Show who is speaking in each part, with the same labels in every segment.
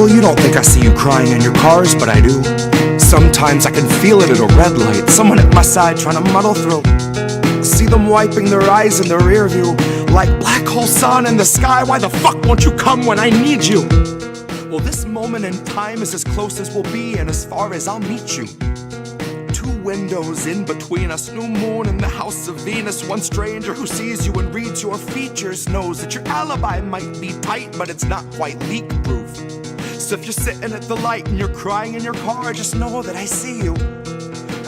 Speaker 1: People, you don't think I see you crying in your cars, but I do. Sometimes I can feel it at a red light, someone at my side trying to muddle through. See them wiping their eyes in their rear view, like black hole sun in the sky. Why the fuck won't you come when I need you? Well, this moment in time is as close as we'll be and as far as I'll meet you. Two windows in between us, new moon in the house of Venus. One stranger who sees you and reads your features knows that your alibi might be tight, but it's not quite leak-proof. So if you're sitting at the light and you're crying in your car, just know that I see you.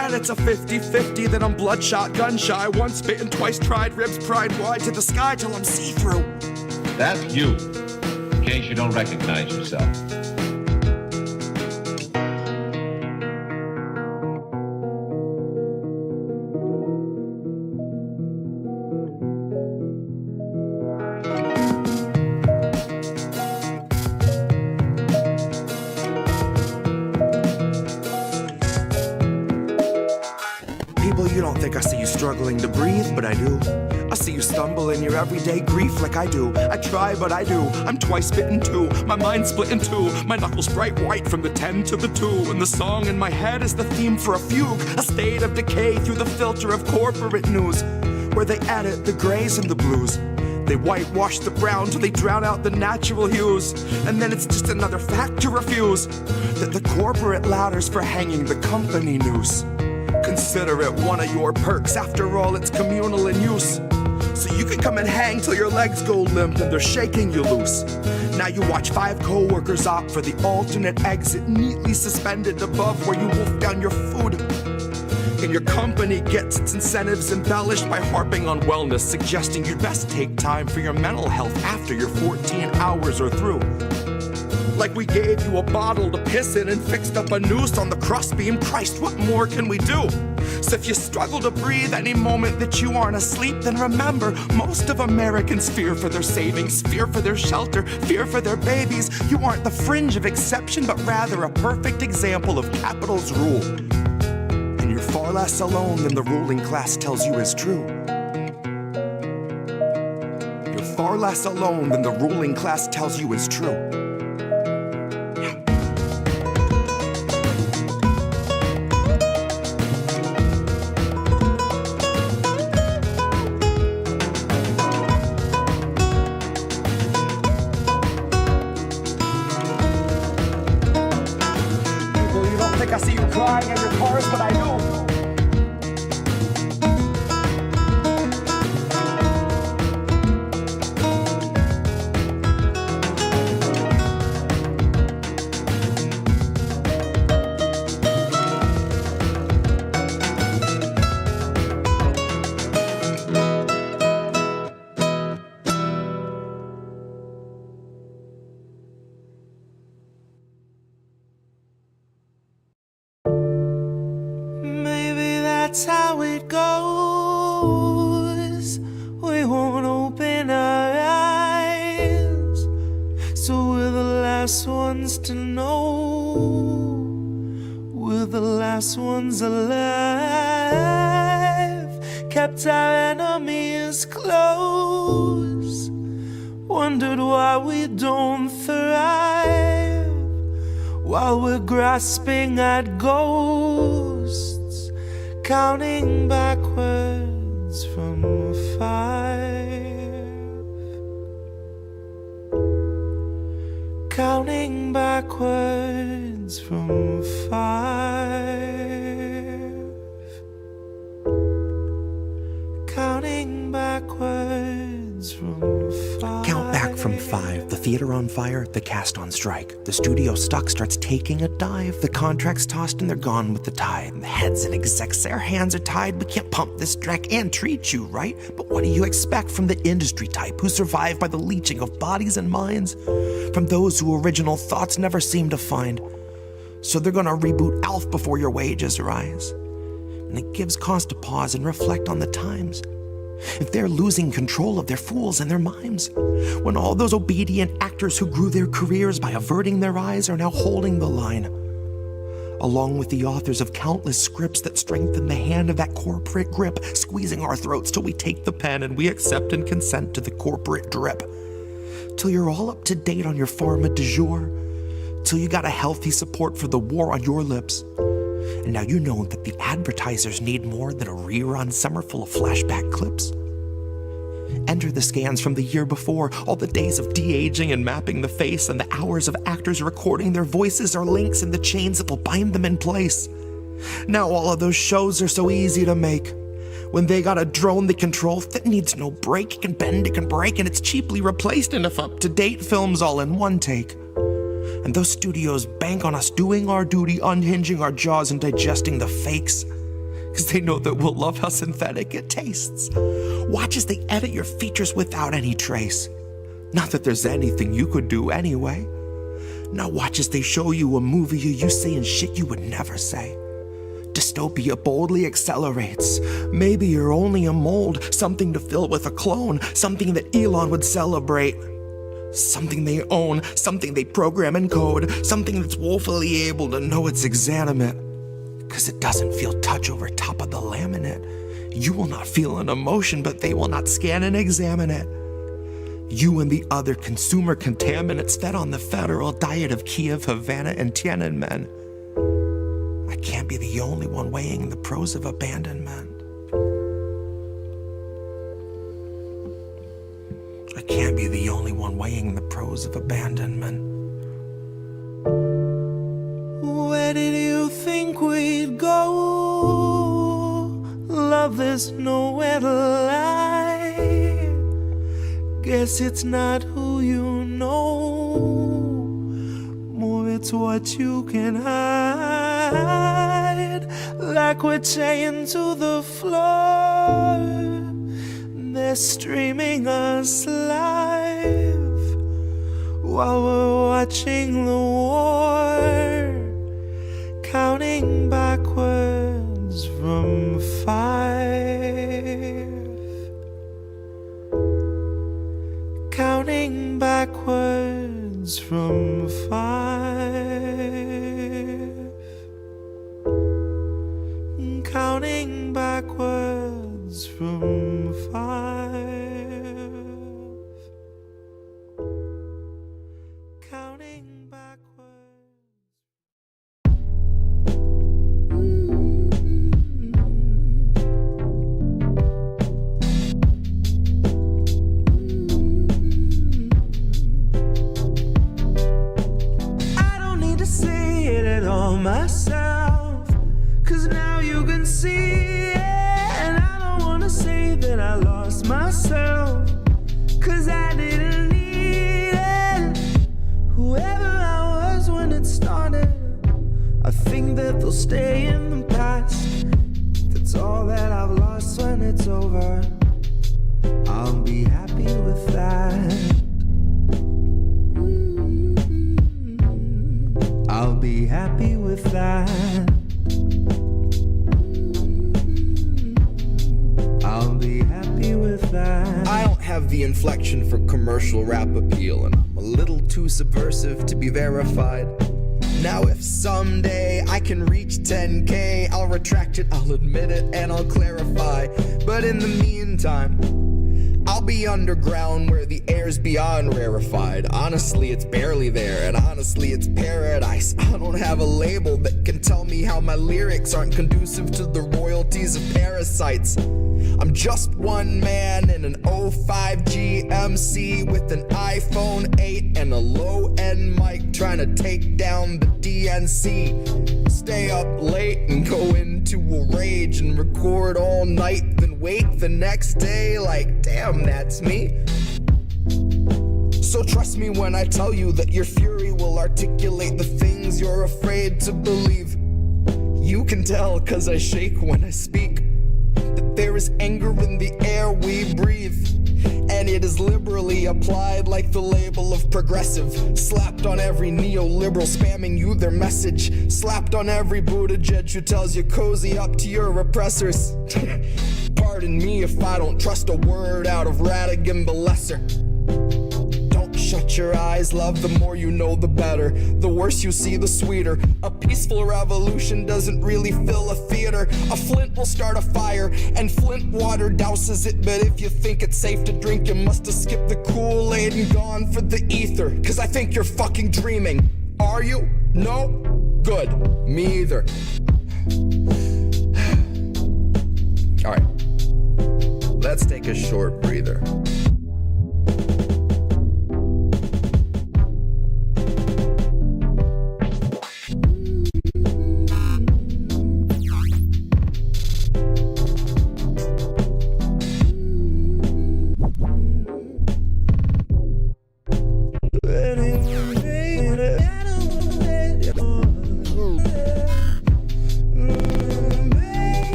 Speaker 1: And it's a 50-50 that I'm bloodshot, gun shy, once bitten, twice tried, ribs pried wide to the sky till I'm see-through.
Speaker 2: That's you, in case you don't recognize yourself.
Speaker 1: You don't think I see you struggling to breathe, but I do. I see you stumble in your everyday grief like I do. I try, but I do. I'm twice bitten too. My mind's split in two. My knuckles bright white from the 10 to the 2. And the song in my head is the theme for a fugue. A state of decay through the filter of corporate news, where they edit the grays and the blues. They whitewash the brown till they drown out the natural hues. And then it's just another fact to refuse, that the corporate ladders for hanging the company noose. Consider it one of your perks, after all it's communal in use. So you can come and hang till your legs go limp and they're shaking you loose. Now you watch 5 co-workers opt for the alternate exit, neatly suspended above where you wolf down your food. And your company gets its incentives embellished by harping on wellness, suggesting you'd best take time for your mental health after your 14 hours are through. Like we gave you a bottle to piss in and fixed up a noose on the crossbeam. Christ, what more can we do? So if you struggle to breathe any moment that you aren't asleep, then remember, most of Americans fear for their savings, fear for their shelter, fear for their babies. You aren't the fringe of exception, but rather a perfect example of capital's rule. And you're far less alone than the ruling class tells you is true. You're far less alone than the ruling class tells you is true. I see you crying in your cars, but I do.
Speaker 3: That's how it goes. We won't open our eyes, so we're the last ones to know. We're the last ones alive. Kept our enemies close. Wondered why we don't thrive while we're grasping at ghosts. Counting backwards from 5. Counting backwards from 5. Counting backwards from 5.
Speaker 1: Count back from 5. The theater on fire, the cast on strike. The studio stock starts taking a dive. The contract's tossed and they're gone with the tide. The heads and execs, their hands are tied. We can't pump this dreck and treat you, right? But what do you expect from the industry type who survive by the leeching of bodies and minds? From those who original thoughts never seem to find. So they're gonna reboot ALF before your wages rise. And it gives cause to pause and reflect on the times. If they're losing control of their fools and their mimes, when all those obedient actors who grew their careers by averting their eyes are now holding the line, along with the authors of countless scripts that strengthen the hand of that corporate grip, squeezing our throats till we take the pen and we accept and consent to the corporate drip, till you're all up to date on your pharma du jour, till you got a healthy support for the war on your lips. And now you know that the advertisers need more than a rerun summer full of flashback clips. Enter the scans from the year before, all the days of de-aging and mapping the face, and the hours of actors recording their voices are links in the chains that will bind them in place. Now all of those shows are so easy to make. When they got a drone they control that needs no break, it can bend, it can break, and it's cheaply replaced enough up-to-date films all in one take. And those studios bank on us doing our duty, unhinging our jaws and digesting the fakes. Because they know that we'll love how synthetic it tastes. Watch as they edit your features without any trace. Not that there's anything you could do anyway. Now watch as they show you a movie you used saying shit you would never say. Dystopia boldly accelerates. Maybe you're only a mold, something to fill with a clone, something that Elon would celebrate. Something they own, something they program and code, something that's woefully able to know it's exanimate. Cause it doesn't feel touch over top of the laminate. You will not feel an emotion, but they will not scan and examine it. You and the other consumer contaminants fed on the federal diet of Kiev, Havana, and Tiananmen. I can't be the only one weighing the pros of abandonment. I can't be the only one weighing the pros of abandonment.
Speaker 3: Where did you think we'd go? Love, there's nowhere to lie. Guess it's not who you know, more it's what you can hide. Like we're chained to the floor, they're streaming us live while we're watching the war, counting backwards from 5, counting backwards from 5, counting backwards from 5, counting backwards. I don't need to say it at all myself, cause now you can see it. And I don't wanna say that I lost myself, cause I didn't need it. Whoever I was when it started, I think that they'll stay in the past. That's all that I've lost when it's over. I'll be happy with that. I'll be happy with that. I'll be happy with that.
Speaker 4: I don't have the inflection for commercial rap appeal, and I'm a little too subversive to be verified. Now if someday I can reach 10K, I'll retract it, I'll admit it, and I'll clarify. But in the meantime, I'll be underground where the air's beyond rarefied. Honestly, it's barely there, and honestly, it's paradise. I don't have a label that can tell me how my lyrics aren't conducive to the royalties of parasites. I'm just one man in an 05 GMC with an iPhone 8 and a low-end mic trying to take down the DNC. Stay up late and go into a rage and record all night, then wake the next day like, damn, that's me. So trust me when I tell you that your fury will articulate the things you're afraid to believe. You can tell cause I shake when I speak, that there is anger in the air we breathe, and it is liberally applied like the label of progressive, slapped on every neoliberal spamming you their message, slapped on every Buttigieg who tells you cozy up to your oppressors. Pardon me if I don't trust a word out of Radigan Balesser. Shut your eyes, love, the more you know the better. The worse you see, the sweeter. A peaceful revolution doesn't really fill a theater. A flint will start a fire, and flint water douses it. But if you think it's safe to drink, you must have skipped the Kool-Aid and gone for the ether. Cause I think you're fucking dreaming. Are you? No? Good. Me either. All right. Let's take a short breather.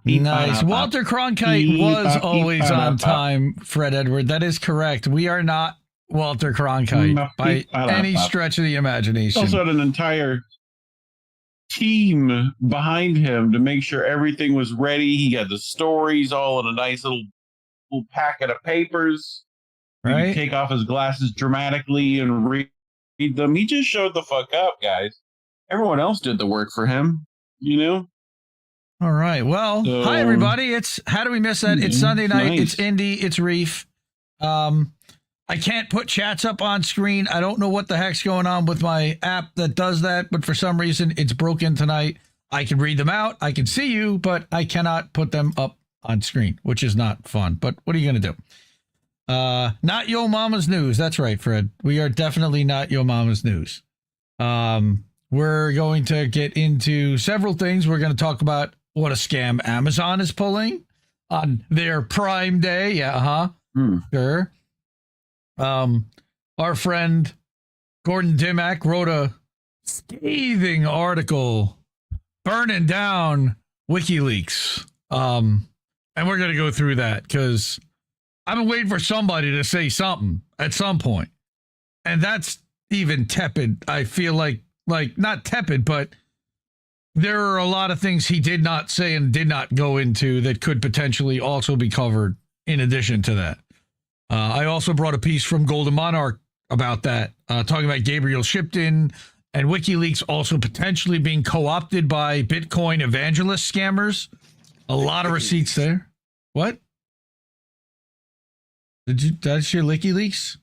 Speaker 5: Nice. Walter Cronkite was always on time, Fred Edward. That is correct. We are not Walter Cronkite by any stretch of the imagination.
Speaker 6: Also had an entire team behind him to make sure everything was ready. He had the stories all in a nice little packet of papers.
Speaker 5: Right.
Speaker 6: He'd take off his glasses dramatically and read them. He just showed the fuck up, guys. Everyone else did the work for him, you know?
Speaker 5: All right. Well, hi, everybody. It's How Do We Miss That? It's Sunday night. Nice. It's Indy. It's Reef. I can't put chats up on screen. I don't know what the heck's going on with my app that does that, but for some reason it's broken tonight. I can read them out. I can see you, but I cannot put them up on screen, which is not fun. But what are you going to do? Not Yo Mama's News. That's right, Fred. We are definitely not Yo Mama's News. We're going to get into several things. We're going to talk about what a scam Amazon is pulling on their Prime Day. Yeah, sure. Our friend Gordon Dimmack wrote a scathing article burning down WikiLeaks. And we're going to go through that because I've been waiting for somebody to say something at some point. And that's even tepid. I feel like not tepid, but there are a lot of things he did not say and did not go into that could potentially also be covered in addition to that. I also brought a piece from Golden Monarch about that, talking about Gabriel Shipton and WikiLeaks also potentially being co-opted by Bitcoin evangelist scammers. A lot of receipts there. What? That's your WikiLeaks?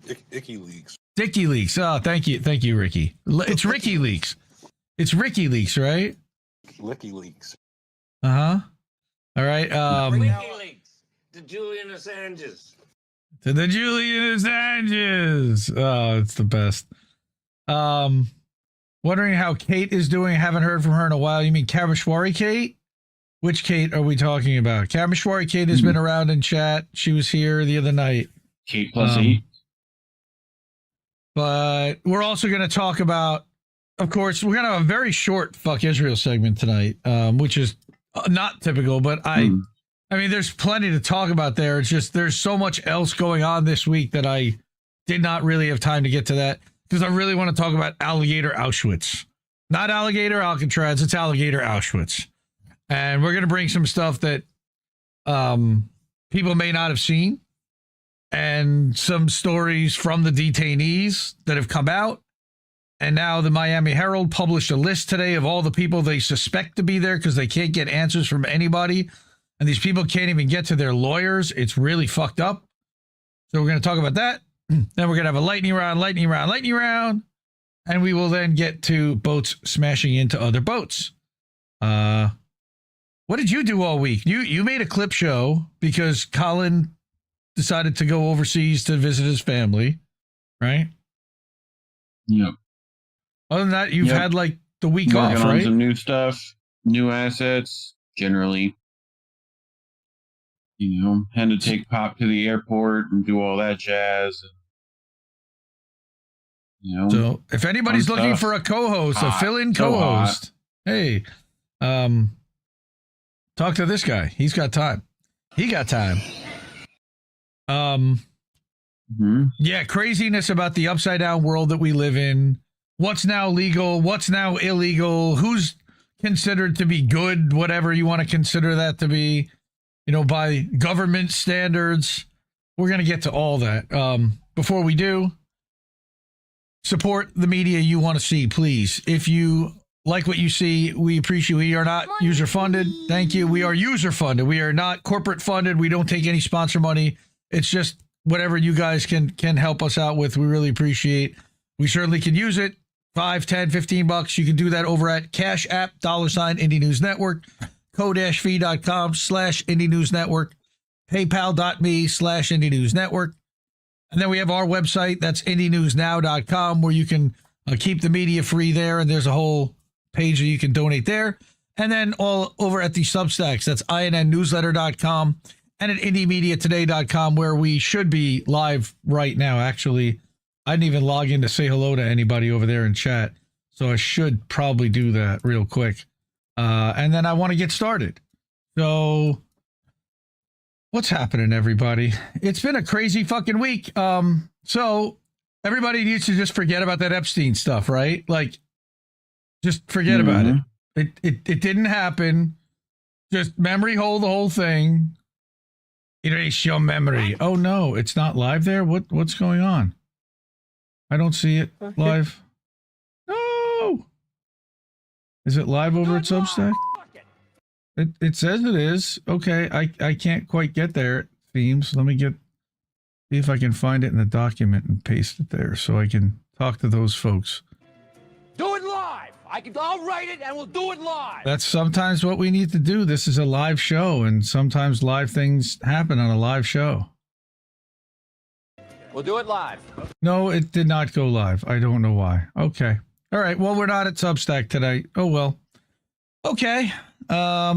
Speaker 7: WikiLeaks.
Speaker 5: WikiLeaks. Oh, thank you. Thank you, Ricky. It's WikiLeaks. It's WikiLeaks, right?
Speaker 7: WikiLeaks.
Speaker 5: Uh-huh. All right.
Speaker 8: WikiLeaks. To Julian Assange's.
Speaker 5: To the Julian Assange's. Oh, it's the best. Wondering how Kate is doing. Haven't heard from her in a while. You mean Kavishwari Kate? Which Kate are we talking about? Kameshwari Kate has been around in chat. She was here the other night.
Speaker 6: Kate plus 8.
Speaker 5: But we're also going to talk about, of course, we're going to have a very short Fuck Israel segment tonight, which is not typical, but I mean, there's plenty to talk about there. It's just there's so much else going on this week that I did not really have time to get to that because I really want to talk about Alligator Auschwitz. Not Alligator Alcatraz, it's Alligator Auschwitz. And we're going to bring some stuff that people may not have seen and some stories from the detainees that have come out. And now the Miami Herald published a list today of all the people they suspect to be there because they can't get answers from anybody. And these people can't even get to their lawyers. It's really fucked up. So we're going to talk about that. Then we're going to have a lightning round. And we will then get to boats smashing into other boats. What did you do all week? You made a clip show because Colin decided to go overseas to visit his family, right?
Speaker 6: Yep.
Speaker 5: Other than that, you've had like the week
Speaker 6: Working
Speaker 5: off,
Speaker 6: on
Speaker 5: right?
Speaker 6: some new stuff, new assets, generally. You know, had to take Pop to the airport and do all that jazz. You know,
Speaker 5: So if anybody's
Speaker 6: fun
Speaker 5: looking
Speaker 6: stuff.
Speaker 5: for a co-host, a
Speaker 6: Hot.
Speaker 5: fill-in
Speaker 6: So
Speaker 5: co-host, hey, talk to this guy. He's got time. He got time. Yeah, craziness about the upside down world that we live in. What's now legal? What's now illegal? Who's considered to be good? Whatever you want to consider that to be, you know, by government standards. We're going to get to all that. Before we do, support the media you want to see, please. If you like what you see, we appreciate. We are not user funded. Thank you. We are user funded. We are not corporate funded. We don't take any sponsor money. It's just whatever you guys can help us out with. We really appreciate. We certainly can use it. $5, $10, $15. You can do that over at Cash App, $, Indie News Network, co-fi.com/Indie News Network, paypal.me/Indie News Network. And then we have our website. That's indienewsnow.com, where you can keep the media free there. And there's a whole page that you can donate there. And then all over at the Substacks. That's innewsletter.com and at indiemediatoday.com, where we should be live right now. Actually, I didn't even log in to say hello to anybody over there in chat. So I should probably do that real quick. And then I want to get started. So what's happening, everybody? It's been a crazy fucking week. So everybody needs to just forget about that Epstein stuff, right? Like, just forget about it. It didn't happen. Just memory hole the whole thing. Erase your memory. Oh no, it's not live there. What's going on? I don't see it live. No. Is it live over at Substack? It says it is. Okay, I can't quite get there, it seems. Let me see if I can find it in the document and paste it there so I can talk to those folks.
Speaker 8: Do it live. I'll write it and we'll do it live.
Speaker 5: That's sometimes what we need to do. This is a live show, and sometimes live things happen on a live show.
Speaker 8: We'll do it live.
Speaker 5: No, it did not go live. I don't know why. Okay. All right. Well, we're not at Substack today. Oh, well. Okay. We're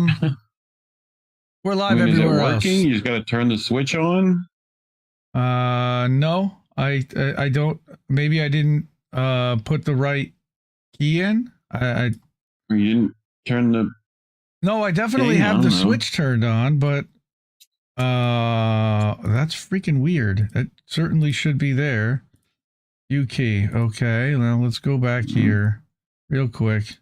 Speaker 5: live
Speaker 6: is it
Speaker 5: everywhere
Speaker 6: working?
Speaker 5: else.
Speaker 6: You just got to turn the switch on.
Speaker 5: No, I don't. Maybe I didn't put the right key in.
Speaker 6: Or you didn't turn the.
Speaker 5: No, I definitely
Speaker 6: Dang, I
Speaker 5: have
Speaker 6: don't
Speaker 5: the
Speaker 6: know.
Speaker 5: switch turned on, but that's freaking weird. It certainly should be there. U key. Okay, now let's go back here real quick.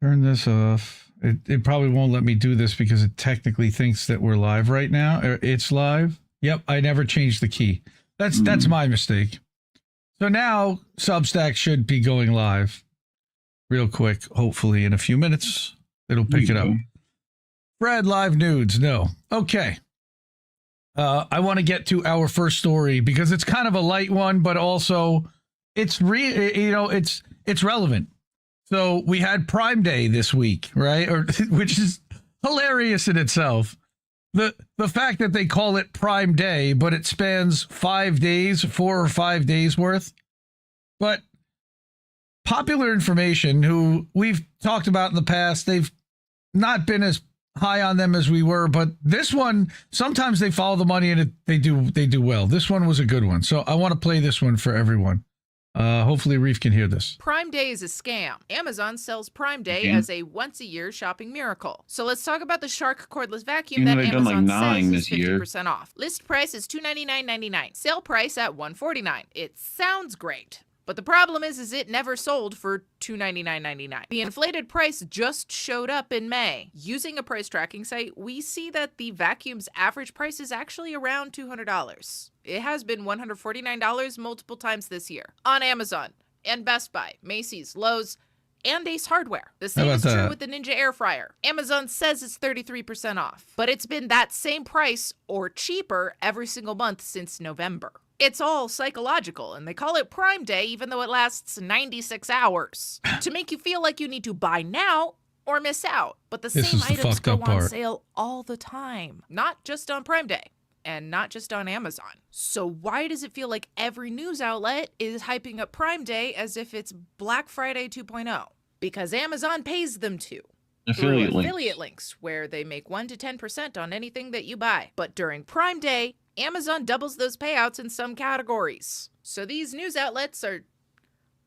Speaker 5: Turn this off. It probably won't let me do this because it technically thinks that we're live right now. Or it's live. Yep, I never changed the key. That's my mistake. So now Substack should be going live real quick. Hopefully in a few minutes it'll pick it up. Fred, live nudes. No. Okay. I want to get to our first story because it's kind of a light one, but also it's it's relevant. So we had Prime Day this week, right? Which is hilarious in itself. The fact that they call it Prime Day, but it spans 5 days, 4 or 5 days worth. But Popular Information, who we've talked about in the past, they've not been as high on them as we were, but this one, sometimes they follow the money and they do well. This one was a good one. So I want to play this one for everyone. Hopefully Reef can hear this.
Speaker 9: Prime Day is a scam. Amazon sells Prime Day as a once-a-year shopping miracle. So let's talk about the Shark cordless vacuum that Amazon says is 50% off. List price is $299.99. Sale price at $149. It sounds great. But the problem is it never sold for $299.99. The inflated price just showed up in May. Using a price tracking site, we see that the vacuum's average price is actually around $200. It has been $149 multiple times this year. On Amazon and Best Buy, Macy's, Lowe's, and Ace Hardware. The same is true with the Ninja Air Fryer. Amazon says it's 33% off, but it's been that same price or cheaper every single month since November. It's all psychological, and they call it Prime Day even though it lasts 96 hours to make you feel like you need to buy now or miss out. But the same items go on sale all the time, not just on Prime Day and not just on Amazon. So why does it feel like every news outlet is hyping up Prime Day as if it's Black Friday 2.0? Because Amazon pays them to. Affiliate links, where they make 1 to 10% on anything that you buy. But during Prime Day, Amazon doubles those payouts in some categories. So these news outlets are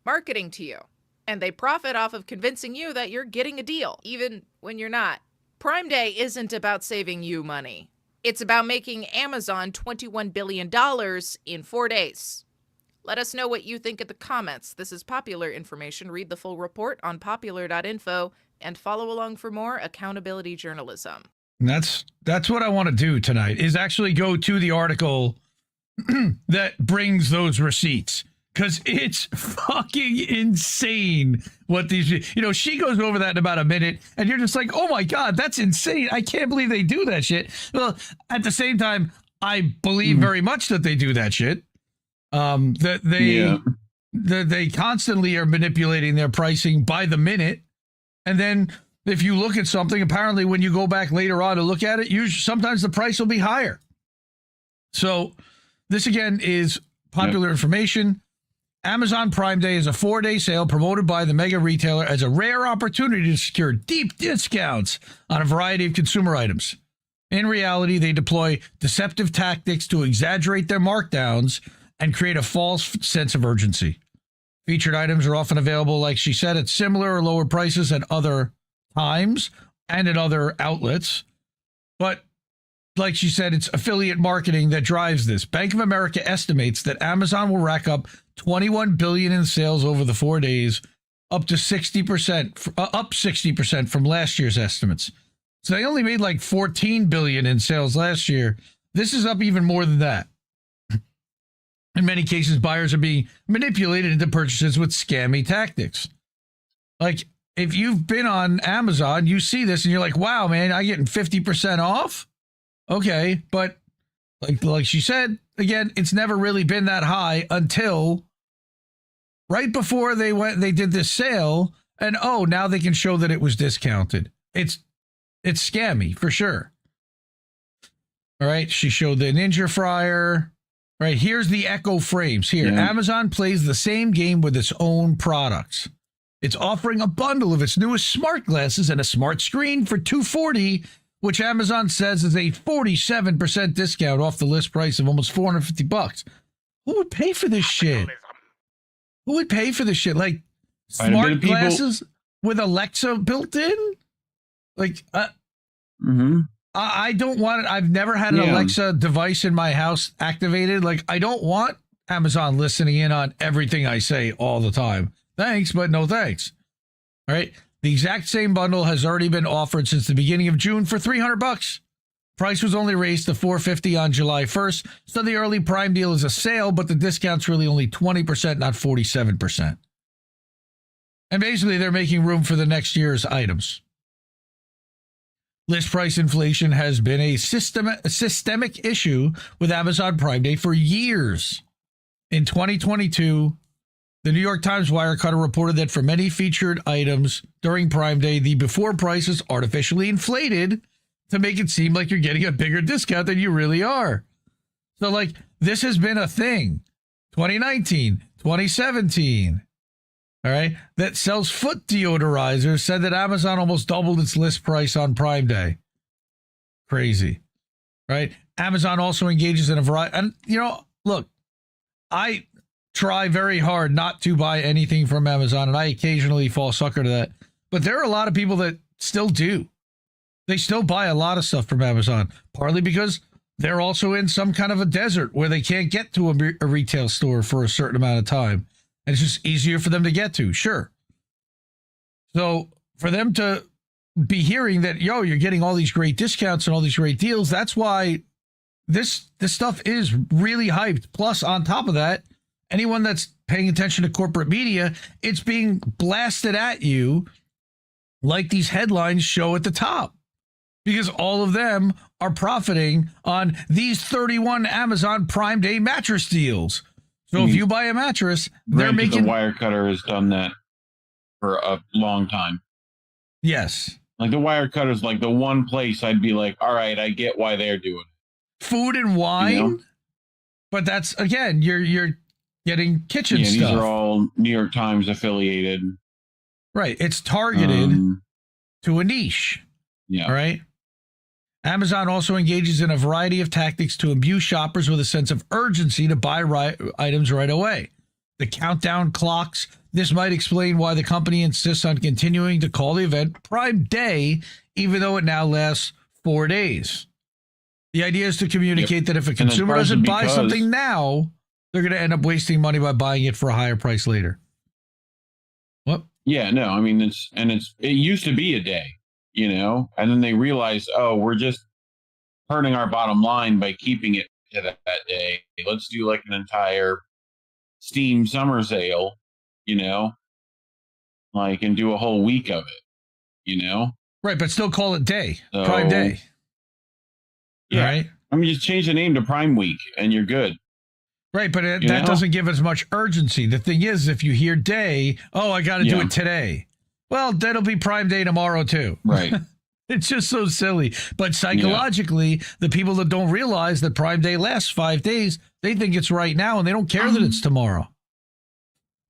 Speaker 9: marketing to you, and they profit off of convincing you that you're getting a deal, even when you're not. Prime Day isn't about saving you money. It's about making Amazon $21 billion in 4 days. Let us know what you think in the comments. This is popular information. Read the full report on popular.info and follow along for more accountability journalism.
Speaker 5: That's what I want to do tonight, is actually go to the article that brings those receipts, because it's fucking insane what these, she goes over that in about a minute and you're just like, oh my God, that's insane. I can't believe they do that shit. Well, at the same time, I believe very much that they do that shit. That they constantly are manipulating their pricing by the minute. And then if you look at something, apparently when you go back later on to look at it, sometimes the price will be higher. So this again is popular information. Amazon Prime Day is a 4-day sale promoted by the mega retailer as a rare opportunity to secure deep discounts on a variety of consumer items. In reality, they deploy deceptive tactics to exaggerate their markdowns and create a false sense of urgency. Featured items are often available, like she said, at similar or lower prices at other times and at other outlets. But like she said, it's affiliate marketing that drives this. Bank of America estimates that Amazon will rack up $21 billion in sales over the 4 days, up 60% from last year's estimates. So they only made like $14 billion in sales last year. This is up even more than that. In many cases, buyers are being manipulated into purchases with scammy tactics. Like, if you've been on Amazon, you see this and you're like, wow, man, I'm getting 50% off? Okay, but like she said, again, it's never really been that high until right before they did this sale, and now they can show that it was discounted. It's scammy for sure. All right, she showed the Ninja Fryer. Right, here's the Echo frames. Here, Amazon plays the same game with its own products. It's offering a bundle of its newest smart glasses and a smart screen for $240, which Amazon says is a 47% discount off the list price of almost $450. Who would pay for this shit? Who would pay for this shit? Like smart glasses with Alexa built in? Like, I don't want it. I've never had an Alexa device in my house activated. Like, I don't want Amazon listening in on everything I say all the time. Thanks, but no thanks. All right. The exact same bundle has already been offered since the beginning of June for $300. Price was only raised to $450 on July 1st. So the early Prime deal is a sale, but the discount's really only 20%, not 47%. And basically, they're making room for the next year's items. List price inflation has been a systemic issue with Amazon Prime Day for years. In 2022, the New York Times Wirecutter reported that for many featured items during Prime Day, the before price is artificially inflated to make it seem like you're getting a bigger discount than you really are. So, like, this has been a thing. 2019, 2017. All right, that sells foot deodorizers said that Amazon almost doubled its list price on Prime Day. crazy, right? Amazon also engages in a variety. And, look, I try very hard not to buy anything from Amazon, and I occasionally fall sucker to that. But there are a lot of people that still do. They still buy a lot of stuff from Amazon, partly because they're also in some kind of a desert where they can't get to a retail store for a certain amount of time. And it's just easier for them to get to, sure. So for them to be hearing that, you're getting all these great discounts and all these great deals, that's why this stuff is really hyped. Plus, on top of that, anyone that's paying attention to corporate media, it's being blasted at you like these headlines show at the top, because all of them are profiting on these 31 Amazon Prime Day mattress deals. So if you buy a mattress, they're making...
Speaker 6: The Wirecutter has done that for a long time.
Speaker 5: Yes.
Speaker 6: Like the Wirecutter is like the one place I'd be like, all right, I get why they're doing it.
Speaker 5: Food and wine, but that's, again, you're getting kitchen stuff.
Speaker 6: These are all New York Times affiliated.
Speaker 5: Right. It's targeted to a niche.
Speaker 6: Yeah.
Speaker 5: All right. Amazon also engages in a variety of tactics to imbue shoppers with a sense of urgency to buy items right away. The countdown clocks. This might explain why the company insists on continuing to call the event Prime Day, even though it now lasts 4 days. The idea is to communicate that if a consumer doesn't buy something now, they're going to end up wasting money by buying it for a higher price later. What?
Speaker 6: Yeah, no, I mean, it used to be a day, and then they realized, we're just hurting our bottom line by keeping it to that day. Let's do like an entire Steam summer sale, and do a whole week of it,
Speaker 5: Right, but still call it day, Prime Day.
Speaker 6: Yeah,
Speaker 5: right?
Speaker 6: I mean, just change the name to Prime Week and you're good.
Speaker 5: Right, but that doesn't give as much urgency. The thing is, if you hear day, I got to do it today. Well, that'll be Prime Day tomorrow too.
Speaker 6: Right.
Speaker 5: It's just so silly. But psychologically, the people that don't realize that Prime Day lasts 5 days, they think it's right now and they don't care that it's tomorrow.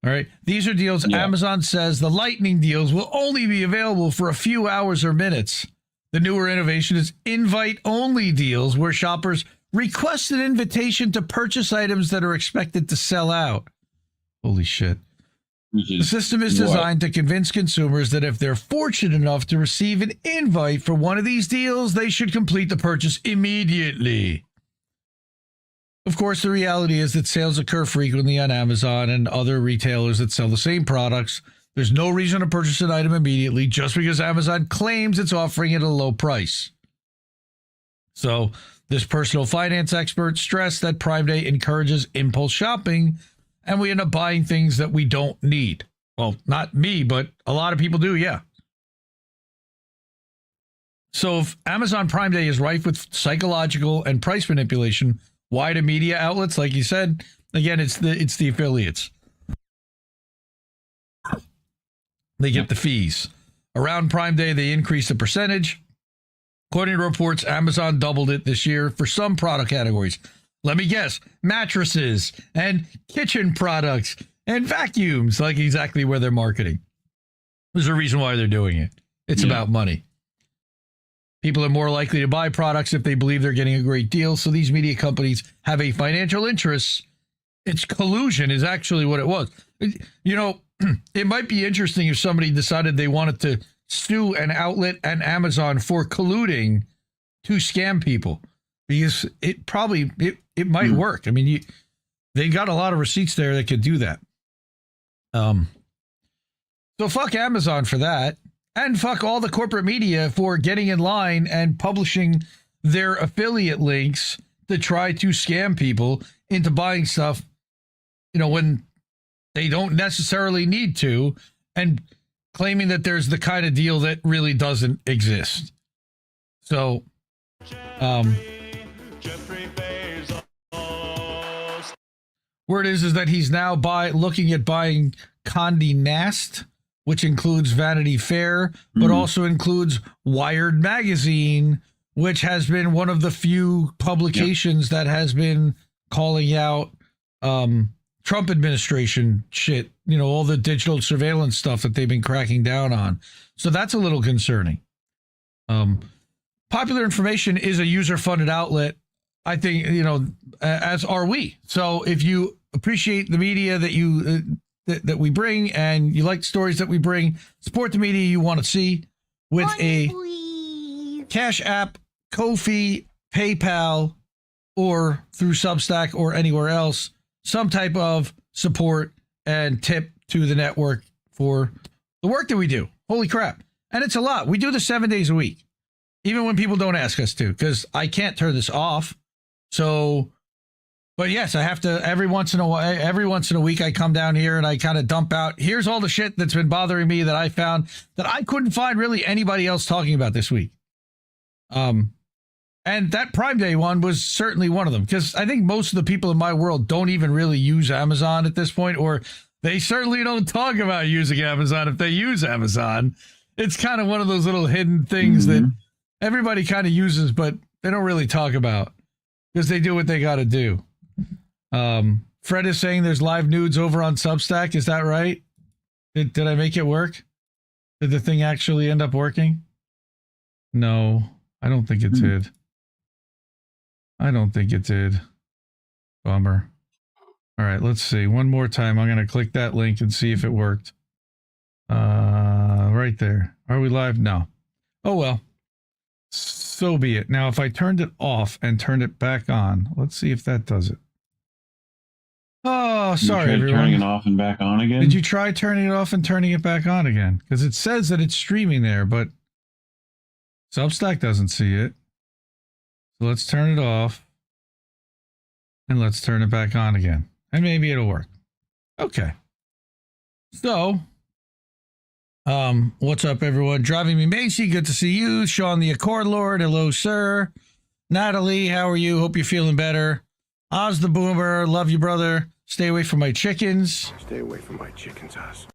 Speaker 5: All right. These are deals. Amazon says the lightning deals will only be available for a few hours or minutes. The newer innovation is invite-only deals where shoppers request an invitation to purchase items that are expected to sell out. Holy shit. The system is designed to convince consumers that if they're fortunate enough to receive an invite for one of these deals, they should complete the purchase immediately. Of course, the reality is that sales occur frequently on Amazon and other retailers that sell the same products. There's no reason to purchase an item immediately just because Amazon claims it's offering it at a low price. So, this personal finance expert stressed that Prime Day encourages impulse shopping, and we end up buying things that we don't need. Well, not me, but a lot of people do, yeah. So if Amazon Prime Day is rife with psychological and price manipulation, why do media outlets, like you said, again, it's the affiliates. They get the fees. Around Prime Day, they increase the percentage. According to reports, Amazon doubled it this year for some product categories. Let me guess, mattresses and kitchen products and vacuums, like exactly where they're marketing. There's a reason why they're doing it. It's about money. People are more likely to buy products if they believe they're getting a great deal. So these media companies have a financial interest. It's collusion is actually what it was. It might be interesting if somebody decided they wanted to sue an outlet and Amazon for colluding to scam people, because it might work. I mean, they got a lot of receipts there that could do that. So fuck Amazon for that, and fuck all the corporate media for getting in line and publishing their affiliate links to try to scam people into buying stuff, when they don't necessarily need to, and claiming that there's the kind of deal that really doesn't exist. So, word is that he's now looking at buying Condé Nast, which includes Vanity Fair, but also includes Wired Magazine, which has been one of the few publications that has been calling out Trump administration shit, all the digital surveillance stuff that they've been cracking down on. So that's a little concerning. Popular Information is a user-funded outlet. I think, as are we. So if you appreciate the media that we bring and you like stories that we bring, support the media you want to see with a Cash App, Ko-fi, PayPal, or through Substack or anywhere else, some type of support and tip to the network for the work that we do. Holy crap. And it's a lot. We do this 7 days a week, even when people don't ask us to, because I can't turn this off. So, but yes, I have to every once in a week, I come down here and I kind of dump out. Here's all the shit that's been bothering me that I found that I couldn't find really anybody else talking about this week. And that Prime Day one was certainly one of them, because I think most of the people in my world don't even really use Amazon at this point, or they certainly don't talk about using Amazon if they use Amazon. It's kind of one of those little hidden things that everybody kind of uses, but they don't really talk about because they do what they got to do. Fred is saying there's live nudes over on Substack. Is that right? Did I make it work? Did the thing actually end up working? No, I don't think it did. I don't think it did. Bummer. All right, let's see. One more time. I'm going to click that link and see if it worked. Right there. Are we live? No. Oh, well. So be it. Now, if I turned it off and turned it back on, let's see if that does it. Oh, sorry, everyone.
Speaker 6: Turning it off and back on again?
Speaker 5: Did you try turning it off and turning it back on again? Because it says that it's streaming there, but Substack doesn't see it. So let's turn it off and let's turn it back on again. And maybe it'll work. Okay. So, what's up, everyone? Driving Me Macy, good to see you. Sean the Accord Lord, hello, sir. Natalie, how are you? Hope you're feeling better. Oz the Boomer, love you, brother. Stay away from my chickens.
Speaker 10: Stay away from my chickens, Oz.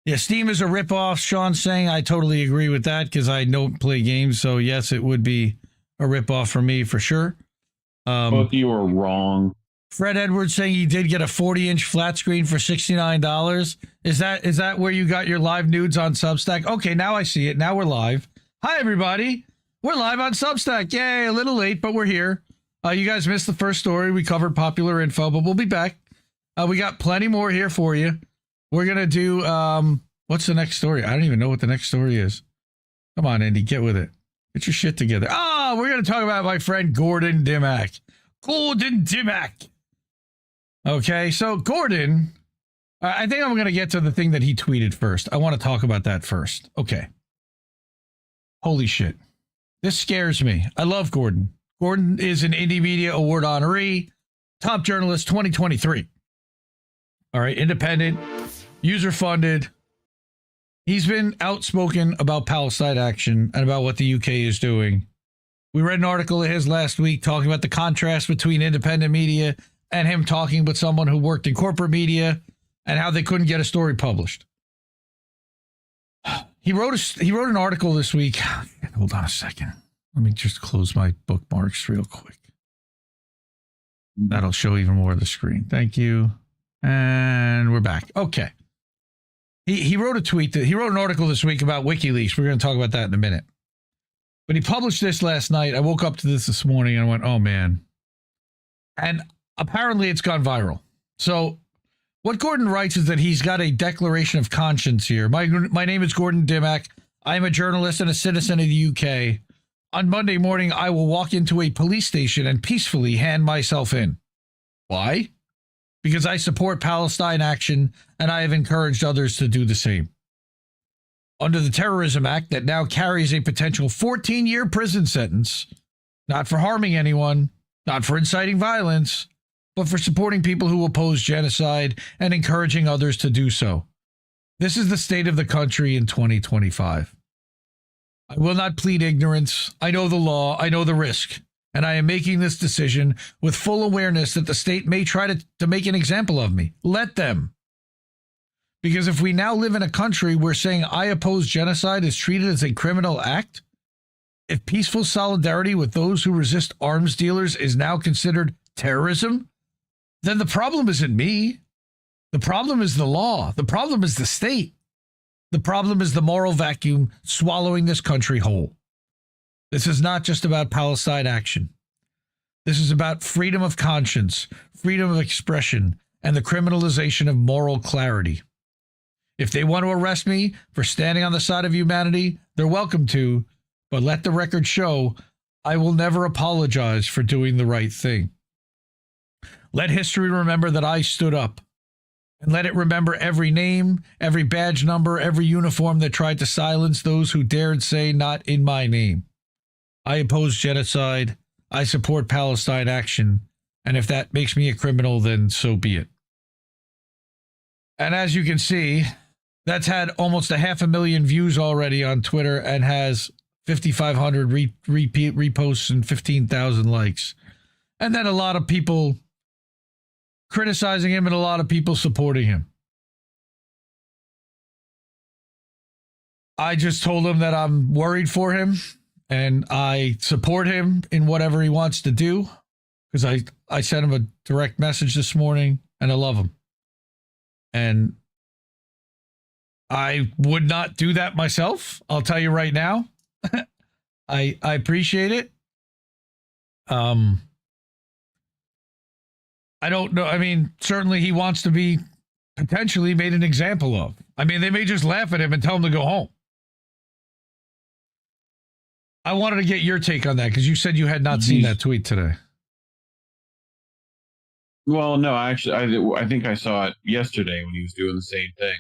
Speaker 5: Yeah, Steam is a ripoff. Sean's saying I totally agree with that because I don't play games. So yes, it would be a ripoff for me for sure.
Speaker 6: Both you are wrong.
Speaker 5: Fred Edwards saying he did get a 40-inch flat screen for $69. Is that where you got your live nudes on Substack? Okay, now I see it. Now we're live. Hi, everybody. We're live on Substack. Yay, a little late, but we're here. You guys missed the first story. We covered popular info, but we'll be back. We got plenty more here for you. We're going to do, what's the next story? I don't even know what the next story is. Come on, Andy, get with it. Get your shit together. Oh, we're going to talk about my friend Gordon Dimmack. Gordon Dimmack. Okay, so Gordon, I think I'm going to get to the thing that he tweeted first. I want to talk about that first. Okay. Holy shit. This scares me. I love Gordon. Gordon is an Indie Media Award honoree, top journalist 2023. All right, independent, user-funded. He's been outspoken about Palestine action and about what the UK is doing. We read an article of his last week talking about the contrast between independent media and him talking with someone who worked in corporate media and how they couldn't get a story published. He wrote an article this week. Hold on a second. Let me just close my bookmarks real quick. That'll show even more of the screen. Thank you. And we're back. Okay. He wrote an article this week about WikiLeaks. We're going to talk about that in a minute. But he published this last night. I woke up to this morning and I went, oh man. And apparently it's gone viral. So what Gordon writes is that he's got a declaration of conscience here. My name is Gordon Dimmack. I am a journalist and a citizen of the UK. On Monday morning, I will walk into a police station and peacefully hand myself in. Why? Because I support Palestine action and I have encouraged others to do the same. Under the Terrorism Act that now carries a potential 14-year prison sentence, not for harming anyone, not for inciting violence, but for supporting people who oppose genocide and encouraging others to do so. This is the state of the country in 2025. I will not plead ignorance. I know the law. I know the risk. And I am making this decision with full awareness that the state may try to make an example of me. Let them. Because if we now live in a country where saying I oppose genocide is treated as a criminal act, if peaceful solidarity with those who resist arms dealers is now considered terrorism, then the problem isn't me. The problem is the law. The problem is the state. The problem is the moral vacuum swallowing this country whole. This is not just about Palestine action. This is about freedom of conscience, freedom of expression, and the criminalization of moral clarity. If they want to arrest me for standing on the side of humanity, they're welcome to, but let the record show I will never apologize for doing the right thing. Let history remember that I stood up, and let it remember every name, every badge number, every uniform that tried to silence those who dared say not in my name. I oppose genocide. I support Palestine action. And if that makes me a criminal, then so be it. And as you can see, that's had almost 500,000 views already on Twitter and has 5,500 repeat reposts and 15,000 likes. And then a lot of people criticizing him and a lot of people supporting him. I just told him that I'm worried for him and I support him in whatever he wants to do, because I sent him a direct message this morning and I love him. And I would not do that myself. I'll tell you right now. I appreciate it. I don't know. I mean, certainly he wants to be potentially made an example of. I mean, they may just laugh at him and tell him to go home. I wanted to get your take on that because you said you had not seen that tweet today.
Speaker 6: Well, no, actually, I think I saw it yesterday when he was doing the same thing.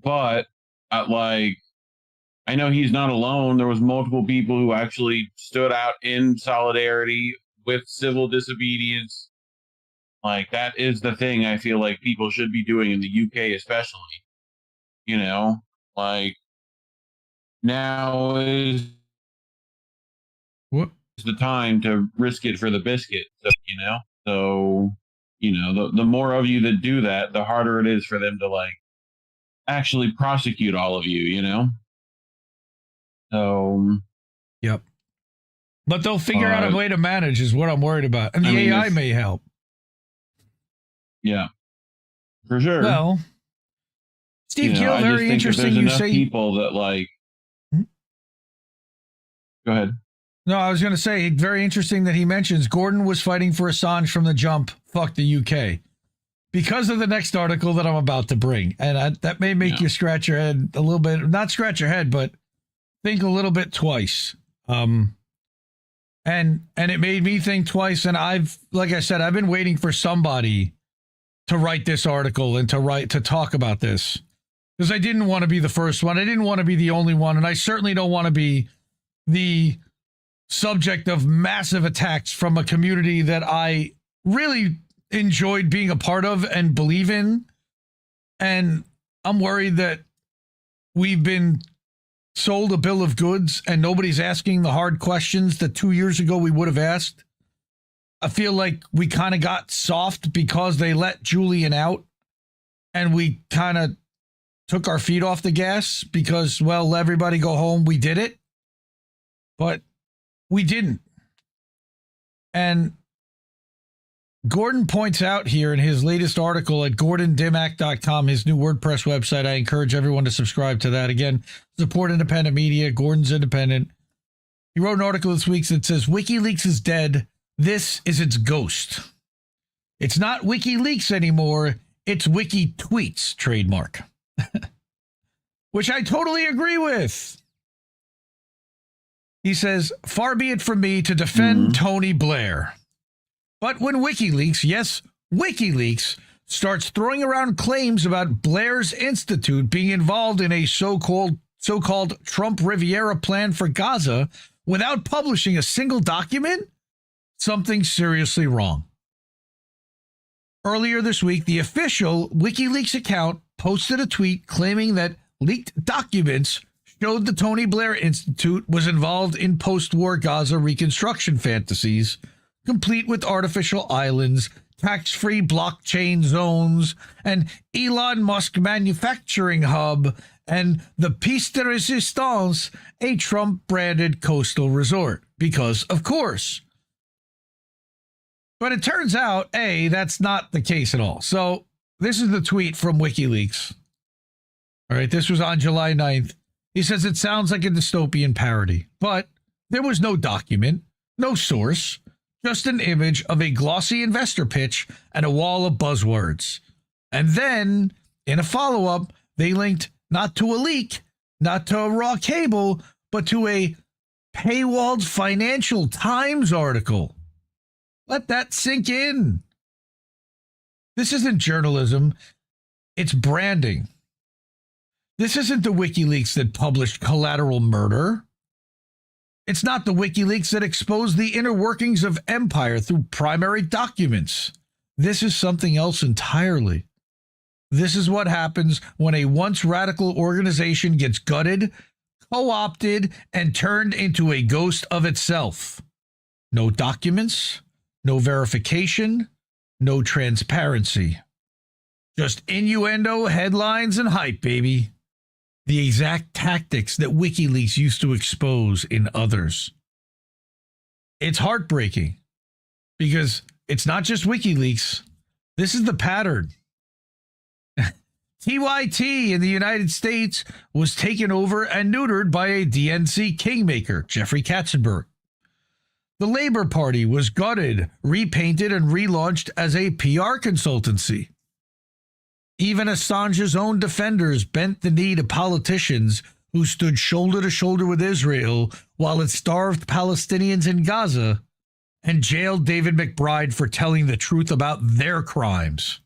Speaker 6: But I know he's not alone. There was multiple people who actually stood out in solidarity with civil disobedience. Like, that is the thing I feel like people should be doing in the UK, especially. You know, like, now is the time to risk it for the biscuit. So, the more of you that do that, the harder it is for them to, like, actually prosecute all of you, So,
Speaker 5: yep. But they'll figure out a way to manage is what I'm worried about. And the AI may help.
Speaker 6: Yeah, for sure.
Speaker 5: Well, Steve Gill, very interesting. You say
Speaker 6: people that like. Go ahead.
Speaker 5: No, I was going to say, very interesting that he mentions Gordon was fighting for Assange from the jump. Fuck the UK. Because of the next article that I'm about to bring. And that may make you scratch your head a little bit. Not scratch your head, but think a little bit twice. And it made me think twice. And like I said, I've been waiting for somebody to write this article and to talk about this. Because I didn't want to be the first one. I didn't want to be the only one. And I certainly don't want to be the subject of massive attacks from a community that I really enjoyed being a part of and believe in. And I'm worried that we've been sold a bill of goods and nobody's asking the hard questions that 2 years ago we would have asked. I feel like we kind of got soft because they let Julian out and we kind of took our feet off the gas because, well, let everybody go home. We did it. But we didn't. And Gordon points out here in his latest article at gordondimac.com, his new WordPress website. I encourage everyone to subscribe to that. Again, support independent media. Gordon's independent. He wrote an article this week that says, WikiLeaks is dead. This is its ghost. It's not WikiLeaks anymore. It's WikiTWEETS trademark. Which I totally agree with. He says, far be it from me to defend Tony Blair. But when WikiLeaks, yes, WikiLeaks, starts throwing around claims about Blair's Institute being involved in a so-called Trump Riviera plan for Gaza without publishing a single document, something's seriously wrong. Earlier this week, the official WikiLeaks account posted a tweet claiming that leaked documents showed the Tony Blair Institute was involved in post-war Gaza reconstruction fantasies, complete with artificial islands, tax-free blockchain zones, and Elon Musk manufacturing hub, and the Piece de Resistance, a Trump-branded coastal resort. Because, of course. But it turns out, that's not the case at all. So this is the tweet from WikiLeaks. All right, this was on July 9th. He says it sounds like a dystopian parody, but there was no document, no source, just an image of a glossy investor pitch and a wall of buzzwords. And then, in a follow-up, they linked not to a leak, not to a raw cable, but to a paywalled Financial Times article. Let that sink in. This isn't journalism. It's branding. This isn't the WikiLeaks that published Collateral Murder. It's not the WikiLeaks that exposed the inner workings of empire through primary documents. This is something else entirely. This is what happens when a once radical organization gets gutted, co-opted, and turned into a ghost of itself. No documents, no verification, no transparency. Just innuendo, headlines, and hype, baby. The exact tactics that WikiLeaks used to expose in others. It's heartbreaking because it's not just WikiLeaks. This is the pattern. TYT in the United States was taken over and neutered by a DNC kingmaker, Jeffrey Katzenberg. The Labor Party was gutted, repainted, and relaunched as a PR consultancy. Even Assange's own defenders bent the knee to politicians who stood shoulder to shoulder with Israel while it starved Palestinians in Gaza and jailed David McBride for telling the truth about their crimes.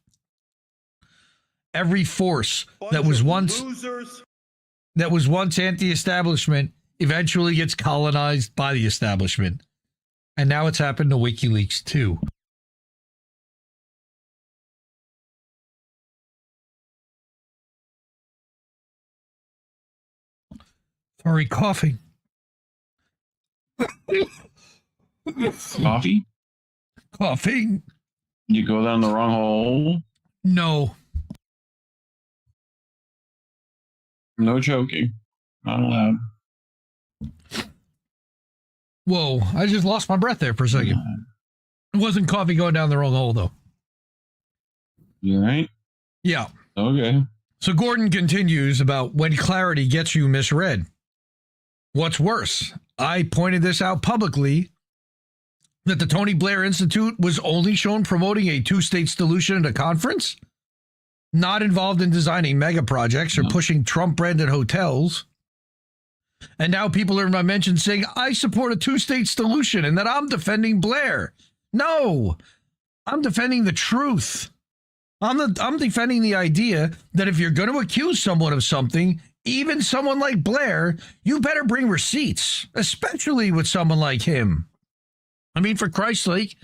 Speaker 5: Every force that was once anti-establishment eventually gets colonized by the establishment. And now it's happened to WikiLeaks too. Sorry, coughing.
Speaker 6: Coffee?
Speaker 5: Coughing.
Speaker 6: You go down the wrong hole?
Speaker 5: No.
Speaker 6: No joking. Not allowed.
Speaker 5: Whoa, I just lost my breath there for a second. It wasn't coffee going down the wrong hole, though.
Speaker 6: You all right?
Speaker 5: Yeah.
Speaker 6: Okay.
Speaker 5: So Gordon continues about when clarity gets you misread. What's worse, I pointed this out publicly, that the Tony Blair Institute was only shown promoting a two-state solution at a conference, not involved in designing mega projects or pushing Trump-branded hotels. And now people are in my mention saying, I support a two-state solution and that I'm defending Blair. No, I'm defending the truth. I'm defending the idea that if you're going to accuse someone of something, even someone like Blair, you better bring receipts, especially with someone like him. I mean, for Christ's sake,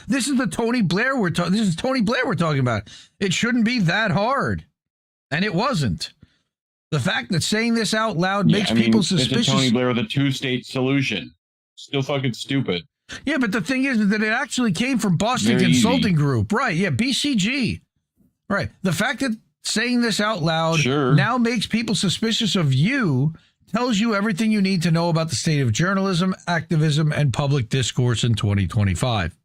Speaker 5: this is the Tony Blair we're talking about. It shouldn't be that hard, and it wasn't. The fact that saying this out loud makes people suspicious.
Speaker 6: It's a Tony Blair with a two-state solution. Still fucking stupid.
Speaker 5: Yeah, but the thing is that it actually came from Boston Consulting Group, right? Yeah, BCG, right? The fact that saying this out loud now makes people suspicious of you, tells you everything you need to know about the state of journalism, activism, and public discourse in 2025.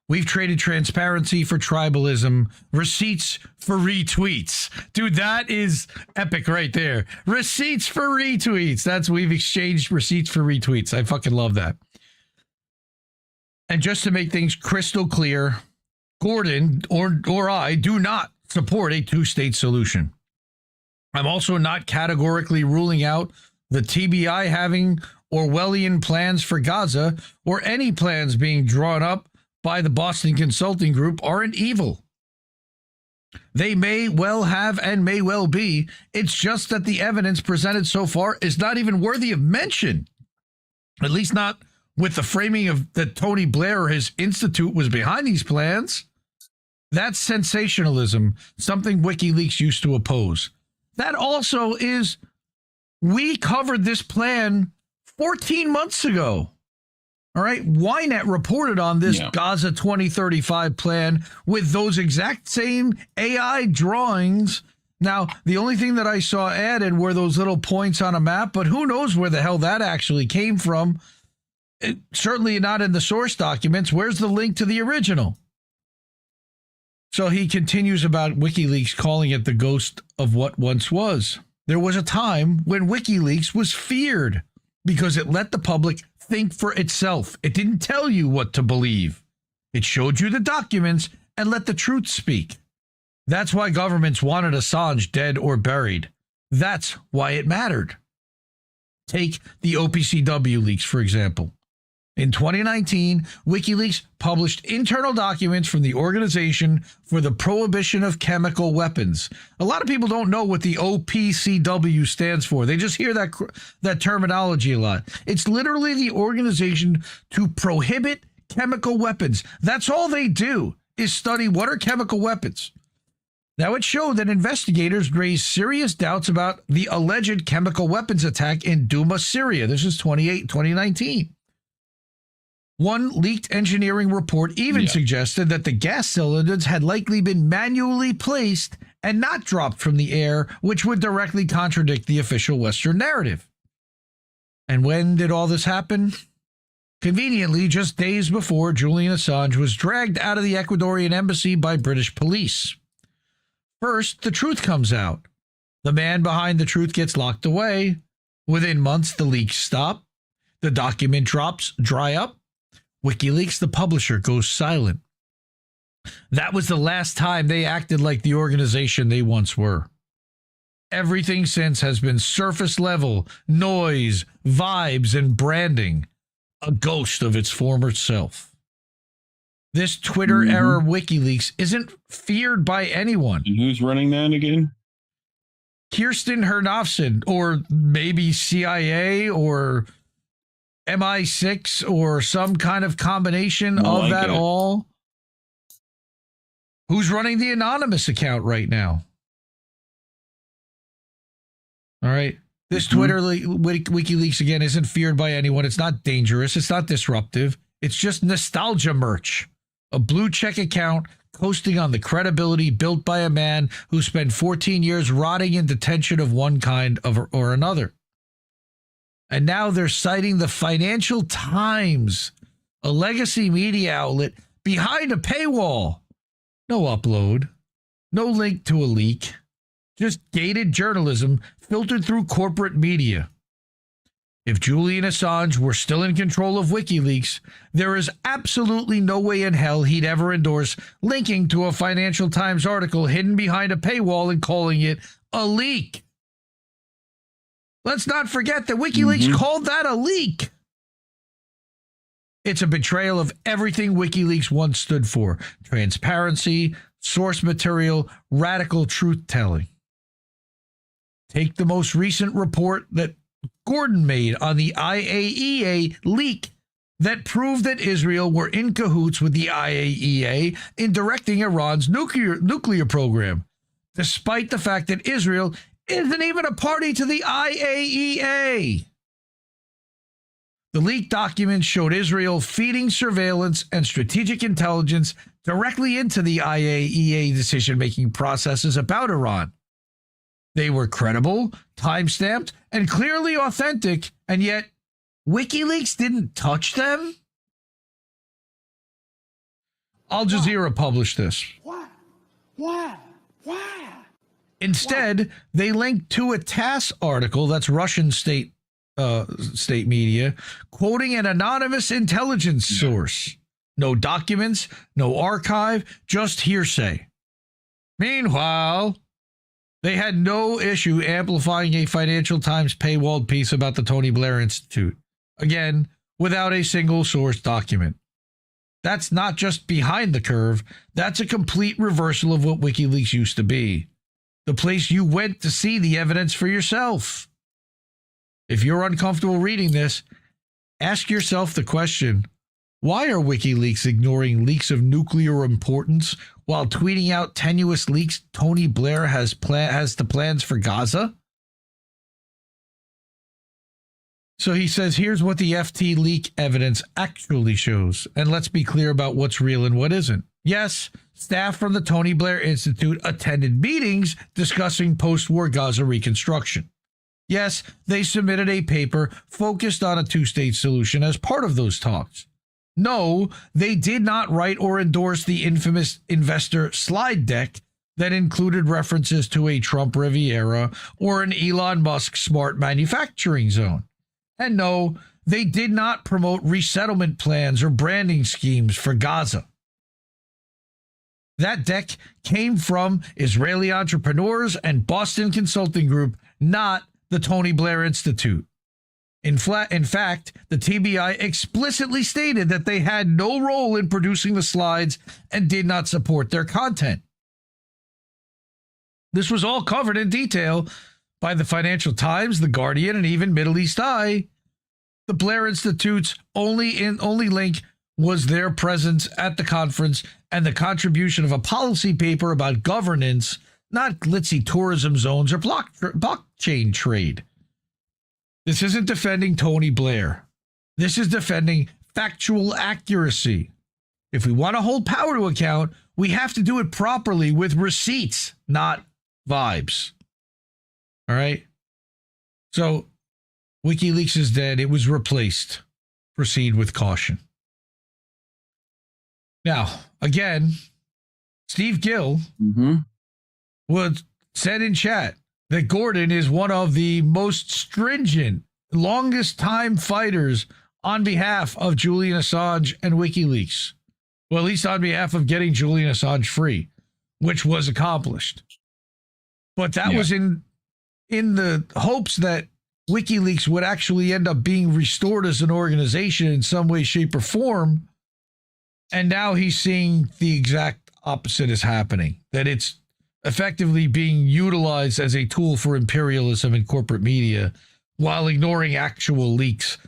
Speaker 5: We've traded transparency for tribalism, receipts for retweets. Dude, that is epic right there. Receipts for retweets. We've exchanged receipts for retweets. I fucking love that. And just to make things crystal clear, Gordon or I do not support a two-state solution. I'm also not categorically ruling out the TBI having Orwellian plans for Gaza or any plans being drawn up by the Boston Consulting Group aren't evil. They may well have and may well be. It's just that the evidence presented so far is not even worthy of mention, at least not with the framing of that Tony Blair or his institute was behind these plans. That's sensationalism, something WikiLeaks used to oppose. That also is, we covered this plan 14 months ago. All right, Ynet reported on this Gaza 2035 plan with those exact same AI drawings. Now, the only thing that I saw added were those little points on a map, but who knows where the hell that actually came from. Certainly not in the source documents. Where's the link to the original? So he continues about WikiLeaks, calling it the ghost of what once was. There was a time when WikiLeaks was feared because it let the public think for itself. It didn't tell you what to believe. It showed you the documents and let the truth speak. That's why governments wanted Assange dead or buried. That's why it mattered. Take the OPCW leaks, for example. In 2019, WikiLeaks published internal documents from the Organization for the Prohibition of Chemical Weapons. A lot of people don't know what the OPCW stands for. They just hear that terminology a lot. It's literally the Organization to Prohibit Chemical Weapons. That's all they do, is study what are chemical weapons. Now, it showed that investigators raised serious doubts about the alleged chemical weapons attack in Douma, Syria. This is 2019. One leaked engineering report even suggested that the gas cylinders had likely been manually placed and not dropped from the air, which would directly contradict the official Western narrative. And when did all this happen? Conveniently, just days before Julian Assange was dragged out of the Ecuadorian embassy by British police. First, the truth comes out. The man behind the truth gets locked away. Within months, the leaks stop. The document drops dry up. WikiLeaks, the publisher, goes silent. That was the last time they acted like the organization they once were. Everything since has been surface level, noise, vibes, and branding, a ghost of its former self. This Twitter-era WikiLeaks isn't feared by anyone.
Speaker 6: And who's running that again?
Speaker 5: Kirsten Hernofson, or maybe CIA, or MI6, or some kind of combination of that all. Who's running the anonymous account right now? All right. This Twitter WikiLeaks, again, isn't feared by anyone. It's not dangerous. It's not disruptive. It's just nostalgia merch. A blue check account coasting on the credibility built by a man who spent 14 years rotting in detention of one kind or another. And now they're citing the Financial Times, a legacy media outlet, behind a paywall. No upload, no link to a leak, just gated journalism filtered through corporate media. If Julian Assange were still in control of WikiLeaks, there is absolutely no way in hell he'd ever endorse linking to a Financial Times article hidden behind a paywall and calling it a leak. Let's not forget that WikiLeaks called that a leak. It's a betrayal of everything WikiLeaks once stood for: transparency, source material, radical truth-telling. Take the most recent report that Gordon made on the IAEA leak that proved that Israel were in cahoots with the IAEA in directing Iran's nuclear program, despite the fact that Israel isn't even a party to the IAEA. The leaked documents showed Israel feeding surveillance and strategic intelligence directly into the IAEA decision-making processes about Iran. They were credible, time-stamped, and clearly authentic, and yet WikiLeaks didn't touch them? Al Jazeera published this.
Speaker 8: Why?
Speaker 5: Instead, they linked to a TASS article, that's Russian state media, quoting an anonymous intelligence source. No documents, no archive, just hearsay. Meanwhile, they had no issue amplifying a Financial Times paywalled piece about the Tony Blair Institute. Again, without a single source document. That's not just behind the curve. That's a complete reversal of what WikiLeaks used to be. The place you went to see the evidence for yourself. If you're uncomfortable reading this, ask yourself the question, why are WikiLeaks ignoring leaks of nuclear importance while tweeting out tenuous leaks Tony Blair has the plans for Gaza? So he says, here's what the FT leak evidence actually shows. And let's be clear about what's real and what isn't. Yes, staff from the Tony Blair Institute attended meetings discussing post-war Gaza reconstruction. Yes, they submitted a paper focused on a two-state solution as part of those talks. No, they did not write or endorse the infamous investor slide deck that included references to a Trump Riviera or an Elon Musk smart manufacturing zone. And no, they did not promote resettlement plans or branding schemes for Gaza. That deck came from Israeli entrepreneurs and Boston Consulting Group, not the Tony Blair Institute. In fact, the TBI explicitly stated that they had no role in producing the slides and did not support their content. This was all covered in detail by the Financial Times, The Guardian, and even Middle East Eye. The Blair Institute's only link was their presence at the conference and the contribution of a policy paper about governance, not glitzy tourism zones or blockchain trade. This isn't defending Tony Blair. This is defending factual accuracy. If we want to hold power to account, we have to do it properly with receipts, not vibes. All right? So, WikiLeaks is dead. It was replaced. Proceed with caution. Now, again, Steve Gill said in chat that Gordon is one of the most stringent, longest time fighters on behalf of Julian Assange and WikiLeaks. Well, at least on behalf of getting Julian Assange free, which was accomplished. But that was in the hopes that WikiLeaks would actually end up being restored as an organization in some way, shape, or form. And now he's seeing the exact opposite is happening, that it's effectively being utilized as a tool for imperialism in corporate media while ignoring actual leaks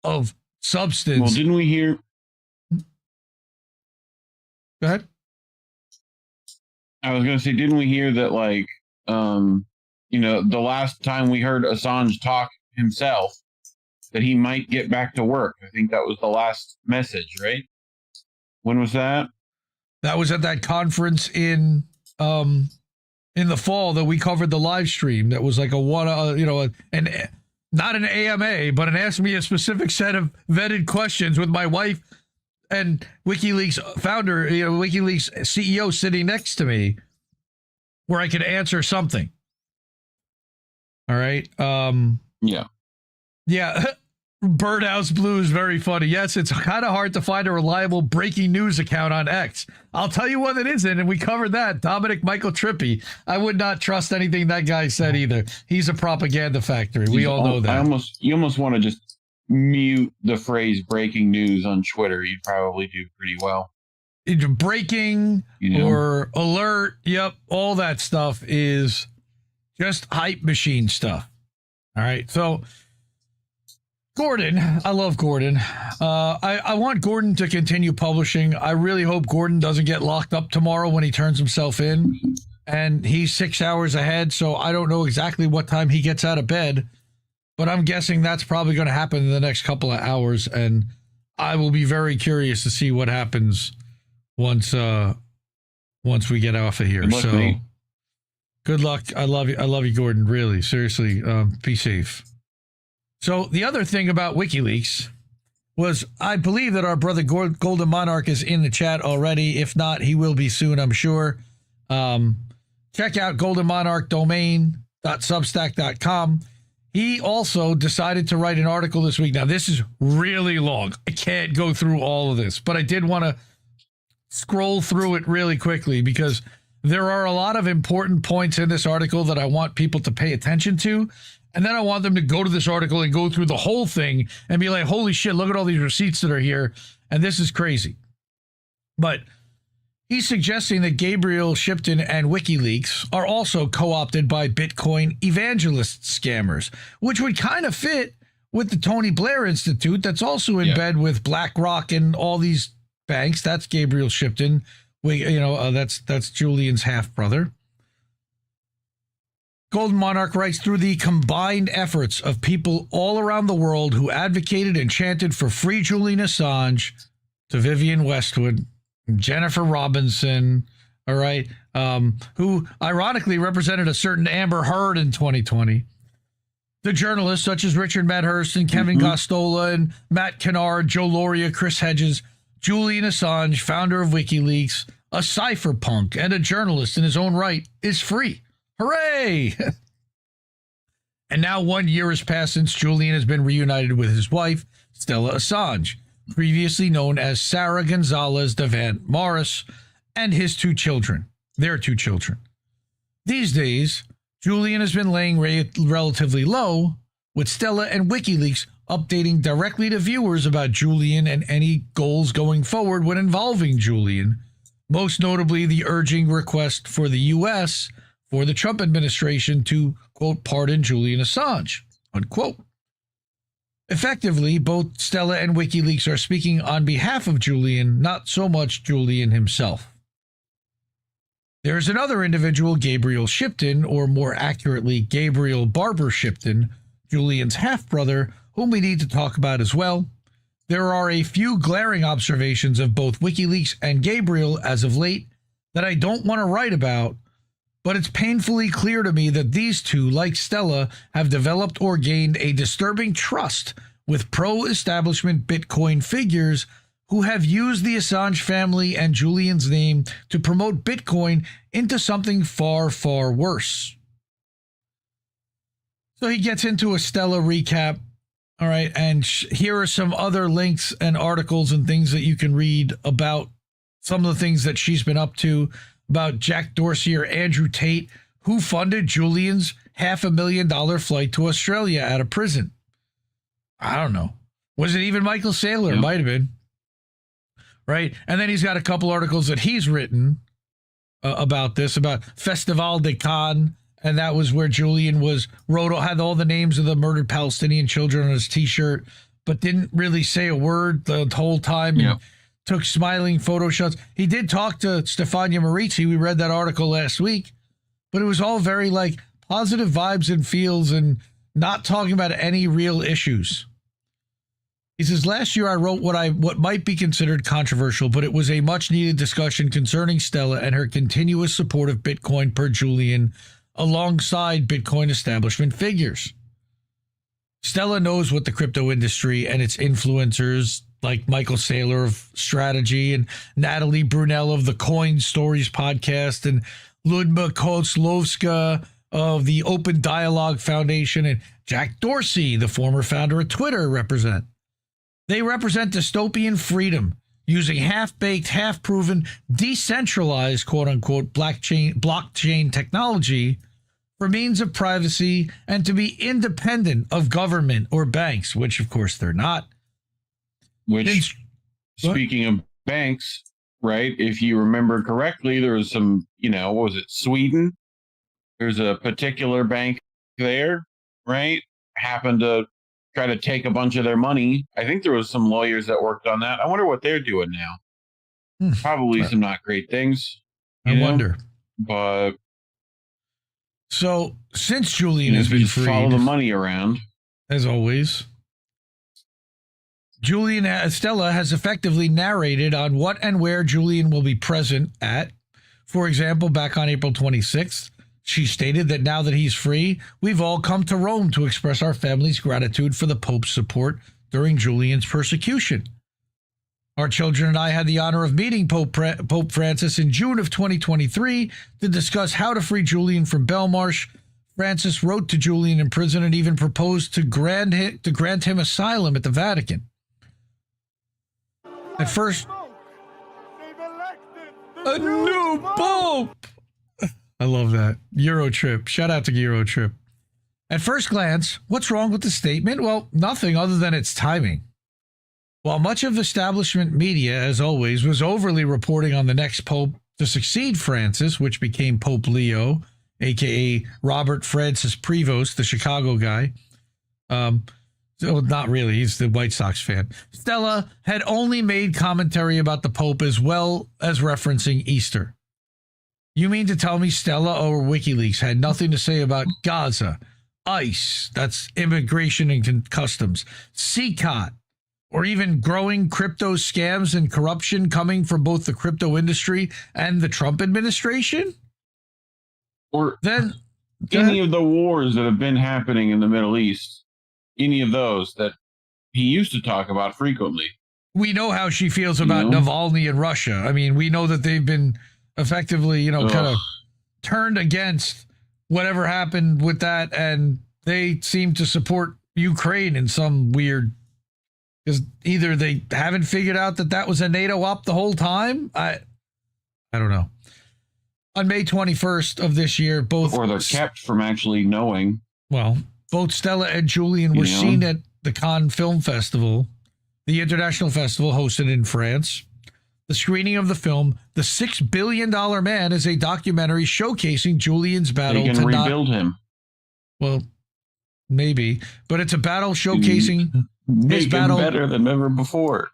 Speaker 5: of substance.
Speaker 6: Well, didn't we hear?
Speaker 5: Go ahead.
Speaker 6: I was going to say, didn't we hear that, like, the last time we heard Assange talk himself, that he might get back to work? I think that was the last message, right? When was that?
Speaker 5: That was at that conference in the fall that we covered the live stream. That was like not an AMA, but an ask me a specific set of vetted questions with my wife and WikiLeaks founder, WikiLeaks CEO sitting next to me, where I could answer something. All right. Yeah. Birdhouse Blue is very funny. Yes, it's kind of hard to find a reliable breaking news account on X. I'll tell you what it isn't, and we covered that. Dominic Michael Trippi. I would not trust anything that guy said either. He's a propaganda factory. We all know that.
Speaker 6: You almost want to just mute the phrase breaking news on Twitter. You'd probably do pretty well.
Speaker 5: Breaking or alert. Yep. All that stuff is just hype machine stuff. All right. So, Gordon, I love Gordon. I want Gordon to continue publishing. I really hope Gordon doesn't get locked up tomorrow when he turns himself in. And he's 6 hours ahead, so I don't know exactly what time he gets out of bed. But I'm guessing that's probably going to happen in the next couple of hours. And I will be very curious to see what happens once we get off of here.
Speaker 6: Good luck,
Speaker 5: so
Speaker 6: mate.
Speaker 5: Good luck. I love you, Gordon. Really, seriously, be safe. So the other thing about WikiLeaks was, I believe that our brother Golden Monarch is in the chat already. If not, he will be soon, I'm sure. Check out goldenmonarchdomain.substack.com. He also decided to write an article this week. Now, this is really long. I can't go through all of this, but I did want to scroll through it really quickly because there are a lot of important points in this article that I want people to pay attention to. And then I want them to go to this article and go through the whole thing and be like, holy shit, look at all these receipts that are here. And this is crazy. But he's suggesting that Gabriel Shipton and WikiLeaks are also co-opted by Bitcoin evangelist scammers, which would kind of fit with the Tony Blair Institute that's also in bed with BlackRock and all these banks. That's Gabriel Shipton. That's Julian's half-brother. Golden Monarch writes, through the combined efforts of people all around the world who advocated and chanted for free Julian Assange, to Vivian Westwood, Jennifer Robinson, all right, who ironically represented a certain Amber Heard in 2020, the journalists such as Richard Medhurst and Kevin Gostola and Matt Kennard, Joe Loria, Chris Hedges, Julian Assange, founder of WikiLeaks, a cypherpunk and a journalist in his own right, is free. Hooray! And now 1 year has passed since Julian has been reunited with his wife, Stella Assange, previously known as Sarah Gonzalez Davant Morris, and their two children. These days, Julian has been laying relatively low, with Stella and WikiLeaks updating directly to viewers about Julian and any goals going forward when involving Julian, most notably the urging request for the U.S. for the Trump administration to, quote, pardon Julian Assange, unquote. Effectively, both Stella and WikiLeaks are speaking on behalf of Julian, not so much Julian himself. There's another individual, Gabriel Shipton, or more accurately, Gabriel Barber Shipton, Julian's half-brother, whom we need to talk about as well. There are a few glaring observations of both WikiLeaks and Gabriel as of late that I don't want to write about, but it's painfully clear to me that these two, like Stella, have developed or gained a disturbing trust with pro-establishment Bitcoin figures who have used the Assange family and Julian's name to promote Bitcoin into something far, far worse. So he gets into a Stella recap. All right, and here are some other links and articles and things that you can read about some of the things that she's been up to, about Jack Dorsey or Andrew Tate, who funded Julian's $500,000 flight to Australia out of prison. I don't know. Was it even Michael Saylor? It might have been. Right? And then he's got a couple articles that he's written about this, about Festival de Cannes, and that was where Julian had all the names of the murdered Palestinian children on his T-shirt, but didn't really say a word the whole time. And took smiling photo shots. He did talk to Stefania Marizzi. We read that article last week, but it was all very like positive vibes and feels and not talking about any real issues. He says, last year I wrote what might be considered controversial, but it was a much needed discussion concerning Stella and her continuous support of Bitcoin per Julian alongside Bitcoin establishment figures. Stella knows what the crypto industry and its influencers like Michael Saylor of Strategy and Natalie Brunell of the Coin Stories podcast and Ludmila Kozlovska of the Open Dialogue Foundation and Jack Dorsey, the former founder of Twitter, represent. They represent dystopian freedom using half-baked, half-proven, decentralized, quote-unquote, blockchain technology for means of privacy and to be independent of government or banks, which, of course, they're not.
Speaker 6: Which, speaking of banks, right, if you remember correctly, there was some, what was it, Sweden? There's a particular bank there, right? Happened to try to take a bunch of their money. I think there was some lawyers that worked on that. I wonder what they're doing now. Probably some not great things.
Speaker 5: I wonder.
Speaker 6: But
Speaker 5: so since Julian has been freed,
Speaker 6: follow the money around
Speaker 5: as always. Stella has effectively narrated on what and where Julian will be present at. For example, back on April 26th, she stated that now that he's free, we've all come to Rome to express our family's gratitude for the Pope's support during Julian's persecution. Our children and I had the honor of meeting Pope Francis in June of 2023 to discuss how to free Julian from Belmarsh. Francis wrote to Julian in prison and even proposed to grant him asylum at the Vatican. At first, a new pope. I love that. Eurotrip. Shout out to Eurotrip. At first glance, what's wrong with the statement? Well, nothing other than its timing. While much of establishment media, as always, was overly reporting on the next pope to succeed Francis, which became Pope Leo, a.k.a. Robert Francis Prevost, the Chicago guy. So not really. He's the White Sox fan. Stella had only made commentary about the Pope as well as referencing Easter. You mean to tell me Stella or WikiLeaks had nothing to say about Gaza, ICE, that's immigration and customs, CCOT, or even growing crypto scams and corruption coming from both the crypto industry and the Trump administration?
Speaker 6: Or then any of the wars that have been happening in the Middle East, any of those that he used to talk about frequently.
Speaker 5: we know how she feels about Navalny in Russia. I mean, we know that they've been effectively, kind of turned against whatever happened with that, and they seem to support Ukraine in some weird, because either they haven't figured out that was a NATO op the whole time. I don't know. On May 21st of this year,
Speaker 6: or they're kept from actually knowing.
Speaker 5: Well, both Stella and Julian were seen at the Cannes Film Festival, the international festival hosted in France. The screening of the film, The $6 Billion Man, is a documentary showcasing Julian's battle
Speaker 6: to rebuild him.
Speaker 5: Well, maybe, but it's a battle showcasing his battle
Speaker 6: better than ever before.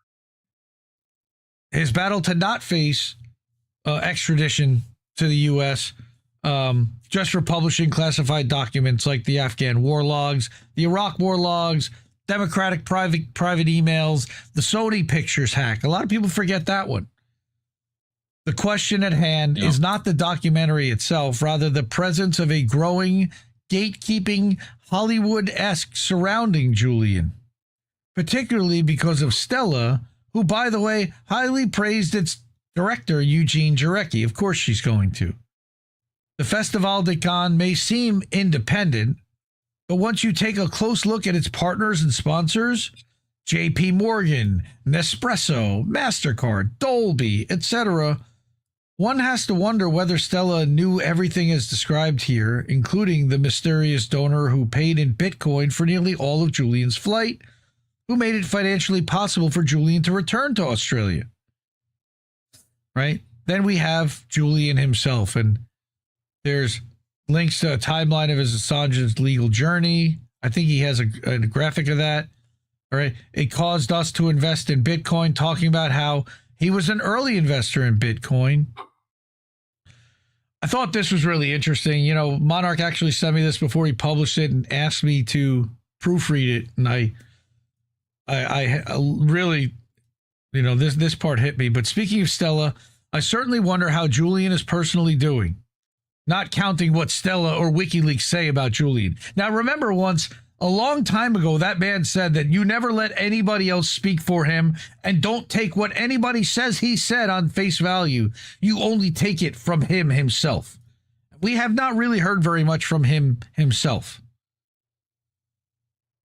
Speaker 5: His battle to not face extradition to the U.S. Just for publishing classified documents like the Afghan war logs, the Iraq war logs, Democratic private emails, the Sony Pictures hack. A lot of people forget that one. The question at hand is not the documentary itself, rather the presence of a growing, gatekeeping Hollywood-esque surrounding Julian, particularly because of Stella, who, by the way, highly praised its director, Eugene Jarecki. Of course she's going to. The Festival de Cannes may seem independent, but once you take a close look at its partners and sponsors, JP Morgan, Nespresso, MasterCard, Dolby, etc., one has to wonder whether Stella knew everything as described here, including the mysterious donor who paid in Bitcoin for nearly all of Julian's flight, who made it financially possible for Julian to return to Australia. Right? Then we have Julian himself, and there's links to a timeline of his Assange's legal journey. I think he has a graphic of that. All right. It caused us to invest in Bitcoin, talking about how he was an early investor in Bitcoin. I thought this was really interesting. Monarch actually sent me this before he published it and asked me to proofread it. And I really, this part hit me. But speaking of Stella, I certainly wonder how Julian is personally doing, not counting what Stella or WikiLeaks say about Julian. Now, remember once, a long time ago, that man said that you never let anybody else speak for him and don't take what anybody says he said on face value. You only take it from him himself. We have not really heard very much from him himself.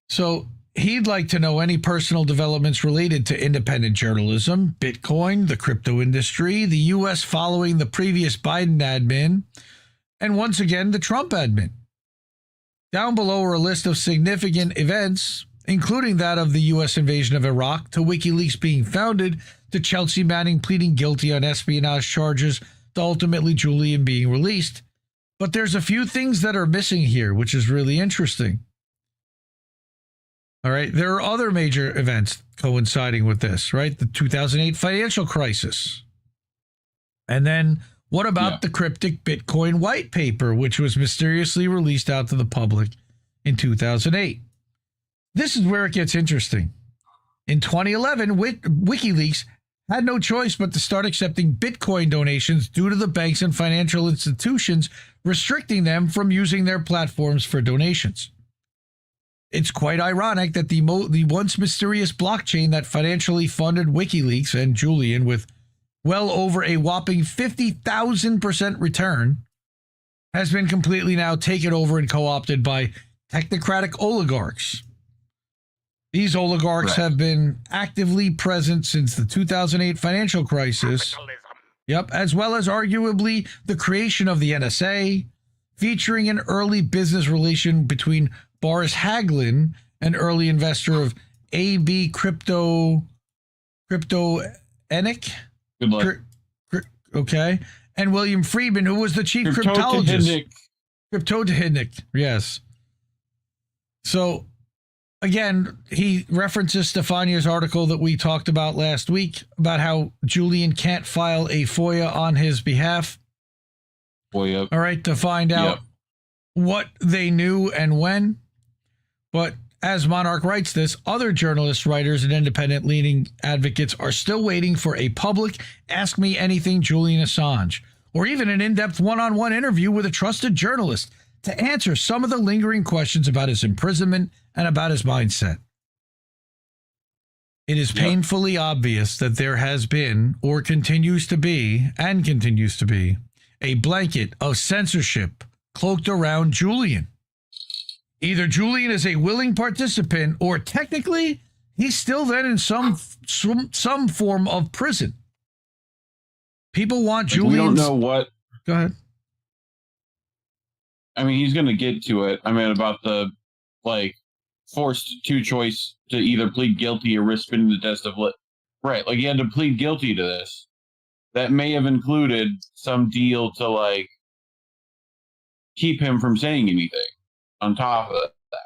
Speaker 5: So he'd like to know any personal developments related to independent journalism, Bitcoin, the crypto industry, the U.S. following the previous Biden admin, and once again, the Trump admin. Down below are a list of significant events, including that of the U.S. invasion of Iraq, to WikiLeaks being founded, to Chelsea Manning pleading guilty on espionage charges, to ultimately Julian being released. But there's a few things that are missing here, which is really interesting. All right, there are other major events coinciding with this, right? The 2008 financial crisis. And then what about the cryptic Bitcoin white paper, which was mysteriously released out to the public in 2008? This is where it gets interesting. In 2011, WikiLeaks had no choice but to start accepting Bitcoin donations due to the banks and financial institutions restricting them from using their platforms for donations. It's quite ironic that the once mysterious blockchain that financially funded WikiLeaks and Julian with well over a whopping 50,000% return has been completely now taken over and co-opted by technocratic oligarchs. These oligarchs have been actively present since the 2008 financial crisis. Yep, as well as arguably the creation of the NSA, featuring an early business relation between Boris Hagelin, an early investor of AB Crypto Enic.
Speaker 6: Good luck.
Speaker 5: Okay. And William Friedman, who was the chief cryptologist. Cryptotehnic. Yes. So, again, he references Stefania's article that we talked about last week about how Julian can't file a FOIA on his behalf.
Speaker 6: FOIA.
Speaker 5: All right, to find out what they knew and when. But as Monarch writes this, other journalists, writers, and independent leading advocates are still waiting for a public Ask Me Anything Julian Assange, or even an in-depth one-on-one interview with a trusted journalist to answer some of the lingering questions about his imprisonment and about his mindset. It is painfully obvious that there has been, or continues to be, a blanket of censorship cloaked around Julian. Either Julian is a willing participant, or technically, he's still then in some form of prison. People want Julian.
Speaker 6: We don't know what.
Speaker 5: Go ahead.
Speaker 6: I mean, he's going to get to it. I mean, about the forced choice to either plead guilty or risk spinning the test of right. Like, he had to plead guilty to this. That may have included some deal to keep him from saying anything on top of that.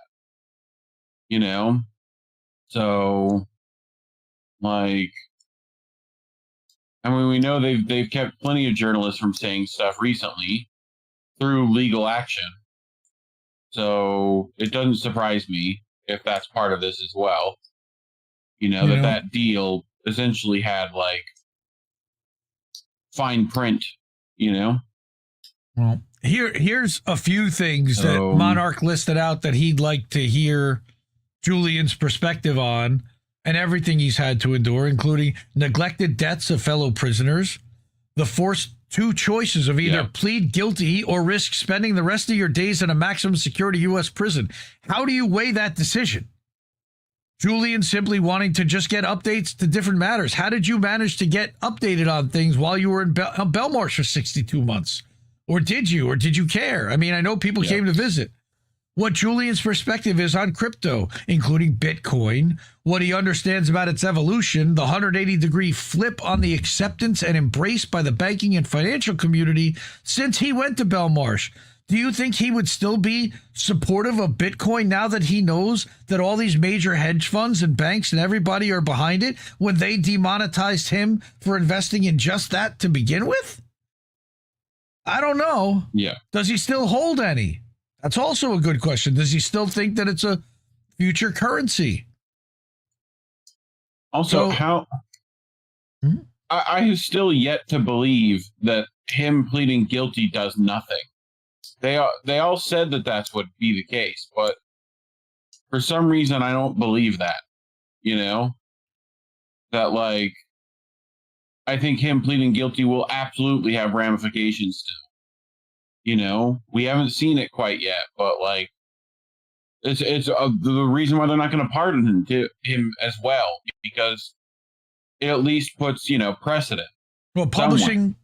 Speaker 6: You know? So, I mean, we know they've kept plenty of journalists from saying stuff recently through legal action. So it doesn't surprise me if that's part of this as well. That deal essentially had fine print,
Speaker 5: Well, here's a few things that Monarch listed out that he'd like to hear Julian's perspective on, and everything he's had to endure, including neglected deaths of fellow prisoners, the forced two choices of either plead guilty or risk spending the rest of your days in a maximum security U.S. prison. How do you weigh that decision? Julian simply wanting to just get updates to different matters. How did you manage to get updated on things while you were in Belmarsh for 62 months? Or did you care? I mean, I know people came to visit. What Julian's perspective is on crypto, including Bitcoin, what he understands about its evolution, the 180-degree flip on the acceptance and embrace by the banking and financial community since he went to Belmarsh. Do you think he would still be supportive of Bitcoin now that he knows that all these major hedge funds and banks and everybody are behind it when they demonetized him for investing in just that to begin with? I don't know.
Speaker 6: Yeah.
Speaker 5: Does he still hold any? That's also a good question. Does he still think that it's a future currency?
Speaker 6: Also, I have still yet to believe that him pleading guilty does nothing. They all said that that's would be the case, but for some reason I don't believe that. That I think him pleading guilty will absolutely have ramifications still. We haven't seen it quite yet, but it's the reason why they're not going to pardon him as well, because it at least puts precedent.
Speaker 5: Well, publishing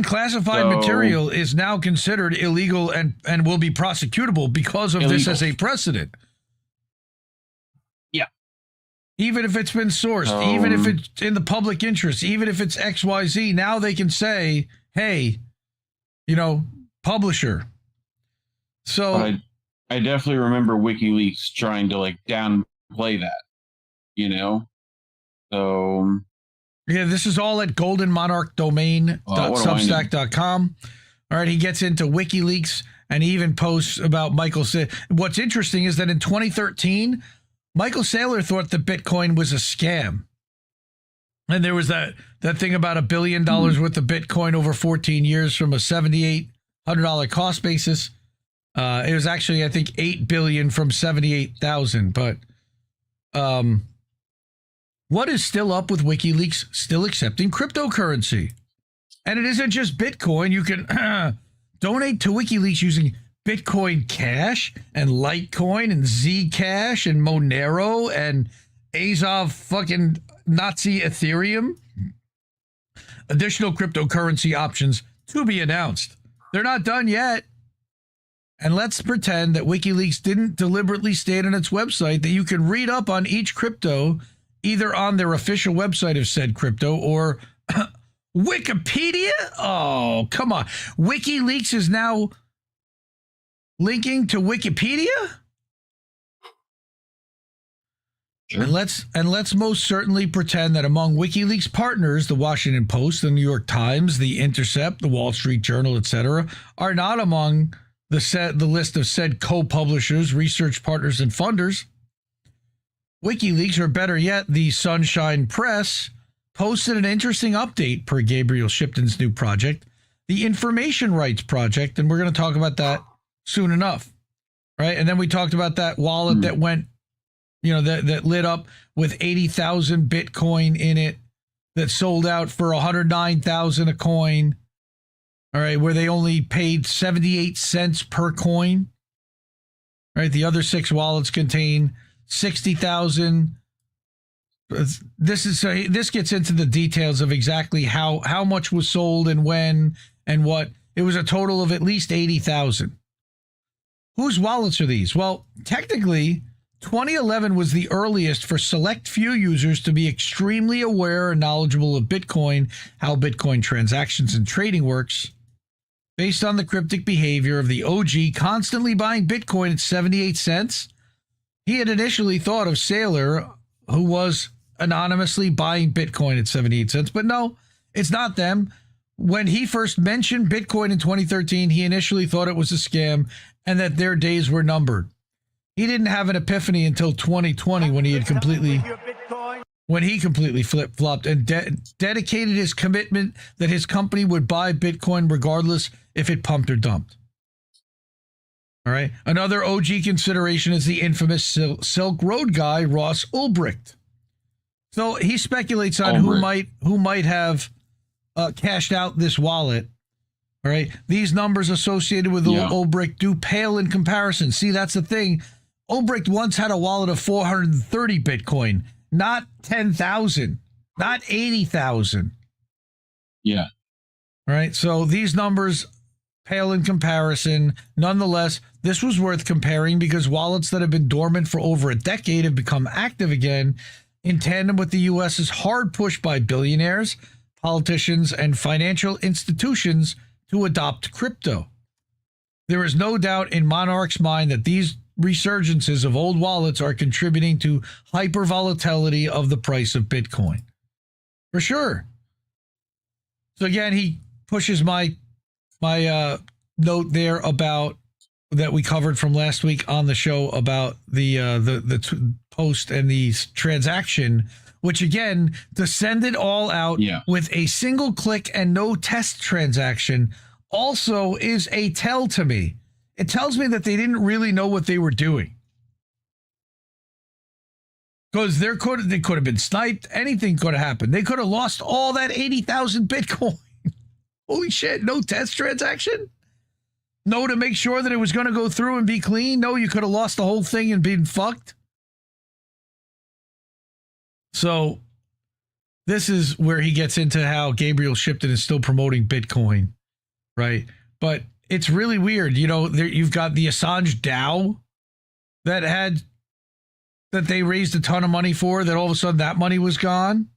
Speaker 5: classified material is now considered illegal and will be prosecutable because of this as a precedent.
Speaker 6: Yeah.
Speaker 5: Even if it's been sourced, even if it's in the public interest, even if it's XYZ, now they can say, hey, publisher. So
Speaker 6: I definitely remember WikiLeaks trying to downplay that, So
Speaker 5: yeah, this is all at goldenmonarchdomain.substack.com. All right, he gets into WikiLeaks and he even posts about Michael Saylor. What's interesting is that in 2013, Michael Saylor thought that Bitcoin was a scam. And there was that thing about $1 billion worth of Bitcoin over 14 years from a $7,800 cost basis. It was actually, I think, $8 billion from 78,000. But what is still up with WikiLeaks still accepting cryptocurrency? And it isn't just Bitcoin. You can donate to WikiLeaks using Bitcoin Cash and Litecoin and Zcash and Monero and Azov fucking Nazi Ethereum. Additional cryptocurrency options to be announced. They're not done yet. And let's pretend that WikiLeaks didn't deliberately state on its website that you can read up on each crypto either on their official website of said crypto or Wikipedia. Oh, come on. WikiLeaks is now linking to Wikipedia? Sure. And let's most certainly pretend that among WikiLeaks partners, the Washington Post, the New York Times, the Intercept, the Wall Street Journal, etc., are not among the list of said co-publishers, research partners, and funders. WikiLeaks, or better yet, the Sunshine Press, posted an interesting update per Gabriel Shipton's new project, the Information Rights Project, and we're going to talk about that soon enough, right? And then we talked about that wallet that went that lit up with 80,000 Bitcoin in it, that sold out for 109,000 a coin. All right, where they only paid 78 cents per coin. Right, the other 6 wallets contain 60,000. This gets into the details of exactly how much was sold and when and what. It was a total of at least 80,000. Whose wallets are these? Well, technically, 2011 was the earliest for select few users to be extremely aware and knowledgeable of Bitcoin, how Bitcoin transactions and trading works. Based on the cryptic behavior of the OG constantly buying Bitcoin at 78 cents, he had initially thought of Sailor, who was anonymously buying Bitcoin at 78 cents. But no, it's not them. When he first mentioned Bitcoin in 2013, he initially thought it was a scam and that their days were numbered. He didn't have an epiphany until 2020 when he completely flip-flopped and dedicated his commitment that his company would buy Bitcoin regardless if it pumped or dumped. All right. Another OG consideration is the infamous Silk Road guy, Ross Ulbricht. So he speculates on who might have cashed out this wallet. All right. These numbers associated with Ulbricht do pale in comparison. See, that's the thing. Ulbricht once had a wallet of 430 Bitcoin, not 10,000, not 80,000.
Speaker 6: Yeah.
Speaker 5: All right. So these numbers pale in comparison. Nonetheless, this was worth comparing because wallets that have been dormant for over a decade have become active again in tandem with the U.S.'s hard push by billionaires, politicians, and financial institutions to adopt crypto. There is no doubt in Monarch's mind that these resurgences of old wallets are contributing to hyper volatility of the price of Bitcoin. For sure. So again, he pushes my note there about that we covered from last week on the show about the post and the transaction, which again, to send it all out with a single click and no test transaction also is a tell to me. It tells me that they didn't really know what they were doing. Because they could have been sniped. Anything could have happened. They could have lost all that 80,000 Bitcoin. Holy shit, no test transaction? No, to make sure that it was going to go through and be clean? No, you could have lost the whole thing and been fucked? So this is where he gets into how Gabriel Shipton is still promoting Bitcoin, right? But it's really weird. You've got the Assange DAO that they raised a ton of money for, that all of a sudden that money was gone,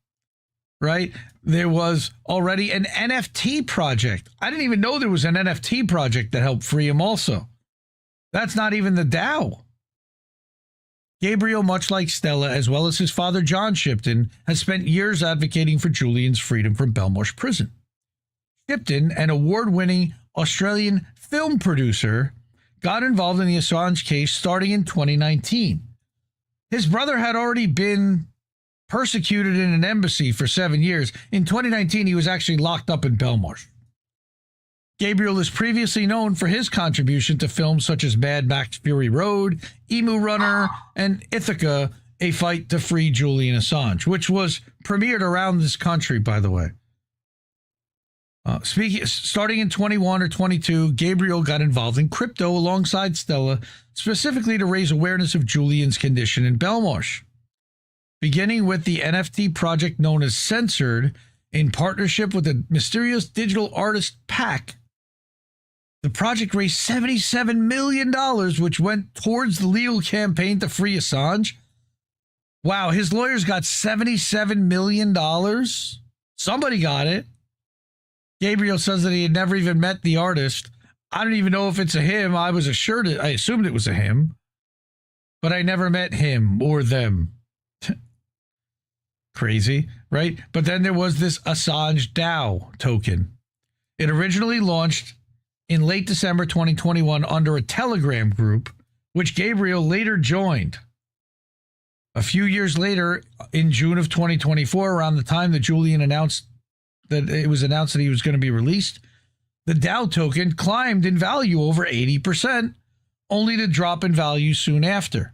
Speaker 5: right? There was already an NFT project. I didn't even know there was an NFT project that helped free him also. That's not even the DAO. Gabriel, much like Stella, as well as his father, John Shipton, has spent years advocating for Julian's freedom from Belmarsh prison. Shipton, an award-winning Australian film producer, got involved in the Assange case starting in 2019. His brother had already been persecuted in an embassy for 7 years. In 2019, he was actually locked up in Belmarsh. Gabriel is previously known for his contribution to films such as Mad Max Fury Road, Emu Runner, and Ithaca, A Fight to Free Julian Assange, which was premiered around this country, by the way. Starting in 21 or 22, Gabriel got involved in crypto alongside Stella, specifically to raise awareness of Julian's condition in Belmarsh. Beginning with the NFT project known as Censored, in partnership with the mysterious digital artist Pack, the project raised $77 million, which went towards the legal campaign to free Assange. Wow, his lawyers got $77 million. Somebody got it. Gabriel says that he had never even met the artist. I don't even know if it's a him. I assumed it was a him, but I never met him or them. Crazy, right? But then there was this Assange DAO token. It originally launched in late December 2021 under a Telegram group, which Gabriel later joined. A few years later, in June of 2024, around the time that Julian announced that he was going to be released, the DAO token climbed in value over 80%, only to drop in value soon after.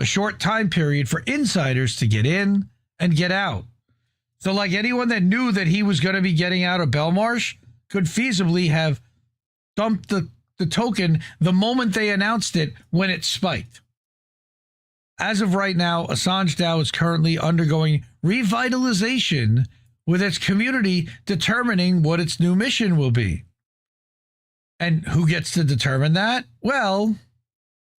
Speaker 5: a short time period for insiders to get in and get out. So like anyone that knew that he was going to be getting out of Belmarsh could feasibly have dumped the token the moment they announced it when it spiked. As of right now, Assange DAO is currently undergoing revitalization with its community determining what its new mission will be. And who gets to determine that? Well,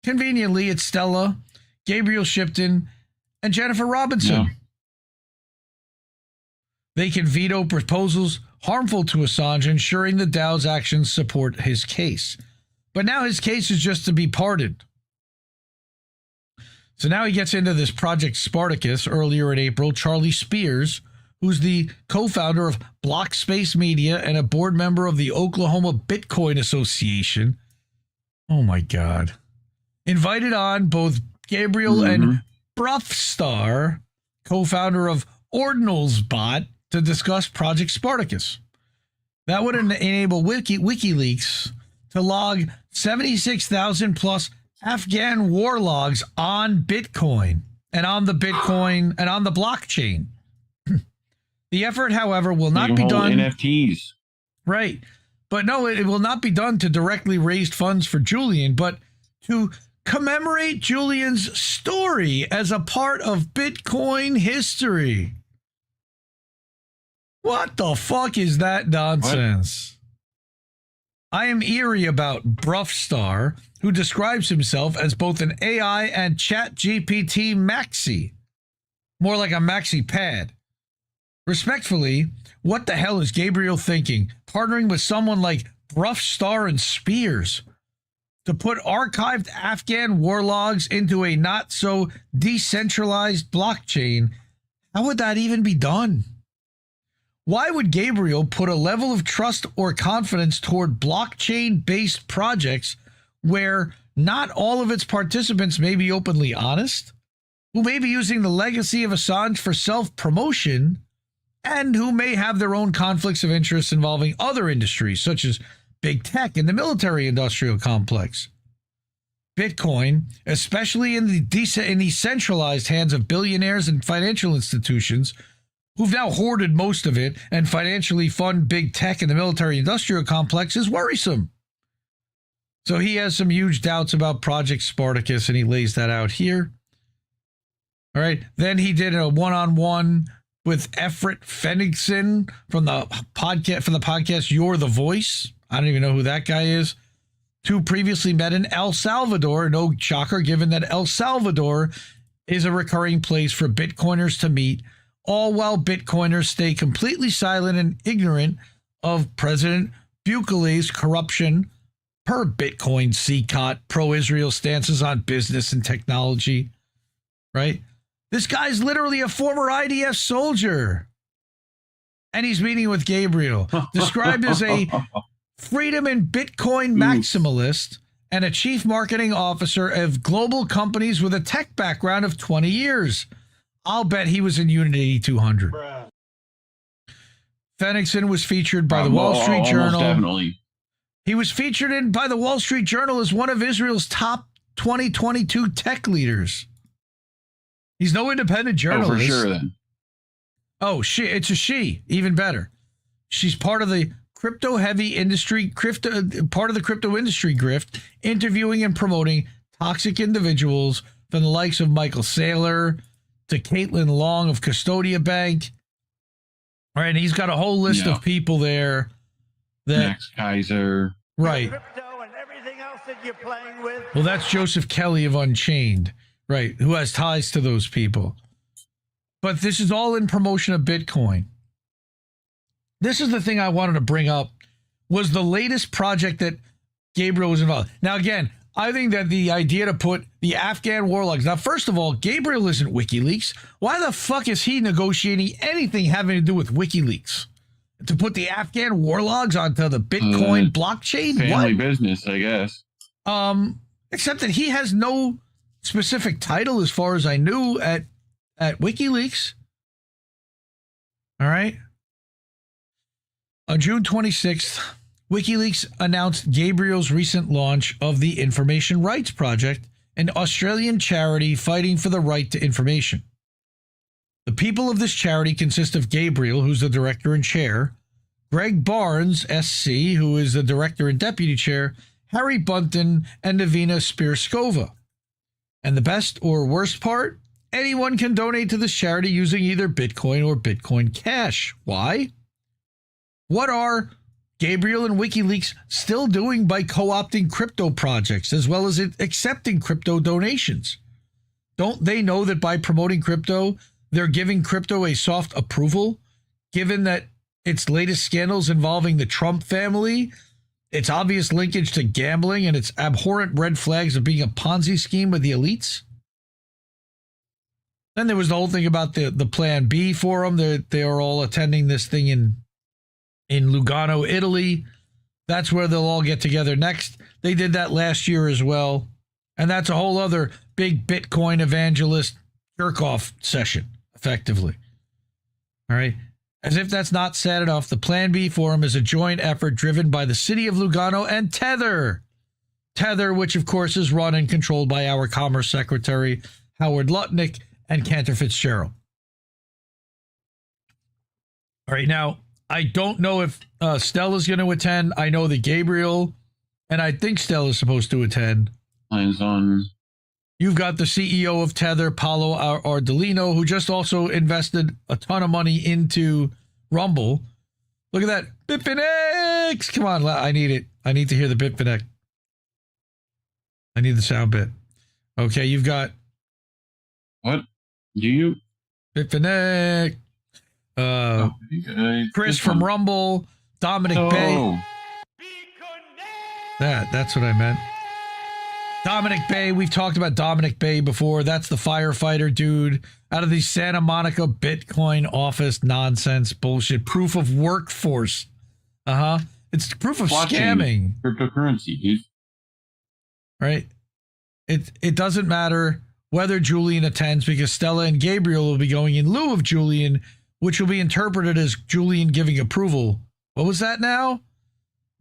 Speaker 5: conveniently, it's Stella, Gabriel Shipton, and Jennifer Robinson.
Speaker 6: Yeah.
Speaker 5: They can veto proposals harmful to Assange, ensuring the DAO's actions support his case. But now his case is just to be pardoned. So now he gets into this Project Spartacus. Earlier in April, Charlie Spears, who's the co-founder of Block Space Media and a board member of the Oklahoma Bitcoin Association, oh my God, invited on both Gabriel and Bruffstar, co-founder of OrdinalsBot, to discuss Project Spartacus. That would enable WikiLeaks to log 76,000 plus Afghan war logs on Bitcoin and on the blockchain. The effort, however, will not be done.
Speaker 6: NFTs.
Speaker 5: Right. But no, it will not be done to directly raise funds for Julian, but to commemorate Julian's story as a part of Bitcoin history. What the fuck is that nonsense? What? I am eerie about Bruffstar, who describes himself as both an AI and ChatGPT maxi. More like a maxi pad. Respectfully, what the hell is Gabriel thinking? Partnering with someone like Bruffstar and Spears to put archived Afghan war logs into a not so decentralized blockchain. How would that even be done? Why would Gabriel put a level of trust or confidence toward blockchain-based projects where not all of its participants may be openly honest, who may be using the legacy of Assange for self-promotion, and who may have their own conflicts of interest involving other industries, such as big tech and the military-industrial complex? Bitcoin, especially in the centralized hands of billionaires and financial institutions, who've now hoarded most of it and financially fund big tech and the military-industrial complex, is worrisome. So he has some huge doubts about Project Spartacus, and he lays that out here. All right. Then he did a one-on-one with Everett Fenigson from the podcast You're the Voice. I don't even know who that guy is. Two previously met in El Salvador. No shocker, given that El Salvador is a recurring place for Bitcoiners to meet, all while Bitcoiners stay completely silent and ignorant of President Bukele's corruption per Bitcoin CCOT, pro-Israel stances on business and technology, right? This guy's literally a former IDF soldier. And he's meeting with Gabriel, described as a freedom and Bitcoin maximalist and a chief marketing officer of global companies with a tech background of 20 years. I'll bet he was in Unit 8200. Fenigson was featured by the Wall Street Journal.
Speaker 6: Definitely.
Speaker 5: He was featured by the Wall Street Journal as one of Israel's top 2022 tech leaders. He's no independent journalist.
Speaker 6: Oh, for sure, then.
Speaker 5: Oh, it's a she. Even better. She's part of the crypto industry grift, interviewing and promoting toxic individuals from the likes of Michael Saylor to Caitlin Long of Custodia Bank. All right, and he's got a whole list of people there.
Speaker 6: Max Kaiser.
Speaker 5: Right.
Speaker 3: Crypto and everything else that you're playing with.
Speaker 5: Well, that's Joseph Kelly of Unchained, right, who has ties to those people. But this is all in promotion of Bitcoin. This is the thing I wanted to bring up, was the latest project that Gabriel was involved in. Now, again, I think that the idea to put the Afghan war logs. Now, first of all, Gabriel isn't WikiLeaks. Why the fuck is he negotiating anything having to do with WikiLeaks? To put the Afghan war logs onto the Bitcoin blockchain?
Speaker 6: Family business, I guess.
Speaker 5: Except that he has no specific title, as far as I knew, at WikiLeaks. All right. On June 26th, WikiLeaks announced Gabriel's recent launch of the Information Rights Project an Australian charity fighting for the right to information. The people of this charity consist of Gabriel, who's the director and chair, Greg Barnes, SC, who is the director and deputy chair, Harry Bunton, and Navina Spirskova. And the best or worst part? Anyone can donate to this charity using either Bitcoin or Bitcoin Cash. Why? What are Gabriel and WikiLeaks still doing by co-opting crypto projects as well as accepting crypto donations? Don't they know that by promoting crypto, they're giving crypto a soft approval, given that its latest scandals involving the Trump family, its obvious linkage to gambling, and its abhorrent red flags of being a Ponzi scheme with the elites? Then there was the whole thing about the Plan B forum. They are all attending this thing in Lugano, Italy. That's where they'll all get together next. They did that last year as well. And that's a whole other big Bitcoin evangelist jerk-off session, effectively. All right. As if that's not sad enough, the Plan B forum is a joint effort driven by the city of Lugano and Tether. Tether, which of course is run and controlled by our Commerce Secretary, Howard Lutnick, and Cantor Fitzgerald. All right, now, I don't know if Stella's going to attend. I know that Gabriel, and I think Stella's supposed to attend.
Speaker 6: Mine's on.
Speaker 5: You've got the CEO of Tether, Paolo Ardolino, who just also invested a ton of money into Rumble. Look at that. Bitfinex! Come on, I need it. I need to hear the Bitfinex. I need the sound bit. Okay, you've got...
Speaker 6: What? Do you?
Speaker 5: Bitfinex. Chris from Rumble. Dominic Bay. That's what I meant. Dominic Bay, we've talked about Dominic Bay before. That's the firefighter dude out of the Santa Monica Bitcoin office nonsense bullshit. Proof of workforce. It's proof of scamming.
Speaker 6: Cryptocurrency, dude.
Speaker 5: Right? It doesn't matter whether Julian attends because Stella and Gabriel will be going in lieu of Julian, which will be interpreted as Julian giving approval. What was that now?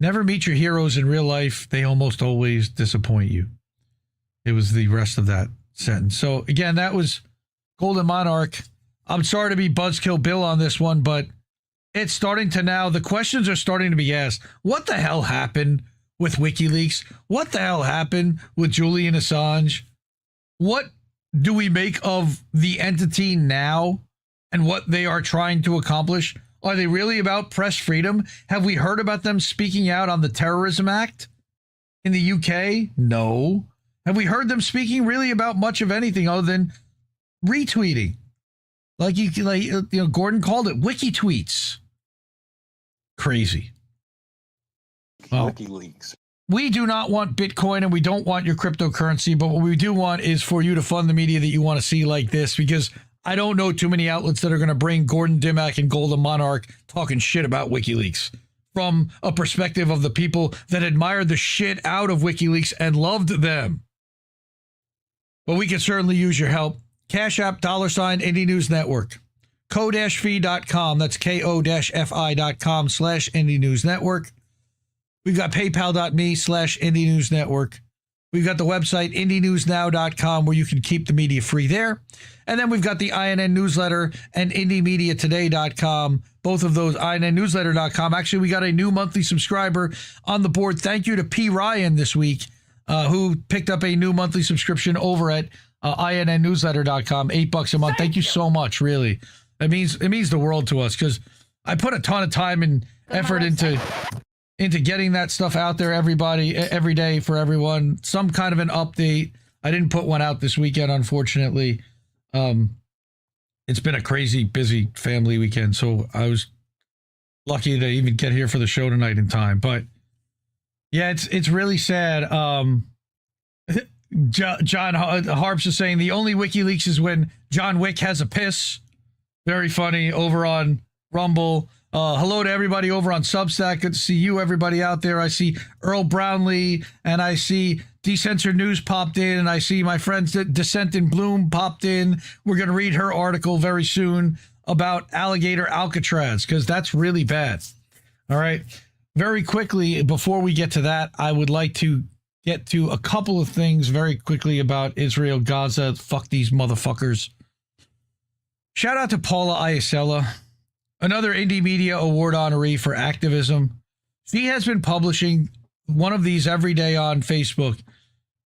Speaker 5: Never meet your heroes in real life. They almost always disappoint you. It was the rest of that sentence. So, again, that was Golden Monarch. I'm sorry to be Buzzkill Bill on this one, but it's starting to now, the questions are starting to be asked. What the hell happened with WikiLeaks? What the hell happened with Julian Assange? What do we make of the entity now and what they are trying to accomplish? Are they really about press freedom? Have we heard about them speaking out on the Terrorism Act in the UK? No. Have we heard them speaking really about much of anything other than retweeting? Like Gordon called it, WikiTWEETS. Crazy. Well,
Speaker 7: WikiLeaks.
Speaker 5: We do not want Bitcoin and we don't want your cryptocurrency, but what we do want is for you to fund the media that you want to see like this, because I don't know too many outlets that are going to bring Gordon Dimmack and Golden Monarch talking shit about WikiLeaks from a perspective of the people that admired the shit out of WikiLeaks and loved them. But we can certainly use your help. Cash App, $ Indie News Network. ko-fi.com. That's ko-fi.com/Indie News Network. We've got paypal.me/Indie News Network. We've got the website indienewsnow.com where you can keep the media free there. And then we've got the INN newsletter and indiemediatoday.com. Both of those, INNnewsletter.com. Actually, we got a new monthly subscriber on the board. Thank you to P. Ryan this week, who picked up a new monthly subscription over at INNnewsletter.com. $8 a month. Thank you so much, really. It means the world to us because I put a ton of time and effort into getting that stuff out there, every day for everyone. Some kind of an update. I didn't put one out this weekend, unfortunately. It's been a crazy busy family weekend, so I was lucky to even get here for the show tonight in time. But yeah, it's really sad. John Harps is saying the only WikiLeaks is when John Wick has a piss. Very funny over on Rumble. Hello to everybody over on Substack. Good to see you, everybody out there. I see Earl Brownlee, and I see Decensored News popped in, and I see my friend Descent in Bloom popped in. We're going to read her article very soon about Alligator Alcatraz, because that's really bad. All right. Very quickly, before we get to that, I would like to get to a couple of things very quickly about Israel, Gaza. Fuck these motherfuckers. Shout out to Paula Iacella, another Indie Media Award honoree for activism. She has been publishing one of these every day on Facebook.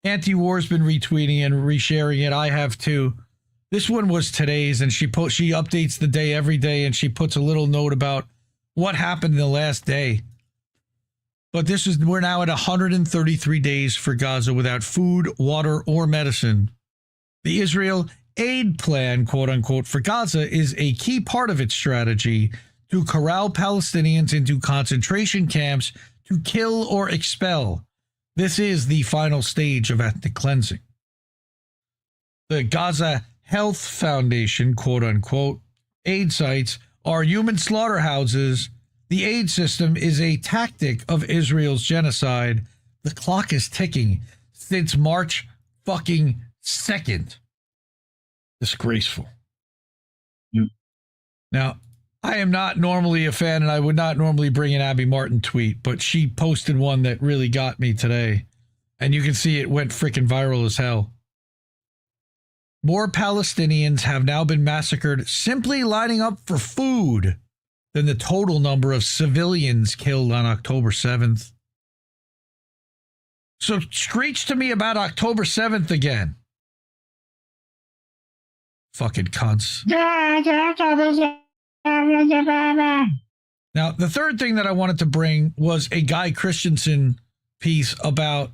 Speaker 5: Anti-War's been retweeting and resharing it. I have too. This one was today's, and she updates the day every day, and she puts a little note about what happened in the last day. But we're now at 133 days for Gaza without food, water, or medicine. The Israel aid plan, quote unquote, for Gaza is a key part of its strategy to corral Palestinians into concentration camps to kill or expel. This is the final stage of ethnic cleansing. The Gaza Health Foundation, quote unquote, aid sites are human slaughterhouses. The aid system is a tactic of Israel's genocide. The clock is ticking since March fucking 2nd. Disgraceful. Now, I am not normally a fan, and I would not normally bring an Abby Martin tweet, but she posted one that really got me today. And you can see it went freaking viral as hell. More Palestinians have now been massacred simply lining up for food than the total number of civilians killed on October 7th. So screech to me about October 7th again. Fucking cunts. Now, the third thing that I wanted to bring was a Guy Christensen piece about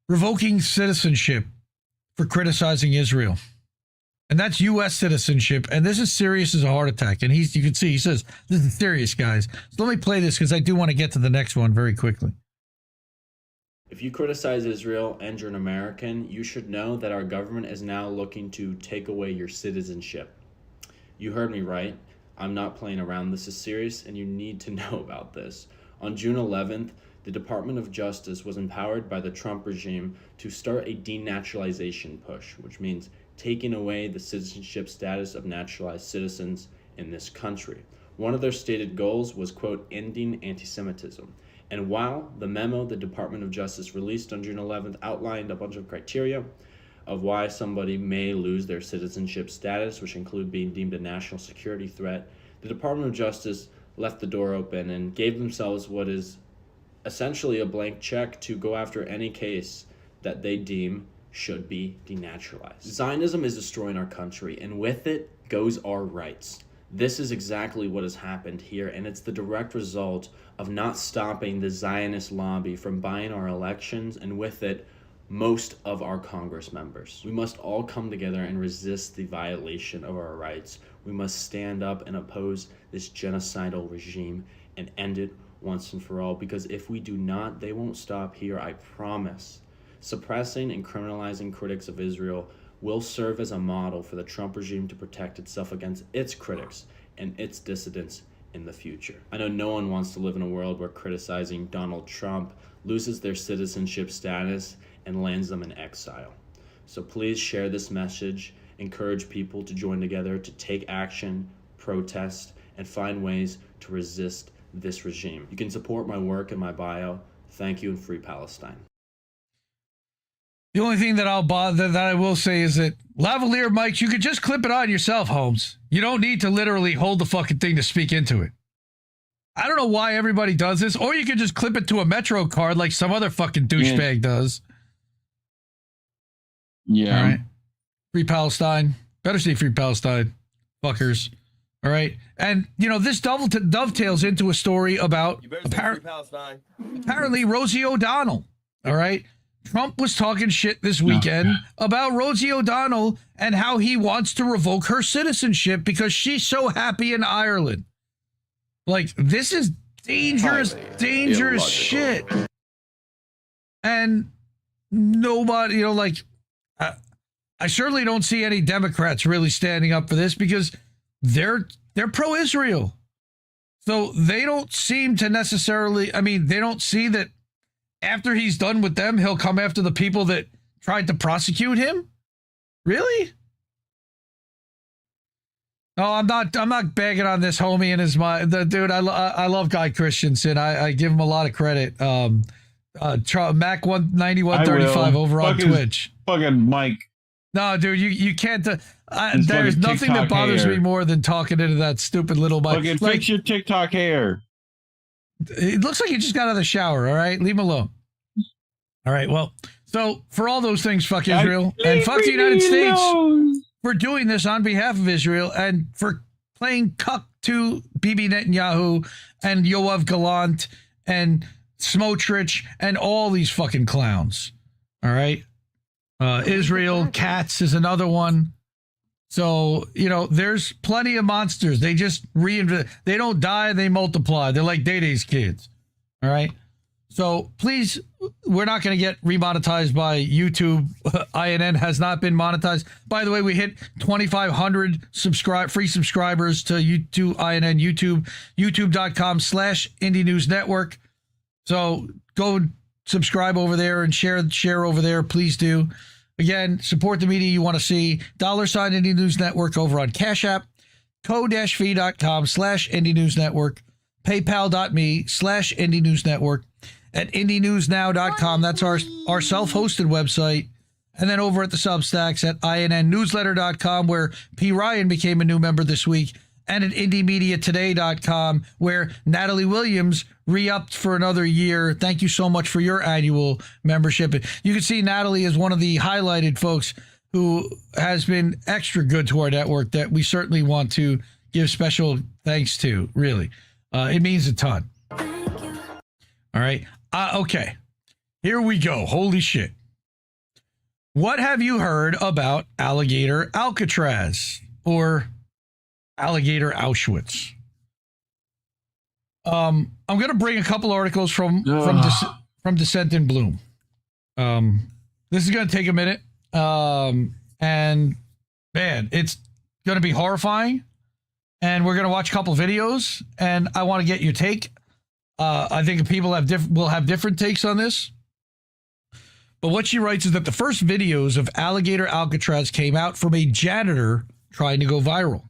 Speaker 5: revoking citizenship for criticizing Israel. And that's U.S. citizenship. And this is serious as a heart attack. And you can see, he says, this is serious, guys. So let me play this because I do want to get to the next one very quickly.
Speaker 11: If you criticize Israel and you're an American, you should know that our government is now looking to take away your citizenship. You heard me right. I'm not playing around. This is serious, and you need to know about this. On June 11th, the Department of Justice was empowered by the Trump regime to start a denaturalization push, which means taking away the citizenship status of naturalized citizens in this country. One of their stated goals was, quote, ending anti-Semitism. And while the memo the Department of Justice released on June 11th outlined a bunch of criteria of why somebody may lose their citizenship status, which include being deemed a national security threat, the Department of Justice left the door open and gave themselves what is essentially a blank check to go after any case that they deem should be denaturalized. Zionism is destroying our country, and with it goes our rights. This is exactly what has happened here, and it's the direct result of not stopping the Zionist lobby from buying our elections, and with it, most of our Congress members. We must all come together and resist the violation of our rights. We must stand up and oppose this genocidal regime and end it once and for all, because if we do not, they won't stop here, I promise. Suppressing and criminalizing critics of Israel will serve as a model for the Trump regime to protect itself against its critics and its dissidents in the future. I know no one wants to live in a world where criticizing Donald Trump loses their citizenship status and lands them in exile. So please share this message, encourage people to join together to take action, protest, and find ways to resist this regime. You can support my work in my bio. Thank you, and free Palestine.
Speaker 5: The only thing that I will say is that lavalier mics, you could just clip it on yourself, Holmes. You don't need to literally hold the fucking thing to speak into it. I don't know why everybody does this, or you could just clip it to a Metro card like some other fucking douchebag does.
Speaker 6: Yeah.
Speaker 5: All right. Free Palestine. Better say free Palestine, fuckers. All right. And, this dovetails into a story about apparently Rosie O'Donnell. All right. Trump was talking shit this weekend about Rosie O'Donnell and how he wants to revoke her citizenship because she's so happy in Ireland. Like, this is dangerous shit. And nobody, I certainly don't see any Democrats really standing up for this because they're pro-Israel. So they don't seem to necessarily, they don't see that after he's done with them, he'll come after the people that tried to prosecute him? Really? No, I'm not bagging on this homie and his mind. Dude, I love Guy Christensen. I give him a lot of credit. Mac 9135 over on Twitch.
Speaker 6: Fucking Mike.
Speaker 5: No, dude, you can't. There's nothing that bothers me more than talking into that stupid little mic.
Speaker 6: Fucking fix your TikTok hair.
Speaker 5: It looks like you just got out of the shower. All right, leave him alone. All right, well, so for all those things, fuck Israel and fuck the United States for doing this on behalf of Israel and for playing cuck to Bibi Netanyahu and Yoav Gallant and Smotrich and all these fucking clowns. All right. Israel Katz is another one. So, there's plenty of monsters. They just reinvent. They don't die. They multiply. They're like Day-Day's kids. All right. So please, we're not going to get remonetized by YouTube. INN has not been monetized. By the way, we hit 2,500 free subscribers to YouTube, INN, youtube.com/Indie News Network. So go subscribe over there and share over there. Please do. Again, support the media you want to see. $ Indie News Network over on Cash App. ko-fi.com/Indie News Network. PayPal.me/Indie News Network. At IndieNewsNow.com. That's our self-hosted website. And then over at the Substacks at INNNewsletter.com, where P. Ryan became a new member this week. And at IndieMediaToday.com, where Natalie Williams re-upped for another year. Thank you so much for your annual membership. You can see Natalie is one of the highlighted folks who has been extra good to our network that we certainly want to give special thanks to, really. It means a ton. All right. Okay. Here we go. Holy shit. What have you heard about Alligator Alcatraz or Alligator Auschwitz? I'm going to bring a couple articles from Dissent in Bloom. This is going to take a minute. And man, it's going to be horrifying. And we're going to watch a couple videos, and I want to get your take. I think people will have different takes on this. But what she writes is that the first videos of Alligator Alcatraz came out from a janitor trying to go viral.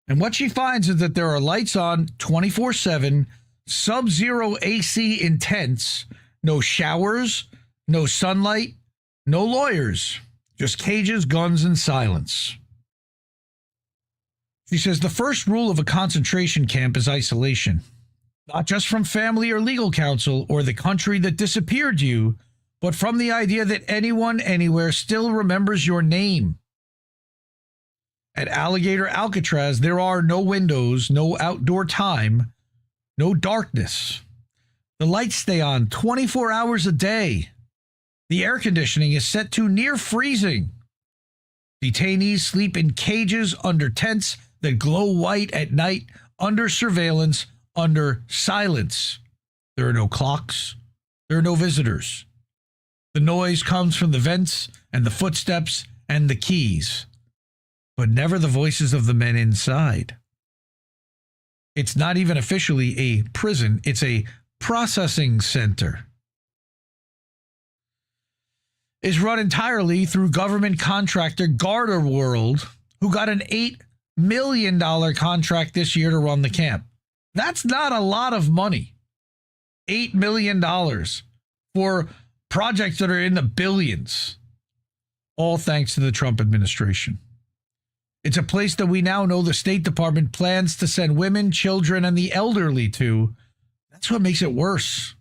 Speaker 5: And what she finds is that there are lights on 24/7, sub-zero AC intense, no showers, no sunlight, no lawyers, just cages, guns, and silence. She says the first rule of a concentration camp is isolation, not just from family or legal counsel or the country that disappeared you, but from the idea that anyone anywhere still remembers your name. At Alligator Alcatraz, there are no windows, no outdoor time, no darkness. The lights stay on 24 hours a day. The air conditioning is set to near freezing. Detainees sleep in cages under tents that glow white at night, under surveillance, under silence. There are no clocks. There are no visitors. The noise comes from the vents and the footsteps and the keys, but never the voices of the men inside. It's not even officially a prison. It's a processing center. It's run entirely through government contractor Garter World, who got an $8 million contract this year to run the camp. That's not a lot of money. $8 million for projects that are in the billions. All thanks to the Trump administration. It's a place that we now know the State Department plans to send women, children, and the elderly to. That's what makes it worse.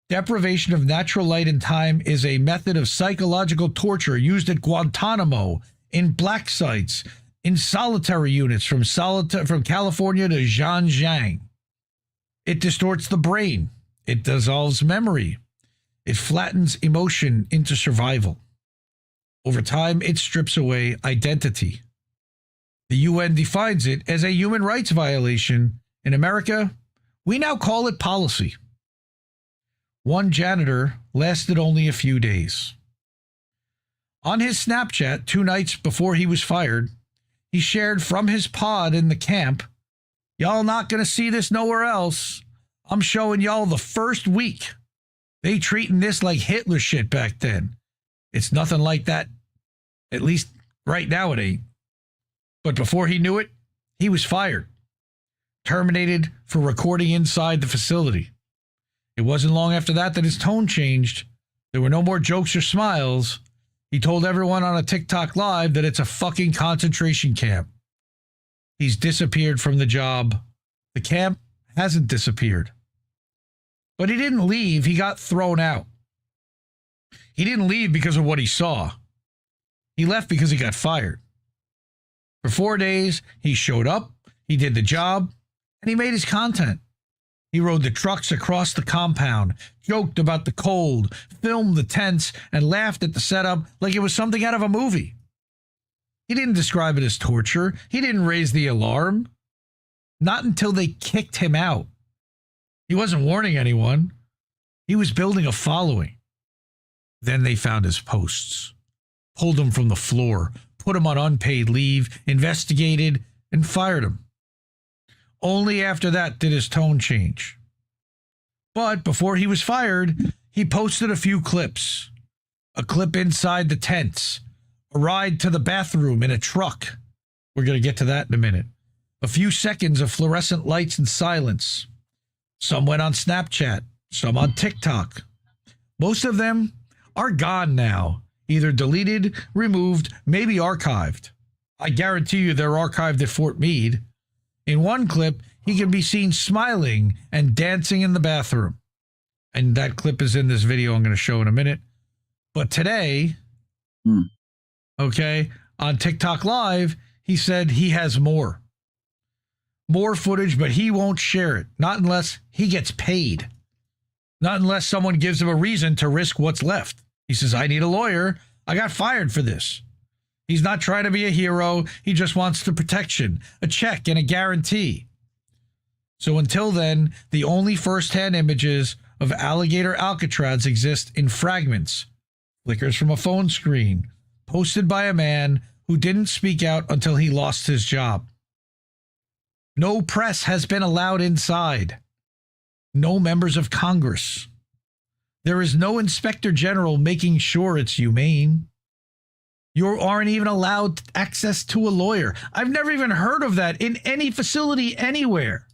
Speaker 5: Deprivation of natural light and time is a method of psychological torture used at Guantanamo, in black sites, in solitary units from California to Xinjiang. It distorts the brain. It dissolves memory. It flattens emotion into survival. Over time, it strips away identity. The UN defines it as a human rights violation. In America, we now call it policy. One janitor lasted only a few days. On his Snapchat 2 nights before he was fired, he shared from his pod in the camp, "Y'all not going to see this nowhere else. I'm showing y'all the first week. They treating this like Hitler shit back then. It's nothing like that. At least right now it ain't." But before he knew it, he was fired, terminated for recording inside the facility. It wasn't long after that his tone changed. There were no more jokes or smiles. He told everyone on a TikTok live that it's a fucking concentration camp. He's disappeared from the job. The camp hasn't disappeared. But he didn't leave. He got thrown out. He didn't leave because of what he saw. He left because he got fired. For 4 days, he showed up, he did the job, and he made his content. He rode the trucks across the compound, joked about the cold, filmed the tents, and laughed at the setup like it was something out of a movie. He didn't describe it as torture. He didn't raise the alarm. Not until they kicked him out. He wasn't warning anyone. He was building a following. Then they found his posts, pulled him from the floor, put him on unpaid leave, investigated, and fired him. Only after that did his tone change. But before he was fired, he posted a few clips. A clip inside the tents, a ride to the bathroom in a truck. We're going to get to that in a minute. A few seconds of fluorescent lights and silence. Some went on Snapchat, some on TikTok. Most of them are gone now, either deleted, removed, maybe archived. I guarantee you they're archived at Fort Meade. In one clip, he can be seen smiling and dancing in the bathroom. And that clip is in this video I'm going to show in a minute. But today, on TikTok Live, he said he has more. More footage, but he won't share it. Not unless he gets paid. Not unless someone gives him a reason to risk what's left. He says, I need a lawyer. I got fired for this. He's not trying to be a hero. He just wants the protection, a check, and a guarantee. So until then, the only first-hand images of Alligator Alcatraz exist in fragments, flickers from a phone screen, posted by a man who didn't speak out until he lost his job. No press has been allowed inside. No members of Congress. There is no inspector general making sure it's humane. You aren't even allowed access to a lawyer. I've never even heard of that in any facility anywhere.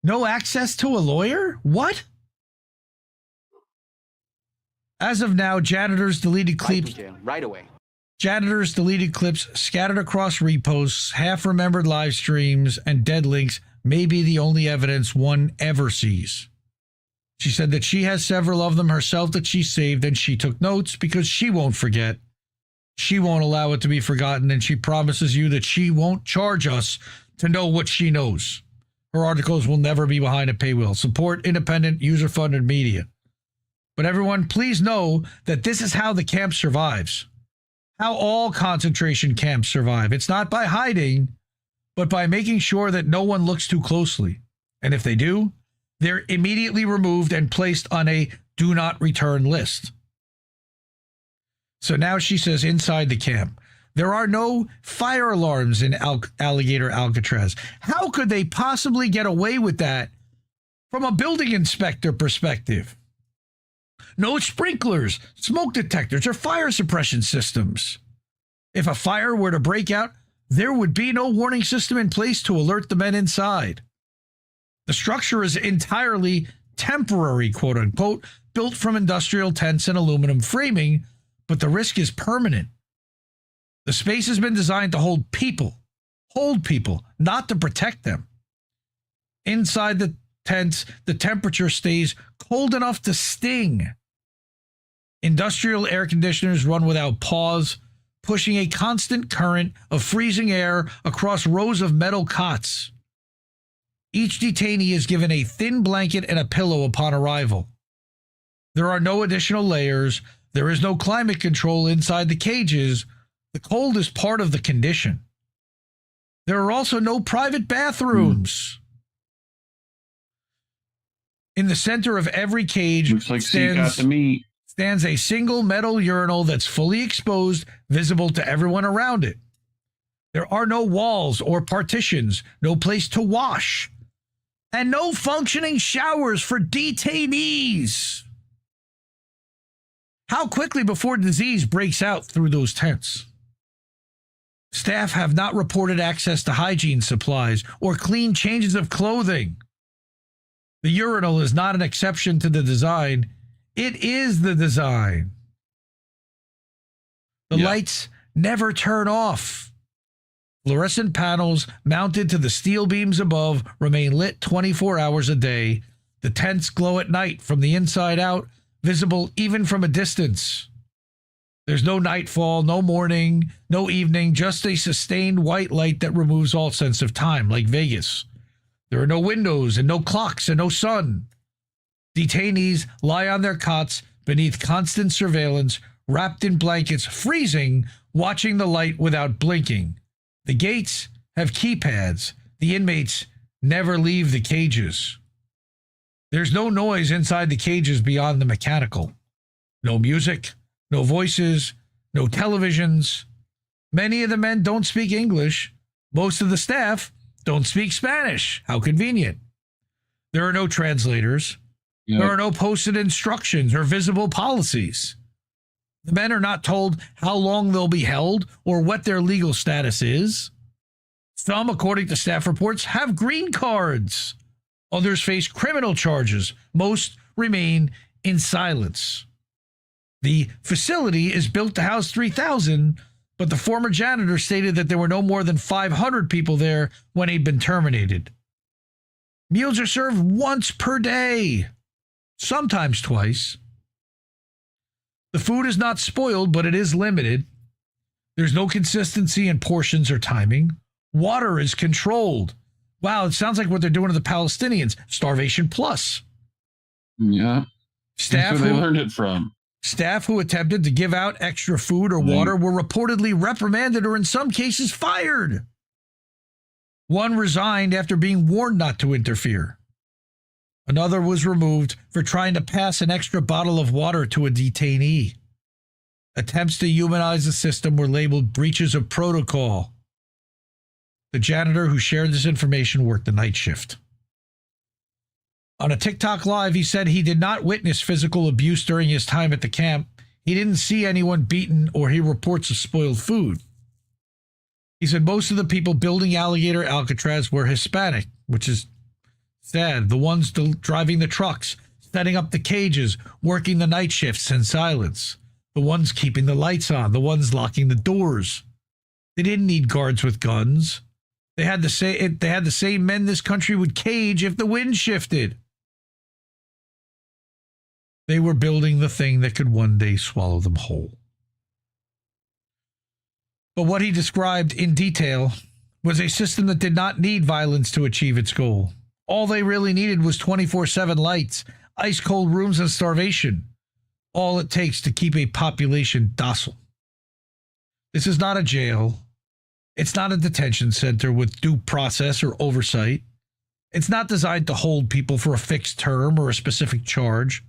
Speaker 5: No access to a lawyer? What? As of now, janitors deleted clips.
Speaker 8: Right away.
Speaker 5: Janitors deleted clips scattered across reposts, half-remembered live streams, and dead links may be the only evidence one ever sees. She said that she has several of them herself that she saved, and she took notes because she won't forget. She won't allow it to be forgotten, and she promises you that she won't charge us to know what she knows. Her articles will never be behind a paywall. Support independent, user-funded media. But everyone, please know that this is how the camp survives. How all concentration camps survive. It's not by hiding, but by making sure that no one looks too closely. And if they do, they're immediately removed and placed on a do not return list. So now she says inside the camp, there are no fire alarms in Alligator Alcatraz. How could they possibly get away with that from a building inspector perspective? No sprinklers, smoke detectors, or fire suppression systems. If a fire were to break out, there would be no warning system in place to alert the men inside. The structure is entirely temporary, quote unquote, built from industrial tents and aluminum framing, but the risk is permanent. The space has been designed to hold people, not to protect them. Inside the tents, the temperature stays cold enough to sting. Industrial air conditioners run without pause, pushing a constant current of freezing air across rows of metal cots. Each detainee is given a thin blanket and a pillow upon arrival. There are no additional layers. There is no climate control inside the cages. The cold is part of the condition. There are also no private bathrooms. In the center of every cage
Speaker 6: looks like
Speaker 5: stands a single metal urinal that's fully exposed, visible to everyone around it. There are no walls or partitions, no place to wash, and no functioning showers for detainees. How quickly before disease breaks out through those tents? Staff have not reported access to hygiene supplies or clean changes of clothing. The urinal is not an exception to the design. It is the design. The lights never turn off. Fluorescent panels mounted to the steel beams above remain lit 24 hours a day. The tents glow at night from the inside out, visible even from a distance. There's no nightfall, no morning, no evening, just a sustained white light that removes all sense of time, like Vegas. There are no windows and no clocks and no sun. Detainees lie on their cots beneath constant surveillance, wrapped in blankets, freezing, watching the light without blinking. The gates have keypads. The inmates never leave the cages. There's no noise inside the cages beyond the mechanical. No music, no voices, no televisions. Many of the men don't speak English. Most of the staff don't speak Spanish. How convenient. There are no translators. Yep. There are no posted instructions or visible policies. The men are not told how long they'll be held or what their legal status is. Some, according to staff reports, have green cards. Others face criminal charges. Most remain in silence. The facility is built to house 3,000, but the former janitor stated that there were no more than 500 people there when he'd been terminated. Meals are served once per day, sometimes twice. The food is not spoiled, but it is limited. There's no consistency in portions or timing. Water is controlled. Wow, it sounds like what they're doing to the Palestinians. Starvation plus.
Speaker 6: Yeah. That's where they learned it from.
Speaker 5: Staff who attempted to give out extra food or water were reportedly reprimanded or in some cases fired. One resigned after being warned not to interfere. Another was removed for trying to pass an extra bottle of water to a detainee. Attempts to humanize the system were labeled breaches of protocol. The janitor who shared this information worked the night shift. On a TikTok live, he said he did not witness physical abuse during his time at the camp. He didn't see anyone beaten or hear reports of spoiled food. He said most of the people building Alligator Alcatraz were Hispanic, which is sad. The ones driving the trucks, setting up the cages, working the night shifts in silence. The ones keeping the lights on, the ones locking the doors. They didn't need guards with guns. They had the same men this country would cage if the wind shifted. They were building the thing that could one day swallow them whole. But what he described in detail was a system that did not need violence to achieve its goal. All they really needed was 24/7 lights, ice-cold rooms, and starvation. All it takes to keep a population docile. This is not a jail. It's not a detention center with due process or oversight. It's not designed to hold people for a fixed term or a specific charge.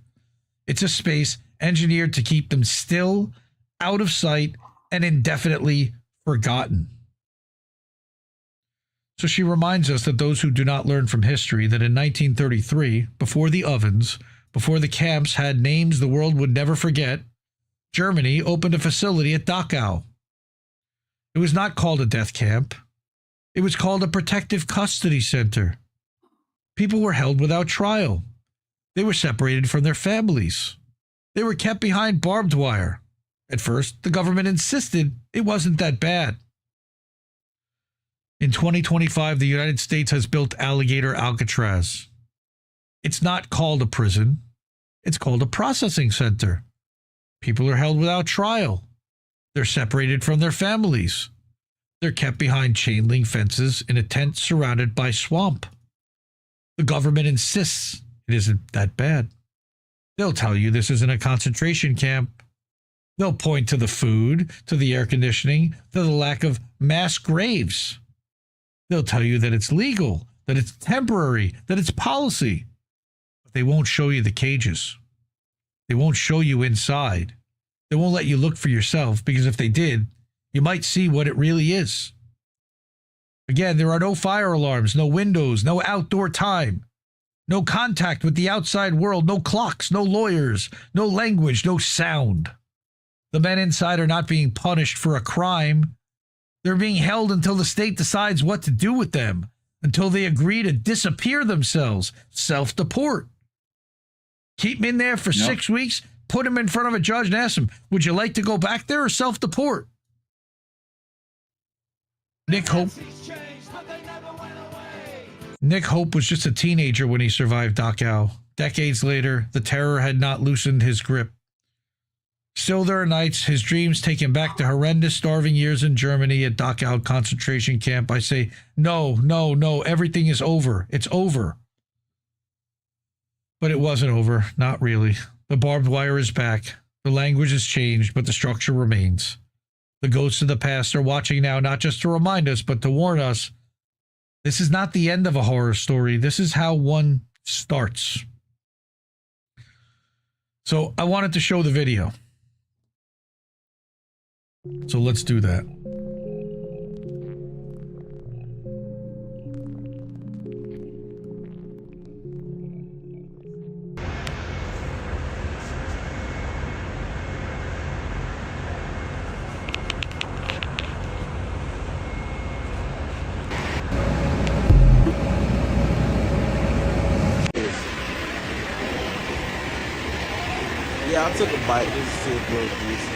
Speaker 5: It's a space engineered to keep them still, out of sight, and indefinitely forgotten. So she reminds us that those who do not learn from history that in 1933, before the ovens, before the camps had names the world would never forget, Germany opened a facility at Dachau. It was not called a death camp. It was called a protective custody center. People were held without trial. They were separated from their families. They were kept behind barbed wire. At first, the government insisted it wasn't that bad. In 2025, the United States has built Alligator Alcatraz. It's not called a prison. It's called a processing center. People are held without trial. They're separated from their families. They're kept behind chain link fences in a tent surrounded by swamp. The government insists it isn't that bad. They'll tell you this isn't a concentration camp. They'll point to the food, to the air conditioning, to the lack of mass graves. They'll tell you that it's legal, that it's temporary, that it's policy. But they won't show you the cages. They won't show you inside. They won't let you look for yourself, because if they did, you might see what it really is. Again, there are no fire alarms, no windows, no outdoor time, no contact with the outside world, no clocks, no lawyers, no language, no sound. The men inside are not being punished for a crime. They're being held until the state decides what to do with them. until they agree to disappear themselves. Self-deport. Keep them in there for 6 weeks, put them in front of a judge and ask them, would you like to go back there or self-deport? Nick Hope was just a teenager when he survived Dachau. Decades later, the terror had not loosened his grip. Still, there are nights his dreams take him back to horrendous starving years in Germany at Dachau concentration camp. I say, no, no, no, everything is over. It's over. But it wasn't over. Not really. The barbed wire is back. The language has changed, but the structure remains. The ghosts of the past are watching now, not just to remind us, but to warn us. This is not the end of a horror story. This is how one starts. So I wanted to show the video. So let's do that.
Speaker 12: Yeah, I took a bite just to see if it was decent.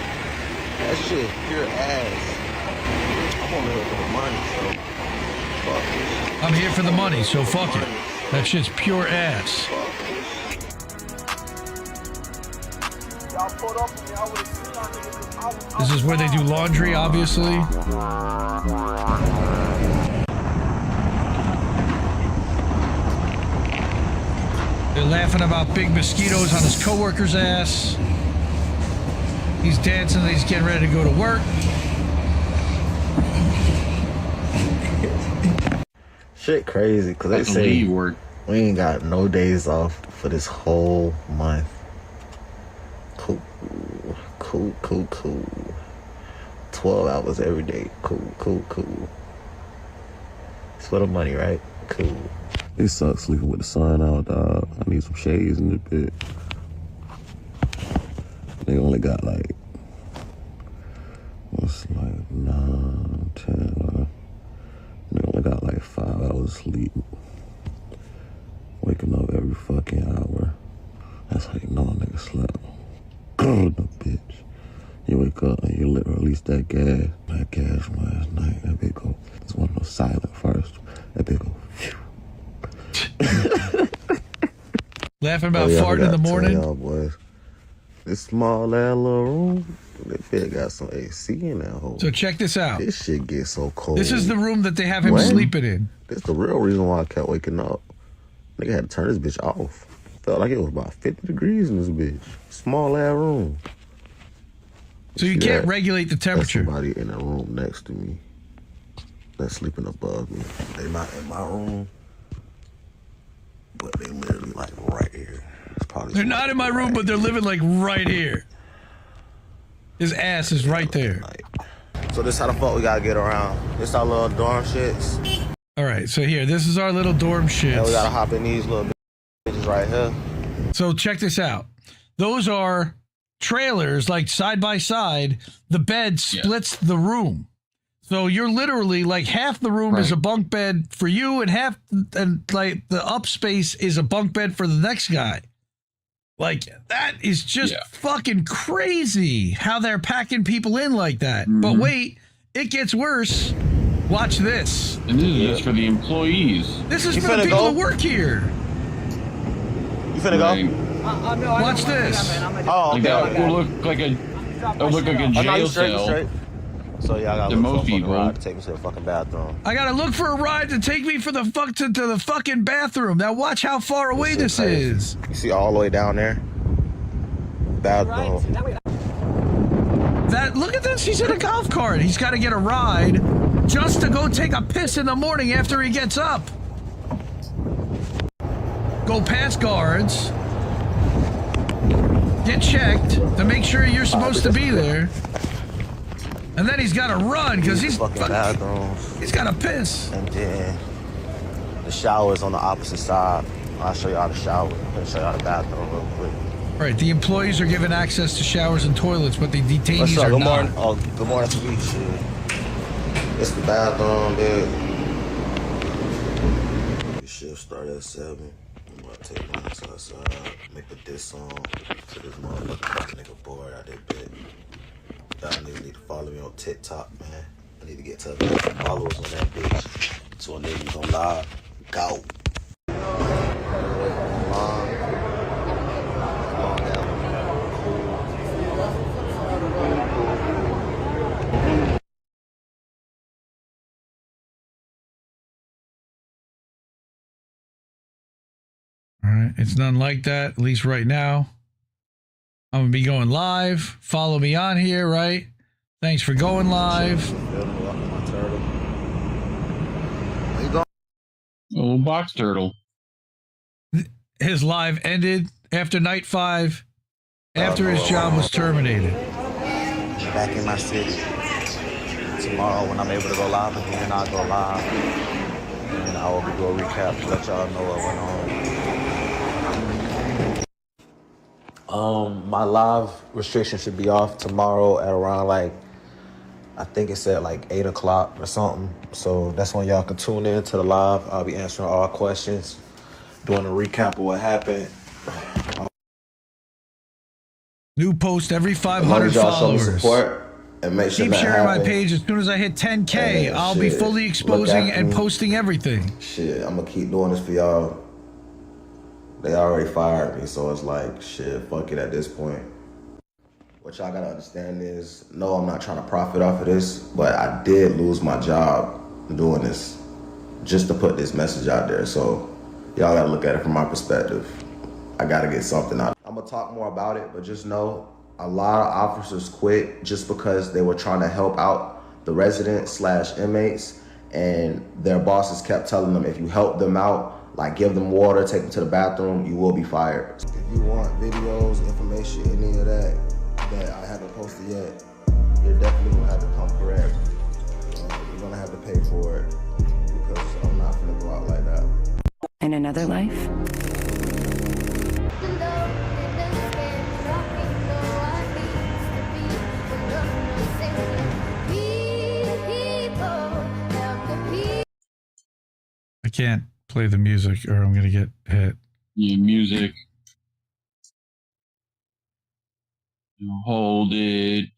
Speaker 12: That shit, pure ass. I'm only here for the money, so fuck it.
Speaker 5: I'm here for the money, so fuck it. That shit's pure ass. This is where they do laundry, obviously. They're laughing about big mosquitoes on his coworker's ass. He's dancing, he's getting ready to go to work.
Speaker 12: Shit crazy, because they say we ain't got no days off for this whole month. Cool. 12 hours every day. Cool. It's for the money, right? Cool.
Speaker 13: It sucks sleeping with the sun out, dog. I need some shades in the bed. They only got like, what's like 9, 10, they only got like 5 hours sleep. Waking up every fucking hour. That's how you know a nigga slept. The bitch. You wake up and you release that gas. That gas from last night, that bitch go, it's one of those silent first. That bitch go, phew.
Speaker 5: Laughing about farting in the morning.
Speaker 12: Y'all boys, this small ass little room, that bed got some AC in that hole.
Speaker 5: So check this out.
Speaker 12: This shit gets so cold.
Speaker 5: This is the room that they have him sleeping in.
Speaker 12: That's the real reason why I kept waking up. Nigga had to turn this bitch off. Felt like it was about 50 degrees in this bitch. Small ass room.
Speaker 5: So you can't regulate the temperature.
Speaker 12: There's somebody in the room next to me that's sleeping above me. They're not in my room, but they literally like right here.
Speaker 5: They're not in my room, but they're living like right here. His ass is right there.
Speaker 12: So this how the fuck we gotta get around. This our little dorm shits.
Speaker 5: All right, so here, this is our little dorm shits.
Speaker 12: And we gotta hop in these little bitches right here.
Speaker 5: So check this out. Those are trailers, like side by side. The bed splits the room. So you're literally like half the room is a bunk bed for you, and half, and like the up space is a bunk bed for the next guy. Like, that is just fucking crazy how they're packing people in like that. But wait, it gets worse. Watch this.
Speaker 6: And this is just for the employees.
Speaker 5: This is for the people that work here.
Speaker 12: You finna go?
Speaker 8: No,
Speaker 5: watch this.
Speaker 12: Oh, okay.
Speaker 6: Like that will look like a jail cell.
Speaker 12: So yeah, I gotta look for a fucking ride to take me to the fucking bathroom.
Speaker 5: I gotta look for a ride to take me for the fuck to the fucking bathroom. Now watch how far away this is.
Speaker 12: You see all the way down there? Bathroom.
Speaker 5: That, look at this, he's in a golf cart. He's gotta get a ride just to go take a piss in the morning after he gets up. Go past guards. Get checked to make sure you're supposed to be there. And then he's got to run because he's got to piss.
Speaker 12: And then the shower is on the opposite side. I'll show y'all the shower. I'll show y'all the bathroom real quick.
Speaker 5: All right, the employees are given access to showers and toilets, but the detainees are
Speaker 12: good
Speaker 5: not.
Speaker 12: Morning. Oh, good morning to you. It's the bathroom, dude.
Speaker 13: shift start at 7. I'm about to take my ass outside, make a diss song to this motherfucking nigga bored out that bit. Y'all niggas need to follow me on TikTok, man. I need to get to 1,000 followers on that bitch. So a nigga gon' live. Go.
Speaker 5: All right, it's none like that, at least right now. I'm going to be going live. Follow me on here, right? Thanks for going live.
Speaker 6: Oh, box turtle.
Speaker 5: His live ended after night 5, after his job was terminated.
Speaker 12: Back in my city. Tomorrow when I'm able to go live again, I'll go live. And I will do a recap to let y'all know what went on. My live restriction should be off tomorrow at around like, I think it's at like 8 o'clock or something. So that's when y'all can tune in to the live. I'll be answering all questions, doing a recap of what happened.
Speaker 5: New post every 500 followers.
Speaker 13: Show me support and make sure
Speaker 5: keep sharing
Speaker 13: happen.
Speaker 5: my page. As soon as I hit 10K,
Speaker 13: and
Speaker 5: I'll be fully exposing and posting everything.
Speaker 13: Shit, I'm gonna keep doing this for y'all. They already fired me, so it's like, shit, fuck it at this point. What y'all gotta understand is, no, I'm not trying to profit off of this, but I did lose my job doing this just to put this message out there. So y'all gotta look at it from my perspective. I gotta get something out. I'm gonna talk more about it, but just know a lot of officers quit just because they were trying to help out the residents / inmates, and their bosses kept telling them, if you help them out, like give them water, take them to the bathroom, you will be fired. If you want videos, information, any of that I haven't posted yet, you're definitely gonna have to come correct. You're gonna have to pay for it because I'm not gonna go out like that.
Speaker 14: In another life?
Speaker 5: I can't play the music or I'm going to get hit.
Speaker 6: Yeah, music. Hold it.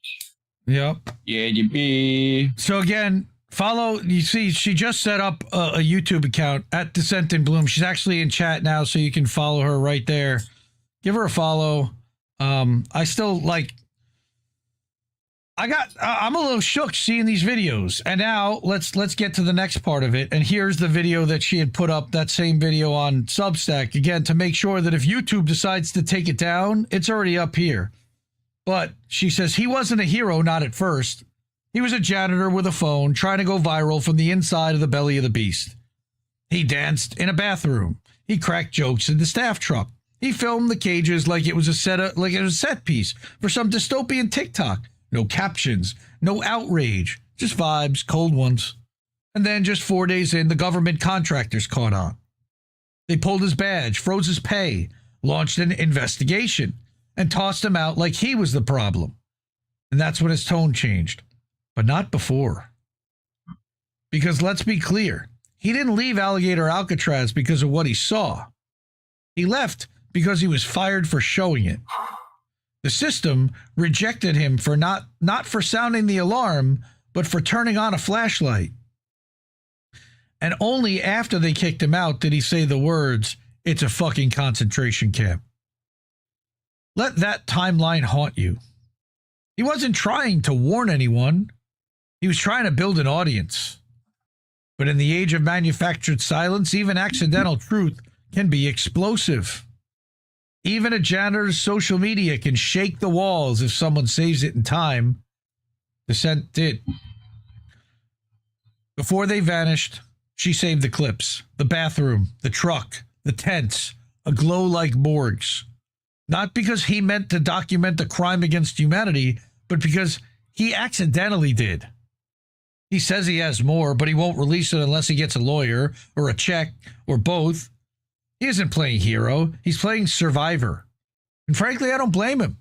Speaker 5: Yep.
Speaker 6: Yeah, you be.
Speaker 5: So again, follow, you see, she just set up a YouTube account at Descent in Bloom. She's actually in chat now, so you can follow her right there. Give her a follow. I still like, I'm a little shook seeing these videos. And now let's get to the next part of it. And here's the video that she had put up, that same video on Substack, again, to make sure that if YouTube decides to take it down, it's already up here. But she says he wasn't a hero, not at first. He was a janitor with a phone trying to go viral from the inside of the belly of the beast. He danced in a bathroom. He cracked jokes in the staff truck. He filmed the cages like it was a set piece for some dystopian TikTok. No captions, no outrage, just vibes, cold ones. And then just 4 days in, the government contractors caught on. They pulled his badge, froze his pay, launched an investigation, and tossed him out like he was the problem. And that's when his tone changed. But not before. Because let's be clear, he didn't leave Alligator Alcatraz because of what he saw. He left because he was fired for showing it. The system rejected him for not for sounding the alarm, but for turning on a flashlight. And only after they kicked him out did he say the words, "It's a fucking concentration camp." Let that timeline haunt you. He wasn't trying to warn anyone. He was trying to build an audience. But in the age of manufactured silence, even accidental truth can be explosive. Even a janitor's social media can shake the walls if someone saves it in time. Descent did. Before they vanished, she saved the clips, the bathroom, the truck, the tents, aglow like morgues. Not because he meant to document a crime against humanity, but because he accidentally did. He says he has more, but he won't release it unless he gets a lawyer or a check or both. He isn't playing hero. He's playing survivor. And frankly, I don't blame him.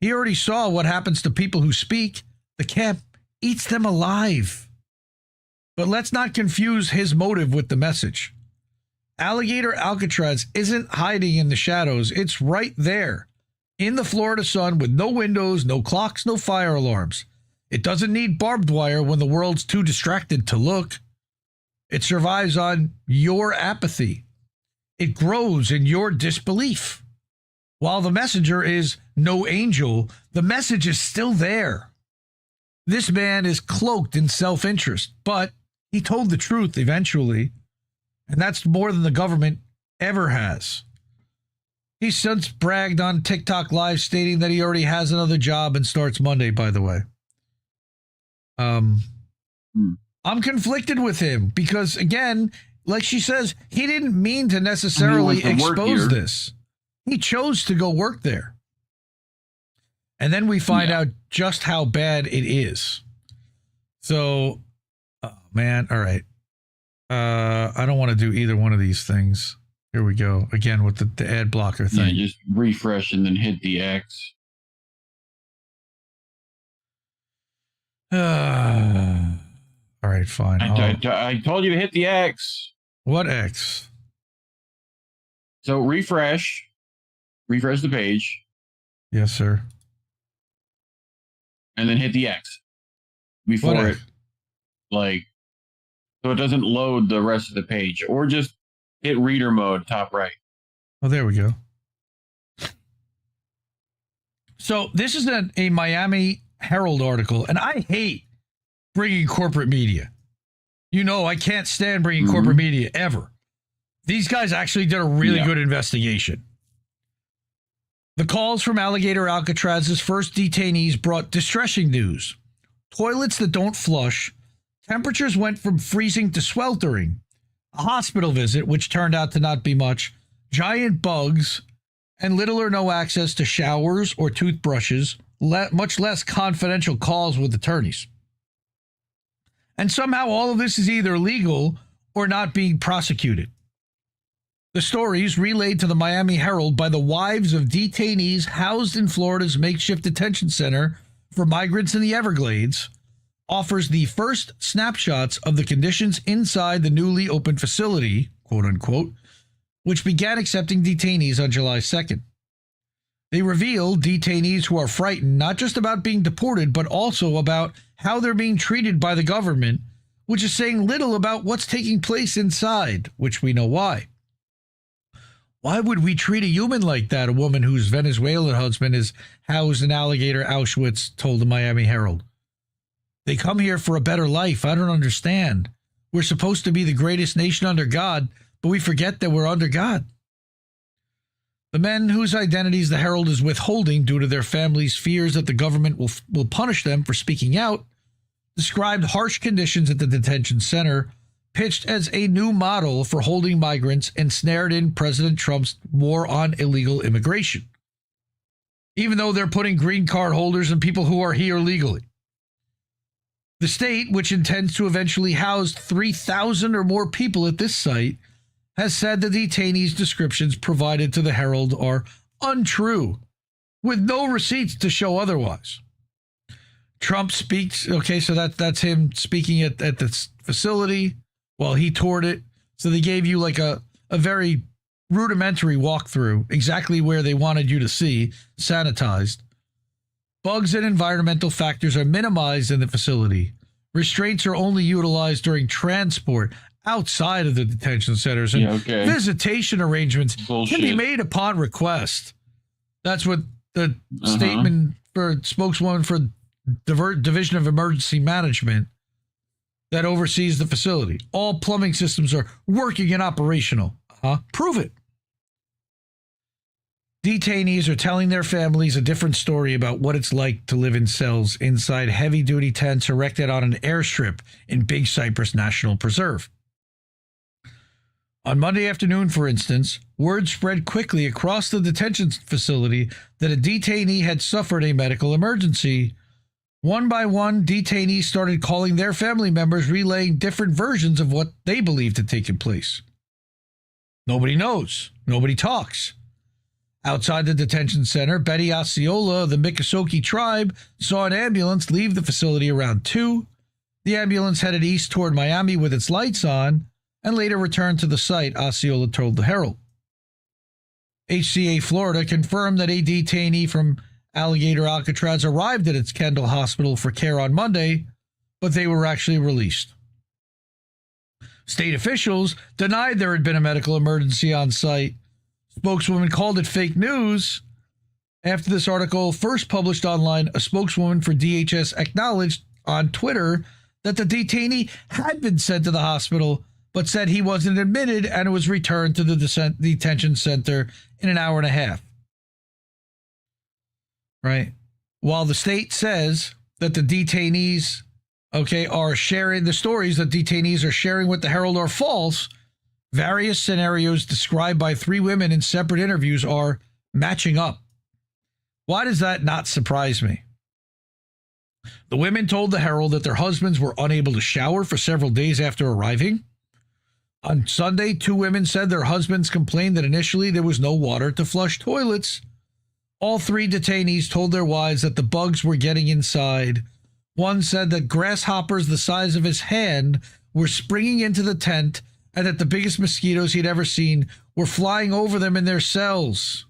Speaker 5: He already saw what happens to people who speak. The camp eats them alive. But let's not confuse his motive with the message. Alligator Alcatraz isn't hiding in the shadows. It's right there in the Florida sun with no windows, no clocks, no fire alarms. It doesn't need barbed wire when the world's too distracted to look. It survives on your apathy. It grows in your disbelief. While the messenger is no angel, the message is still there. This man is cloaked in self-interest, but he told the truth eventually, and that's more than the government ever has. He's since bragged on TikTok Live stating that he already has another job and starts Monday, by the way. I'm conflicted with him because, again, like she says, he didn't mean to necessarily expose this. He chose to go work there. And then we find out just how bad it is. So, oh man, all right. I don't want to do either one of these things. Here we go. Again, with the ad blocker thing.
Speaker 6: Yeah, just refresh and then hit the X.
Speaker 5: All right, fine.
Speaker 6: I told you to hit the X.
Speaker 5: What X?
Speaker 6: So refresh the page.
Speaker 5: Yes, sir.
Speaker 6: And then hit the X before it, so it doesn't load the rest of the page, or just hit reader mode, top right.
Speaker 5: Oh, there we go. So this is a Miami Herald article, and I hate bringing corporate media. You know, I can't stand bringing corporate media ever. These guys actually did a really good investigation. The calls from Alligator Alcatraz's first detainees brought distressing news. Toilets that don't flush, temperatures went from freezing to sweltering, a hospital visit, which turned out to not be much, giant bugs, and little or no access to showers or toothbrushes, much less confidential calls with attorneys. And somehow all of this is either legal or not being prosecuted. The stories, relayed to the Miami Herald by the wives of detainees housed in Florida's makeshift detention center for migrants in the Everglades, offers the first snapshots of the conditions inside the newly opened facility, quote unquote, which began accepting detainees on July 2nd. They reveal detainees who are frightened not just about being deported, but also about how they're being treated by the government, which is saying little about what's taking place inside, which we know why. Why would we treat a human like that? A woman whose Venezuelan husband is housed in Alligator Auschwitz told the Miami Herald. They come here for a better life. I don't understand. We're supposed to be the greatest nation under God, but we forget that we're under God. The men whose identities the Herald is withholding due to their families' fears that the government will punish them for speaking out, described harsh conditions at the detention center, pitched as a new model for holding migrants, and snared in President Trump's war on illegal immigration, even though they're putting green card holders and people who are here legally. The state, which intends to eventually house 3,000 or more people at this site, has said the detainees' descriptions provided to the Herald are untrue, with no receipts to show otherwise. Trump speaks, okay, so that's him speaking at this facility while he toured it. So they gave you like a very rudimentary walkthrough, exactly where they wanted you to see, sanitized. Bugs and environmental factors are minimized in the facility. Restraints are only utilized during transport outside of the detention centers, and visitation arrangements can be made upon request. That's what the statement for spokeswoman for Division of Emergency Management that oversees the facility. All plumbing systems are working and operational. Prove it. Detainees are telling their families a different story about what it's like to live in cells inside heavy-duty tents erected on an airstrip in Big Cypress National Preserve. On Monday afternoon, for instance, word spread quickly across the detention facility that a detainee had suffered a medical emergency. One by one, detainees started calling their family members, relaying different versions of what they believed had taken place. Nobody knows. Nobody talks. Outside the detention center, Betty Osceola of the Miccosukee tribe saw an ambulance leave the facility around 2. The ambulance headed east toward Miami with its lights on, and later returned to the site, Osceola told the Herald. HCA Florida confirmed that a detainee from Alligator Alcatraz arrived at its Kendall Hospital for care on Monday, but they were actually released. State officials denied there had been a medical emergency on site. Spokeswoman called it fake news. After this article first published online, a spokeswoman for DHS acknowledged on Twitter that the detainee had been sent to the hospital, but said he wasn't admitted and was returned to the detention center in an hour and a half. Right? While the state says that the detainees, are sharing the stories that detainees are sharing with the Herald are false, various scenarios described by 3 women in separate interviews are matching up. Why does that not surprise me? The women told the Herald that their husbands were unable to shower for several days after arriving. On Sunday, 2 women said their husbands complained that initially there was no water to flush toilets. All 3 detainees told their wives that the bugs were getting inside. One said that grasshoppers the size of his hand were springing into the tent and that the biggest mosquitoes he'd ever seen were flying over them in their cells.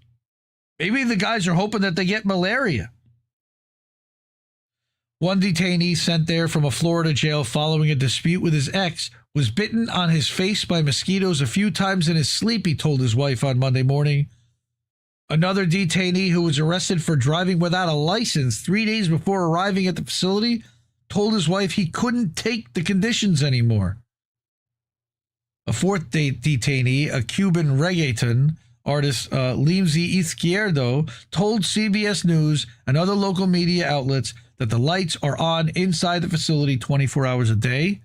Speaker 5: Maybe the guys are hoping that they get malaria. One detainee sent there from a Florida jail following a dispute with his ex was bitten on his face by mosquitoes a few times in his sleep, he told his wife on Monday morning. Another detainee who was arrested for driving without a license 3 days before arriving at the facility told his wife he couldn't take the conditions anymore. A 4th detainee, a Cuban reggaeton artist, Limsy Izquierdo, told CBS News and other local media outlets that the lights are on inside the facility 24 hours a day,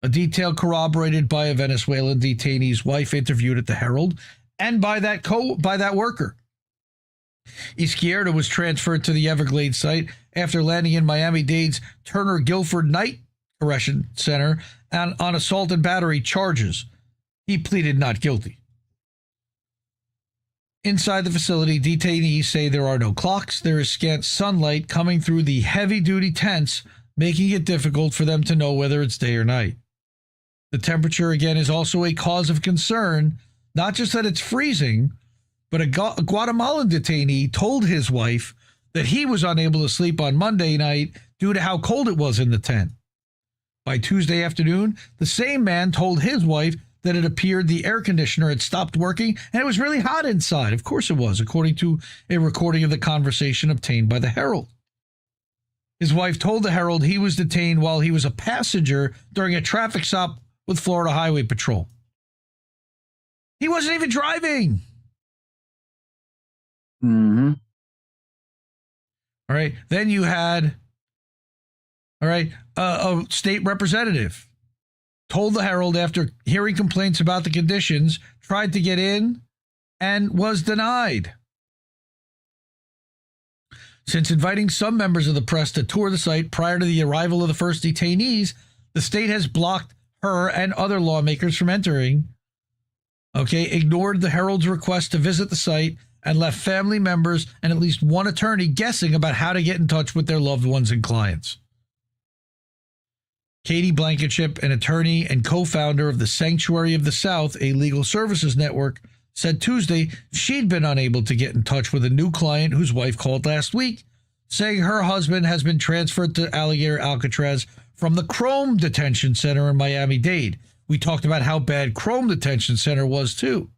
Speaker 5: a detail corroborated by a Venezuelan detainee's wife interviewed at the Herald and by that worker. Izquierdo was transferred to the Everglades site after landing in Miami-Dade's Turner Guilford Night Correction Center on assault and battery charges. He pleaded not guilty. Inside the facility, detainees say there are no clocks. There is scant sunlight coming through the heavy-duty tents, making it difficult for them to know whether it's day or night. The temperature, again, is also a cause of concern, not just that it's freezing, but a Guatemalan detainee told his wife that he was unable to sleep on Monday night due to how cold it was in the tent. By Tuesday afternoon, the same man told his wife that it appeared the air conditioner had stopped working and it was really hot inside. Of course it was, according to a recording of the conversation obtained by the Herald. His wife told the Herald he was detained while he was a passenger during a traffic stop with Florida Highway Patrol. He wasn't even driving.
Speaker 6: Mm-hmm.
Speaker 5: All right. Then you had, a state representative told the Herald after hearing complaints about the conditions, tried to get in and was denied. Since inviting some members of the press to tour the site prior to the arrival of the first detainees, the state has blocked her and other lawmakers from entering, ignored the Herald's request to visit the site, and left family members and at least one attorney guessing about how to get in touch with their loved ones and clients. Katie Blankenship, an attorney and co-founder of the Sanctuary of the South, a legal services network, said Tuesday she'd been unable to get in touch with a new client whose wife called last week, saying her husband has been transferred to Alligator Alcatraz from the Chrome Detention Center in Miami-Dade. We talked about how bad Chrome Detention Center was, too.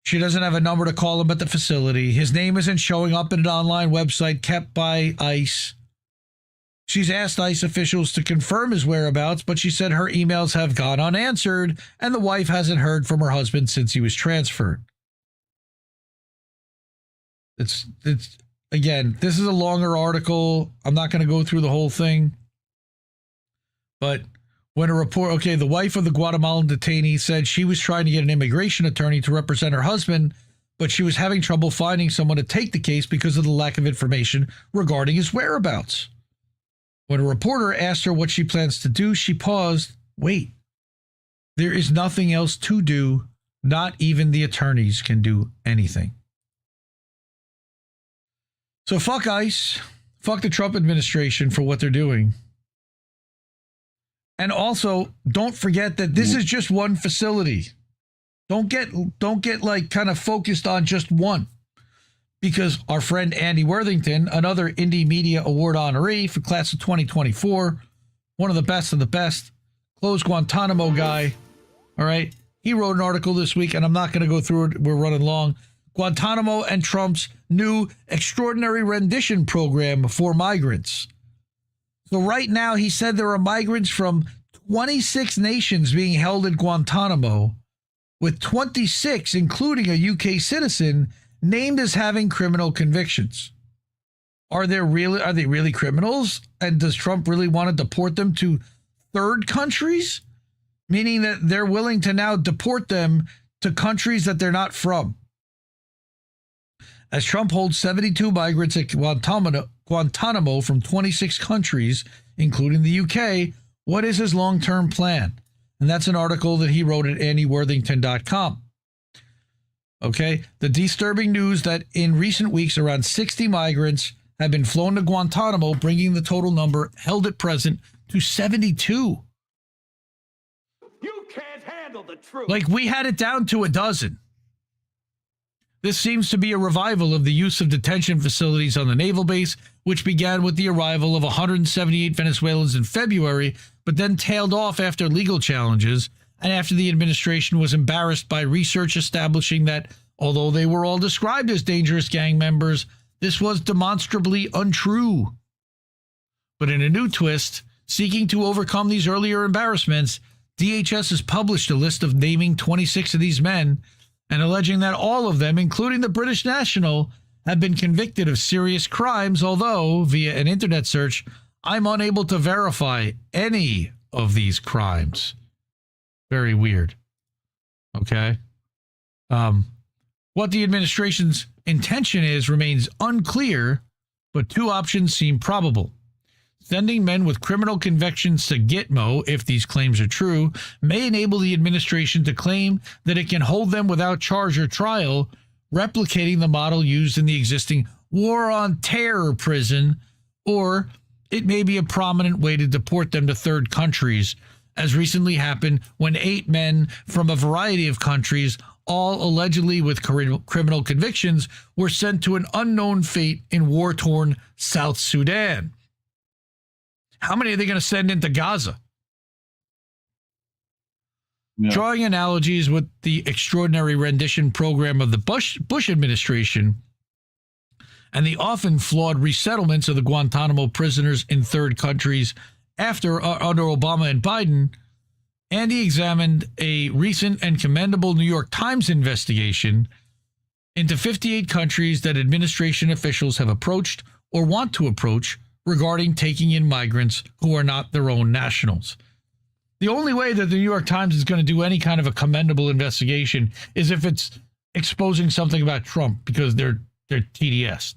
Speaker 5: She doesn't have a number to call him at the facility. His name isn't showing up in an online website kept by ICE. She's asked ICE officials to confirm his whereabouts, but she said her emails have gone unanswered, and the wife hasn't heard from her husband since he was transferred. It's again, this is a longer article. I'm not going to go through the whole thing. But when a report, the wife of the Guatemalan detainee said she was trying to get an immigration attorney to represent her husband, but she was having trouble finding someone to take the case because of the lack of information regarding his whereabouts. When a reporter asked her what she plans to do, she paused. Wait, there is nothing else to do. Not even the attorneys can do anything. So fuck ICE. Fuck the Trump administration for what they're doing. And also, don't forget that this is just one facility. Don't get like kind of focused on just one. Because our friend Andy Worthington, another Indie Media Award honoree for class of 2024, one of the best, closed Guantanamo guy, all right? He wrote an article this week, and I'm not going to go through it. We're running long. Guantanamo and Trump's new extraordinary rendition program for migrants. So right now, he said there are migrants from 26 nations being held in Guantanamo, with 26, including a UK citizen, named as having criminal convictions. Are they really criminals? And does Trump really want to deport them to third countries? Meaning that they're willing to now deport them to countries that they're not from. As Trump holds 72 migrants at Guantanamo from 26 countries, including the UK, what is his long-term plan? And that's an article that he wrote at andyworthington.com. Okay, the disturbing news that in recent weeks, around 60 migrants have been flown to Guantanamo, bringing the total number held at present to 72.
Speaker 8: You can't handle the truth.
Speaker 5: Like, we had it down to a dozen. This seems to be a revival of the use of detention facilities on the naval base, which began with the arrival of 178 Venezuelans in February, but then tailed off after legal challenges and after the administration was embarrassed by research establishing that, although they were all described as dangerous gang members, this was demonstrably untrue. But in a new twist, seeking to overcome these earlier embarrassments, DHS has published a list of naming 26 of these men and alleging that all of them, including the British national, have been convicted of serious crimes, although, via an internet search, I'm unable to verify any of these crimes. Very weird. Okay? What the administration's intention is remains unclear, but two options seem probable. Sending men with criminal convictions to Gitmo, if these claims are true, may enable the administration to claim that it can hold them without charge or trial, replicating the model used in the existing War on Terror prison, or it may be a prominent way to deport them to third countries, as recently happened when 8 men from a variety of countries, all allegedly with criminal convictions, were sent to an unknown fate in war-torn South Sudan. How many are they going to send into Gaza?
Speaker 6: Yeah.
Speaker 5: Drawing analogies with the extraordinary rendition program of the Bush administration and the often flawed resettlements of the Guantanamo prisoners in third countries under Obama and Biden, Andy examined a recent and commendable New York Times investigation into 58 countries that administration officials have approached or want to approach regarding taking in migrants who are not their own nationals. The only way that the New York Times is going to do any kind of a commendable investigation is if it's exposing something about Trump, because they're TDS.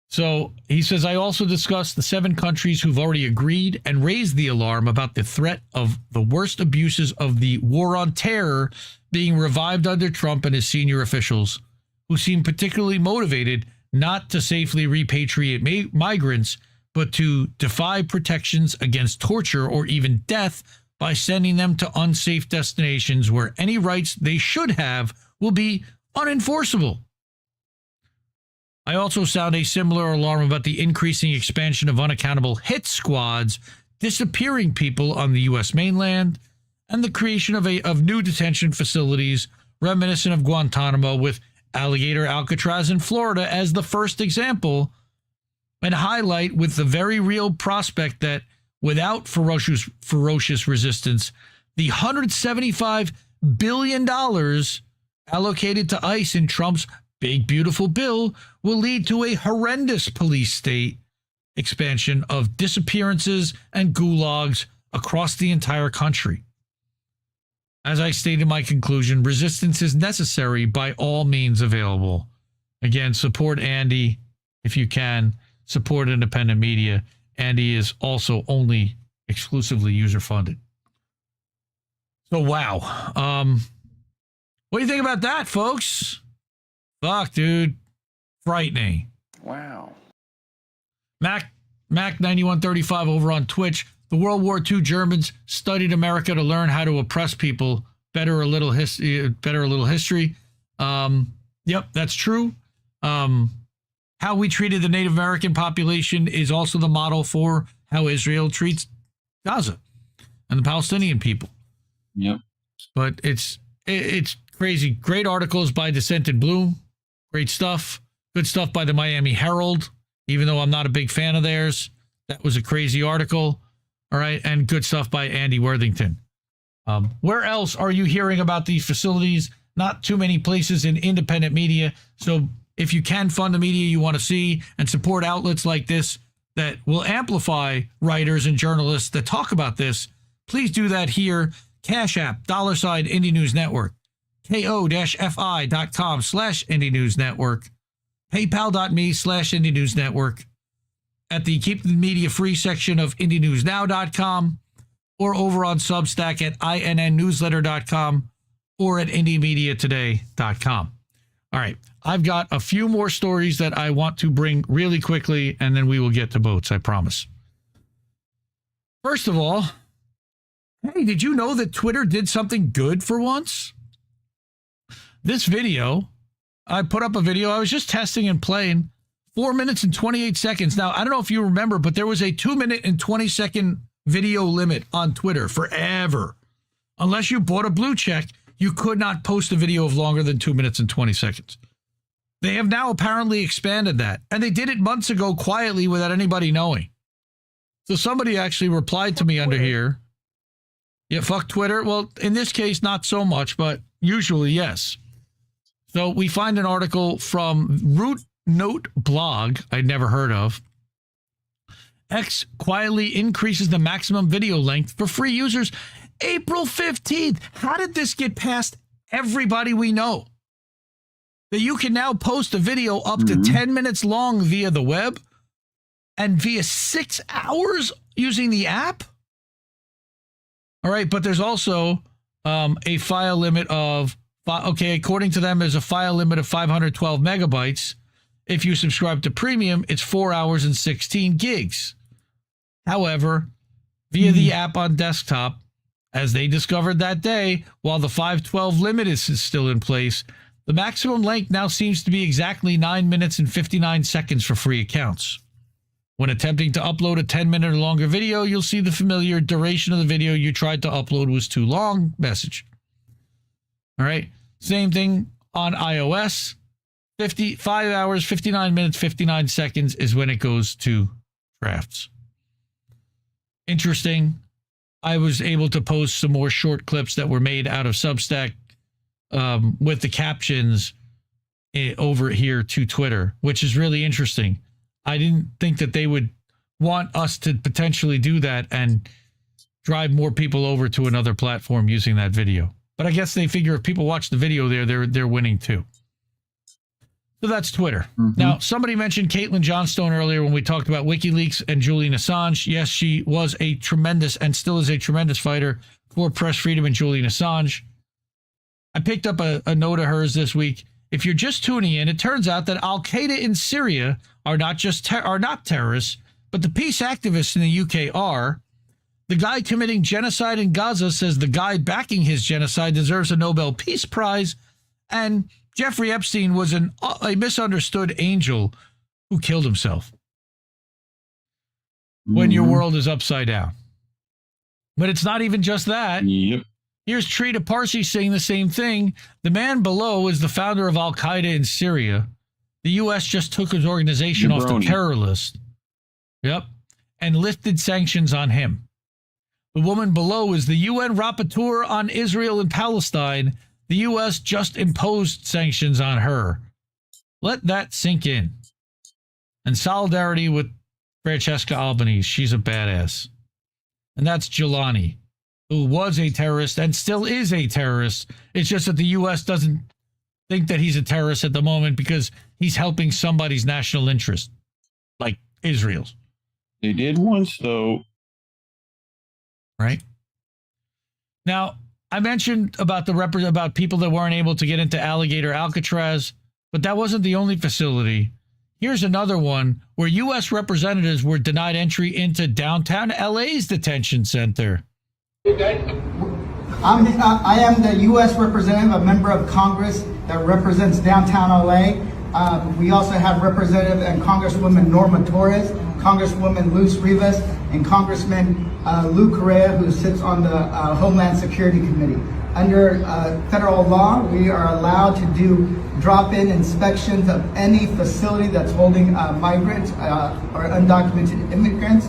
Speaker 5: So he says, I also discussed the 7 countries who've already agreed and raised the alarm about the threat of the worst abuses of the War on Terror being revived under Trump and his senior officials, who seem particularly motivated not to safely repatriate migrants, but to defy protections against torture or even death by sending them to unsafe destinations where any rights they should have will be unenforceable. I also sound a similar alarm about the increasing expansion of unaccountable hit squads disappearing people on the U.S. mainland and the creation of new detention facilities reminiscent of Guantanamo, with Alligator, Alcatraz in Florida as the first example, and highlight with the very real prospect that without ferocious resistance, the $175 billion allocated to ICE in Trump's big, beautiful bill will lead to a horrendous police state expansion of disappearances and gulags across the entire country. As I stated in my conclusion, resistance is necessary by all means available. Again, support Andy if you can. Support independent media. Andy is also only exclusively user-funded. So, wow. What do you think about that, folks? Fuck, dude. Frightening.
Speaker 7: Wow.
Speaker 5: Mac9135 over on Twitch The World War II Germans studied America to learn how to oppress people. Better a little history. Yep, that's true. How we treated the Native American population is also the model for how Israel treats Gaza and the Palestinian people.
Speaker 6: Yep.
Speaker 5: But it's crazy. Great articles by Dissent in Blue. Great stuff. Good stuff by the Miami Herald, even though I'm not a big fan of theirs. That was a crazy article. All right. And good stuff by Andy Worthington. Where else are you hearing about these facilities? Not too many places in independent media. So if you can fund the media you want to see and support outlets like this that will amplify writers and journalists that talk about this, please do that here. Cash App, $ Indie News Network, ko-fi.com/Indie News Network, paypal.me/Indie News Network, at the Keep the Media Free section of IndieNewsNow.com, or over on Substack at INNnewsletter.com, or at IndieMediaToday.com. All right, I've got a few more stories that I want to bring really quickly, and then we will get to boats, I promise. First of all, hey, did you know that Twitter did something good for once? This video, I put up a video. I was just testing and playing. 4 minutes and 28 seconds. Now, I don't know if you remember, but there was a 2 minute and 20 second video limit on Twitter forever. Unless you bought a blue check, you could not post a video of longer than 2 minutes and 20 seconds. They have now apparently expanded that. And they did it months ago quietly without anybody knowing. So somebody actually replied to me under here. Yeah, fuck Twitter. Well, in this case, not so much, but usually, yes. So we find an article from Root Note Blog, I'd never heard of. X quietly increases the maximum video length for free users. April 15th. How did this get past everybody we know? That you can now post a video up to 10 minutes long via the web and via 6 hours using the app? All right, but there's also a file limit of, according to them, there's a file limit of 512 megabytes. If you subscribe to premium, it's 4 hours and 16 gigs. However, via the app on desktop, as they discovered that day, while the 512 limit is still in place, the maximum length now seems to be exactly 9 minutes and 59 seconds for free accounts. When attempting to upload a 10-minute or longer video, you'll see the familiar duration of the video you tried to upload was too long message. All right. Same thing on iOS. 5 hours, 59 minutes, 59 seconds is when it goes to drafts. Interesting. I was able to post some more short clips that were made out of Substack with the captions over here to Twitter, which is really interesting. I didn't think that they would want us to potentially do that and drive more people over to another platform using that video. But I guess they figure if people watch the video there, they're winning too. So that's Twitter. Now, somebody mentioned Caitlin Johnstone earlier when we talked about WikiLeaks and Julian Assange. Yes, she was a tremendous and still is a tremendous fighter for press freedom and Julian Assange. I picked up a note of hers this week. If you're just tuning in, it turns out that Al-Qaeda in Syria are not terrorists, but the peace activists in the UK are. The guy committing genocide in Gaza says the guy backing his genocide deserves a Nobel Peace Prize, and Jeffrey Epstein was a misunderstood angel who killed himself. When your world is upside down. But it's not even just that.
Speaker 6: Yep.
Speaker 5: Here's Trita Parsi saying the same thing. The man below is the founder of Al-Qaeda in Syria. The U.S. just took his organization off the terror list. Yep. And lifted sanctions on him. The woman below is the UN rapporteur on Israel and Palestine. The U.S. just imposed sanctions on her. Let that sink in. And solidarity with Francesca Albanese. She's a badass. And that's Jelani, who was a terrorist and still is a terrorist. It's just that the U.S. doesn't think that he's a terrorist at the moment because he's helping somebody's national interest, like Israel's.
Speaker 6: They did once, though.
Speaker 5: Right? Now, I mentioned about people that weren't able to get into Alligator Alcatraz, but that wasn't the only facility. Here's another one where U.S. representatives were denied entry into downtown LA's detention center.
Speaker 15: I am the U.S. representative, a member of Congress that represents downtown LA. We also have Representative and Congresswoman Norma Torres, Congresswoman Luz Rivas, and Congressman Lou Correa, who sits on the Homeland Security Committee. Under federal law, we are allowed to do drop-in inspections of any facility that's holding migrants or undocumented immigrants.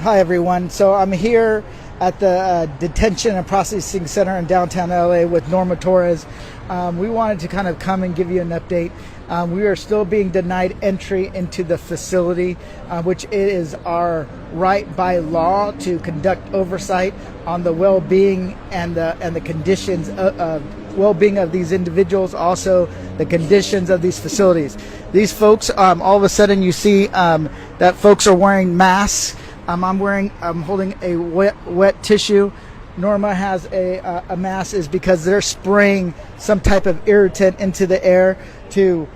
Speaker 16: Hi, everyone. So I'm here at the Detention and Processing Center in downtown LA with Norma Torres. We wanted to kind of come and give you an update. We are still being denied entry into the facility, which it is our right by law to conduct oversight on the well-being and the conditions of well-being of these individuals, also the conditions of these facilities. These folks, all of a sudden you see that folks are wearing masks. I'm holding a wet tissue. Norma has a mask is because they're spraying some type of irritant into the air to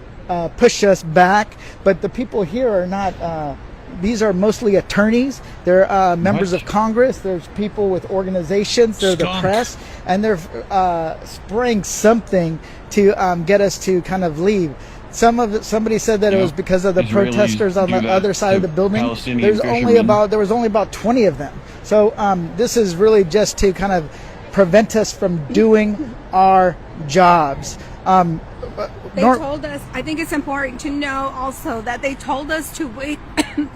Speaker 16: push us back. But the people here are not, these are mostly attorneys. They're members of Congress. There's people with organizations. They're the press. And they're spraying something to get us to kind of leave. Somebody said that it was because of the protesters on the other side of the building. There was only about 20 of them. So this is really just to kind of prevent us from doing our jobs.
Speaker 17: They told us, I think it's important to know also that they told us to wait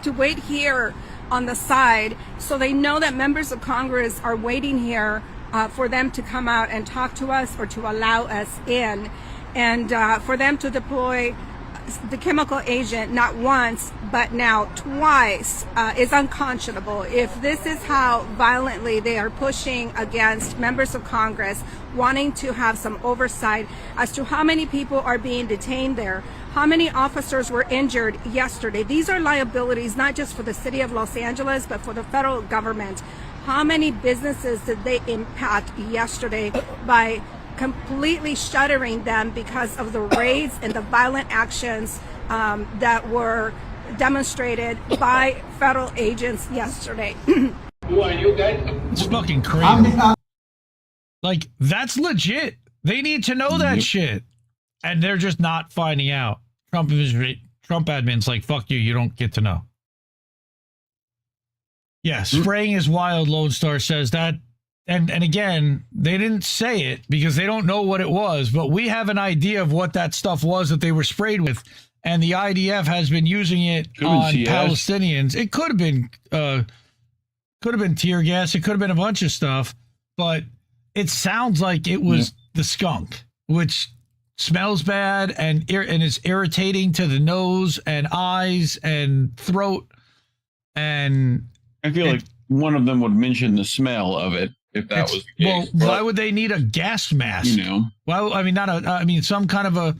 Speaker 17: to wait here on the side, so they know that members of Congress are waiting here for them to come out and talk to us or to allow us in. And for them to deploy the chemical agent not once, but now twice is unconscionable. If this is how violently they are pushing against members of Congress, wanting to have some oversight as to how many people are being detained there, how many officers were injured yesterday. These are liabilities not just for the city of Los Angeles, but for the federal government. How many businesses did they impact yesterday by completely shuttering them because of the raids and the violent actions that were demonstrated by federal agents yesterday?
Speaker 5: Who are you guys? It's fucking crazy. Like, that's legit. They need to know that shit. And they're just not finding out. Trump admin's like, fuck you, you don't get to know. Yeah, spraying is wild, Lone Star says that. And again, they didn't say it because they don't know what it was, but we have an idea of what that stuff was that they were sprayed with, and the IDF has been using it on Palestinians. It could have been tear gas, it could have been a bunch of stuff, but it sounds like it was the skunk, which smells bad and is irritating to the nose and eyes and throat. And
Speaker 6: I feel like one of them would mention the smell of it. If that was the case.
Speaker 5: Well, why would they need a gas mask?
Speaker 6: You know,
Speaker 5: well, I mean, some kind of a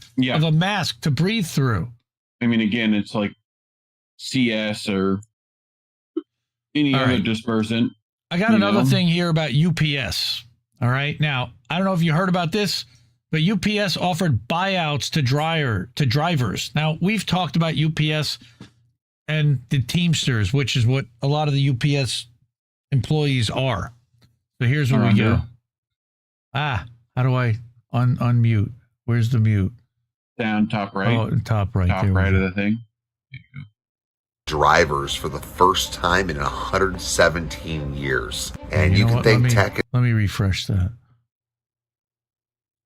Speaker 5: mask to breathe through.
Speaker 6: I mean, again, it's like CS or any other dispersant.
Speaker 5: I got another thing here about UPS. All right, now I don't know if you heard about this, but UPS offered buyouts to drivers. Now we've talked about UPS and the Teamsters, which is what a lot of the UPS employees are. So here's where we go. How do I unmute? Where's the mute?
Speaker 6: Down, top right.
Speaker 5: Oh, top right.
Speaker 6: Top right of the thing. There you go.
Speaker 18: Drivers for the first time in 117 years. And you can thank tech.
Speaker 5: Let me refresh that.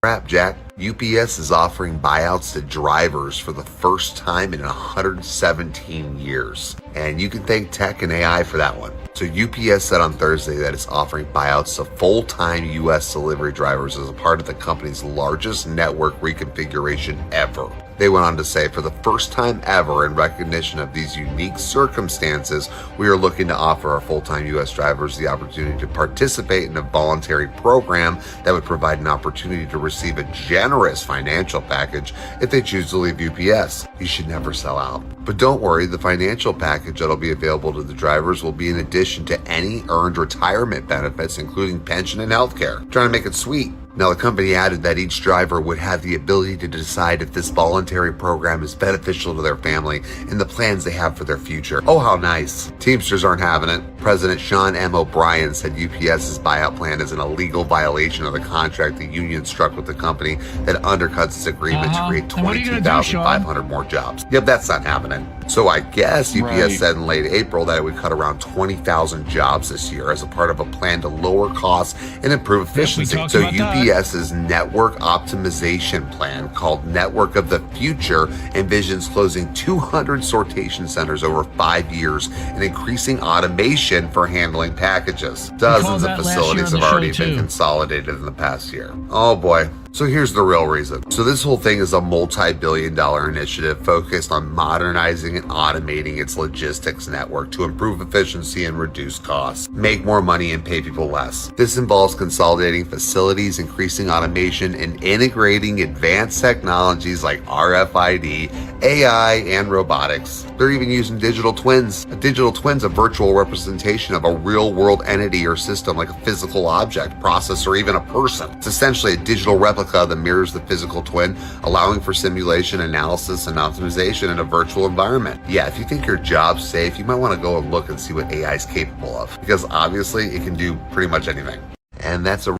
Speaker 18: Crap, Jack. UPS is offering buyouts to drivers for the first time in 117 years. And you can thank tech and AI for that one. So UPS said on Thursday that it's offering buyouts to full-time U.S. delivery drivers as a part of the company's largest network reconfiguration ever. They went on to say, for the first time ever, in recognition of these unique circumstances, we are looking to offer our full-time U.S. drivers the opportunity to participate in a voluntary program that would provide an opportunity to receive a generous financial package if they choose to leave UPS. You should never sell out. But don't worry, the financial package that'll be available to the drivers will be in addition to any earned retirement benefits, including pension and healthcare. Trying to make it sweet. Now, the company added that each driver would have the ability to decide if this voluntary program is beneficial to their family and the plans they have for their future. Oh, how nice. Teamsters aren't having it. President Sean M. O'Brien said UPS's buyout plan is an illegal violation of the contract the union struck with the company that undercuts its agreement to create 22,500 more jobs. Yep, that's not happening. So I guess UPS said in late April that it would cut around 20,000 jobs this year as a part of a plan to lower costs and improve efficiency. So UPS's network optimization plan, called Network of the Future, envisions closing 200 sortation centers over 5 years and increasing automation for handling packages. Dozens of facilities have already been consolidated in the past year. Oh boy. So here's the real reason. So this whole thing is a multi-billion-dollar initiative focused on modernizing and automating its logistics network to improve efficiency and reduce costs, make more money and pay people less. This involves consolidating facilities, increasing automation, and integrating advanced technologies like RFID, AI, and robotics. They're even using digital twins. A digital twin's a virtual representation of a real-world entity or system like a physical object, process, or even a person. It's essentially a digital replica that mirrors the physical twin, allowing for simulation, analysis, and optimization in a virtual environment. Yeah, if you think your job's safe, you might want to go and look and see what AI is capable of, because obviously it can do pretty much anything. And that's a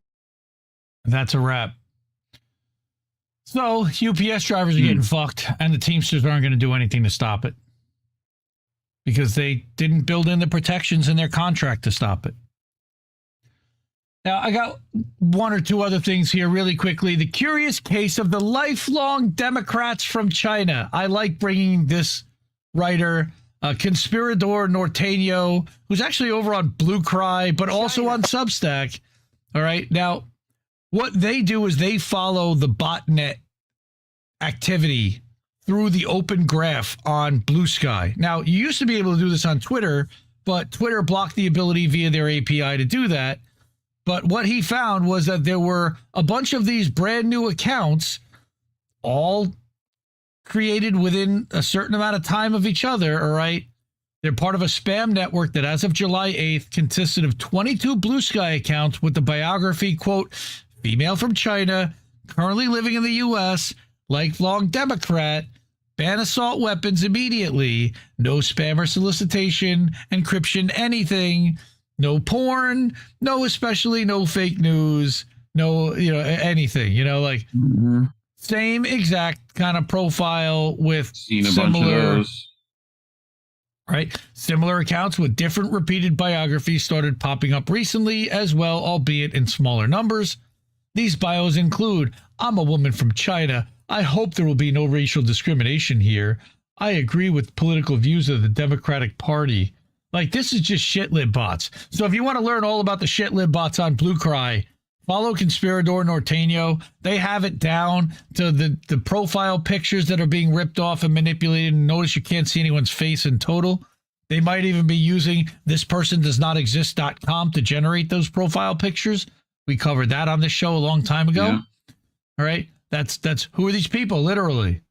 Speaker 18: wrap.
Speaker 5: So UPS drivers are getting fucked, and the Teamsters aren't going to do anything to stop it because they didn't build in the protections in their contract to stop it. Now, I got one or two other things here really quickly. The curious case of the lifelong Democrats from China. I like bringing this writer, Conspirador Norteño, who's actually over on Blue Cry, but also on Substack. All right. Now, what they do is they follow the botnet activity through the open graph on Blue Sky. Now, you used to be able to do this on Twitter, but Twitter blocked the ability via their API to do that. But what he found was that there were a bunch of these brand new accounts, all created within a certain amount of time of each other, all right? They're part of a spam network that as of July 8th consisted of 22 Blue Sky accounts with the biography, quote, female from China, currently living in the U.S., lifelong Democrat, ban assault weapons immediately, no spam or solicitation, encryption, anything, no porn, especially no fake news, no, anything, like same exact kind of profile with similar, right? Similar accounts with different repeated biographies started popping up recently as well, albeit in smaller numbers. These bios include, I'm a woman from China. I hope there will be no racial discrimination here. I agree with political views of the Democratic Party. Like, this is just shitlib bots. So if you want to learn all about the shitlib bots on Blue Cry, follow Conspirador Norteño. They have it down to the profile pictures that are being ripped off and manipulated. And notice you can't see anyone's face in total. They might even be using thispersondoesnotexist.com to generate those profile pictures. We covered that on this show a long time ago. Yeah. All right. That's who are these people, literally?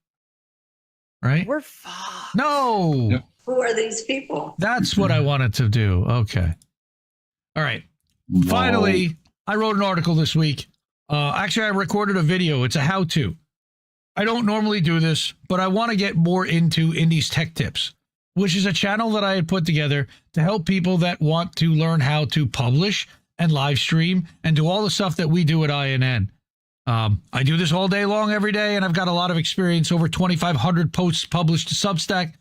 Speaker 5: Right?
Speaker 19: We're fucked.
Speaker 5: No.
Speaker 19: Yep. Who are these people?
Speaker 5: That's what I wanted to do. Okay. All right. No. Finally, I wrote an article this week. Actually, I recorded a video. It's a how-to. I don't normally do this, but I want to get more into Indy's Tech Tips, which is a channel that I had put together to help people that want to learn how to publish and live stream and do all the stuff that we do at INN. I do this all day long, every day, and I've got a lot of experience, over 2,500 posts published to Substack.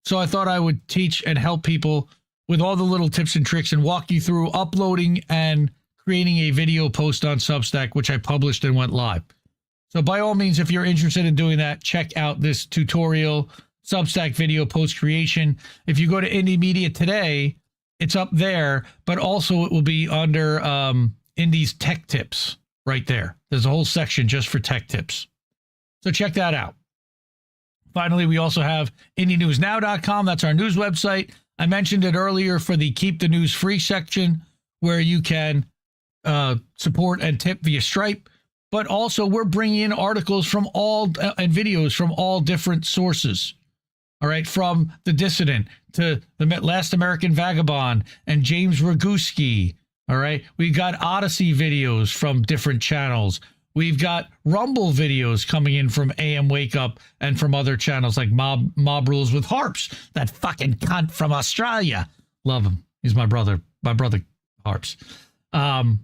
Speaker 5: So I thought I would teach and help people with all the little tips and tricks and walk you through uploading and creating a video post on Substack, which I published and went live. So by all means, if you're interested in doing that, check out this tutorial, Substack video post creation. If you go to Indie Media today, it's up there, but also it will be under Indy's Tech Tips right there. There's a whole section just for tech tips. So check that out. Finally, we also have IndieNewsNow.com. That's our news website. I mentioned it earlier for the Keep the News Free section where you can support and tip via Stripe. But also we're bringing in articles from all and videos from all different sources. All right, from The Dissident to The Last American Vagabond and James Roguski. All right. We've got Odyssey videos from different channels. We've got Rumble videos coming in from AM Wake Up and from other channels like Mob Rules with Harps. That fucking cunt from Australia. Love him. He's my brother. My brother Harps. Dave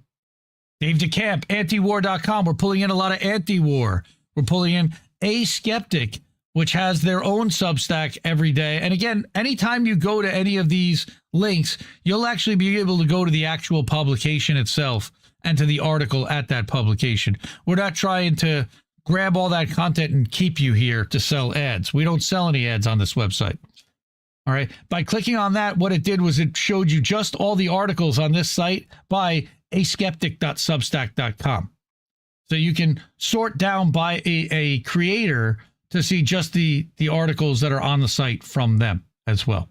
Speaker 5: DeCamp, antiwar.com. We're pulling in a lot of anti-war. We're pulling in A Skeptic, which has their own Substack every day. And again, anytime you go to any of these links, you'll actually be able to go to the actual publication itself and to the article at that publication. We're not trying to grab all that content and keep you here to sell ads. We don't sell any ads on this website. All right. By clicking on that, what it did was it showed you just all the articles on this site by askeptic.substack.com. So you can sort down by a creator to see just the articles that are on the site from them as well.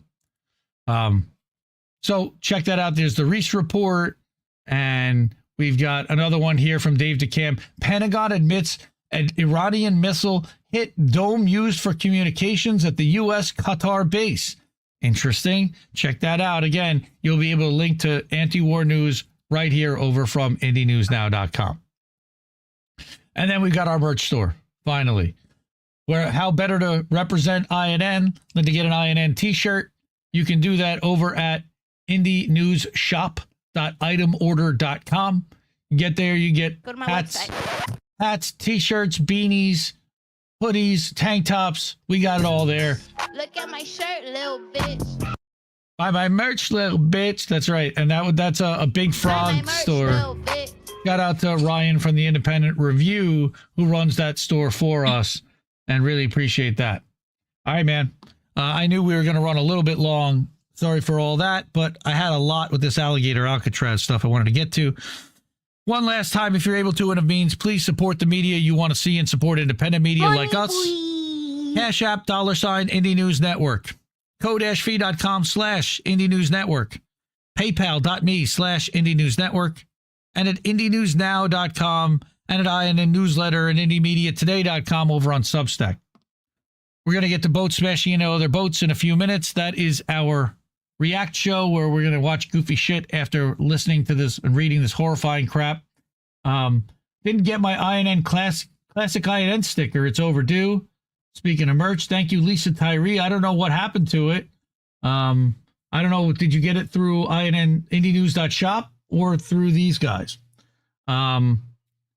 Speaker 5: So check that out. There's the Reese Report, and we've got another one here from Dave DeCamp. Pentagon admits an Iranian missile hit dome used for communications at the U.S. Qatar base. Interesting. Check that out. Again, you'll be able to link to anti-war news right here over from IndieNewsNow.com. And then we've got our merch store, finally. Where how better to represent INN than to get an INN t-shirt. You can do that over at indienewsshop.itemorder.com. You get there, you get hats, t-shirts, beanies, hoodies, tank tops. We got it all there.
Speaker 9: Look at my shirt, little bitch.
Speaker 5: Buy my merch, little bitch. That's right. And that's a Big Frog store. Shout out to Ryan from the Independent Review who runs that store for us. And really appreciate that. All right, man. I knew we were going to run a little bit long. Sorry for all that, but I had a lot with this Alligator Alcatraz stuff I wanted to get to. One last time, if you're able to and it means, please support the media you want to see and support independent media like us. Cash App, $ Indie News Network. Ko-fi.com/Indie News Network. PayPal.me/Indie News Network. And at IndieNewsNow.com. And at INN Newsletter and IndieMediaToday.com over on Substack. We're going to get to boat smashing into other boats in a few minutes. That is our react show where we're going to watch goofy shit after listening to this and reading this horrifying crap. Didn't get my INN classic INN sticker. It's overdue. Speaking of merch, thank you, Lisa Tyree. I don't know what happened to it. I don't know. Did you get it through INN IndieNews.shop or through these guys?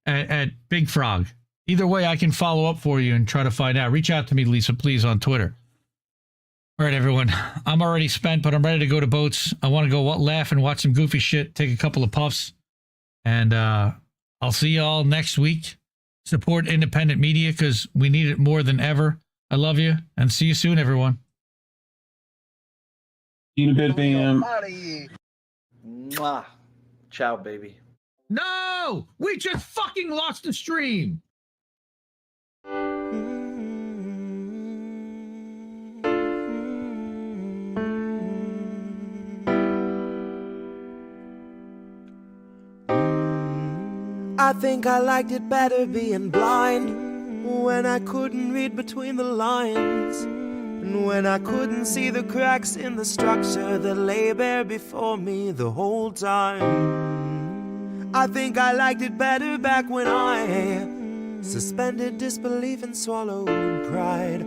Speaker 5: At Big Frog. Either way, I can follow up for you and try to find out. Reach out to me, Lisa, please, on Twitter. All right, everyone. I'm already spent, but I'm ready to go to boats. I want to go laugh and watch some goofy shit, take a couple of puffs, and I'll see y'all next week. Support independent media because we need it more than ever. I love you, and see you soon, everyone.
Speaker 6: See you in a bit, fam.
Speaker 11: Mwah. Ciao, baby.
Speaker 5: No! We just fucking lost the stream!
Speaker 3: I think I liked it better being blind, when I couldn't read between the lines, and when I couldn't see the cracks in the structure that lay bare before me the whole time. I think I liked it better back when I suspended disbelief and swallowed pride.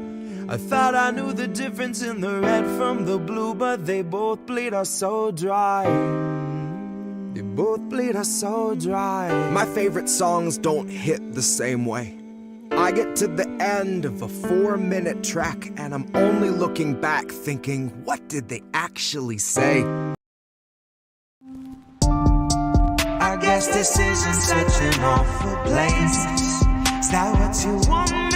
Speaker 3: I thought I knew the difference in the red from the blue, but they both bleed us so dry. They both bleed us so dry.
Speaker 1: My favorite songs don't hit the same way. I get to the end of a 4-minute track and I'm only looking back thinking, what did they actually say?
Speaker 3: I guess this isn't such an awful place. Is that what you want?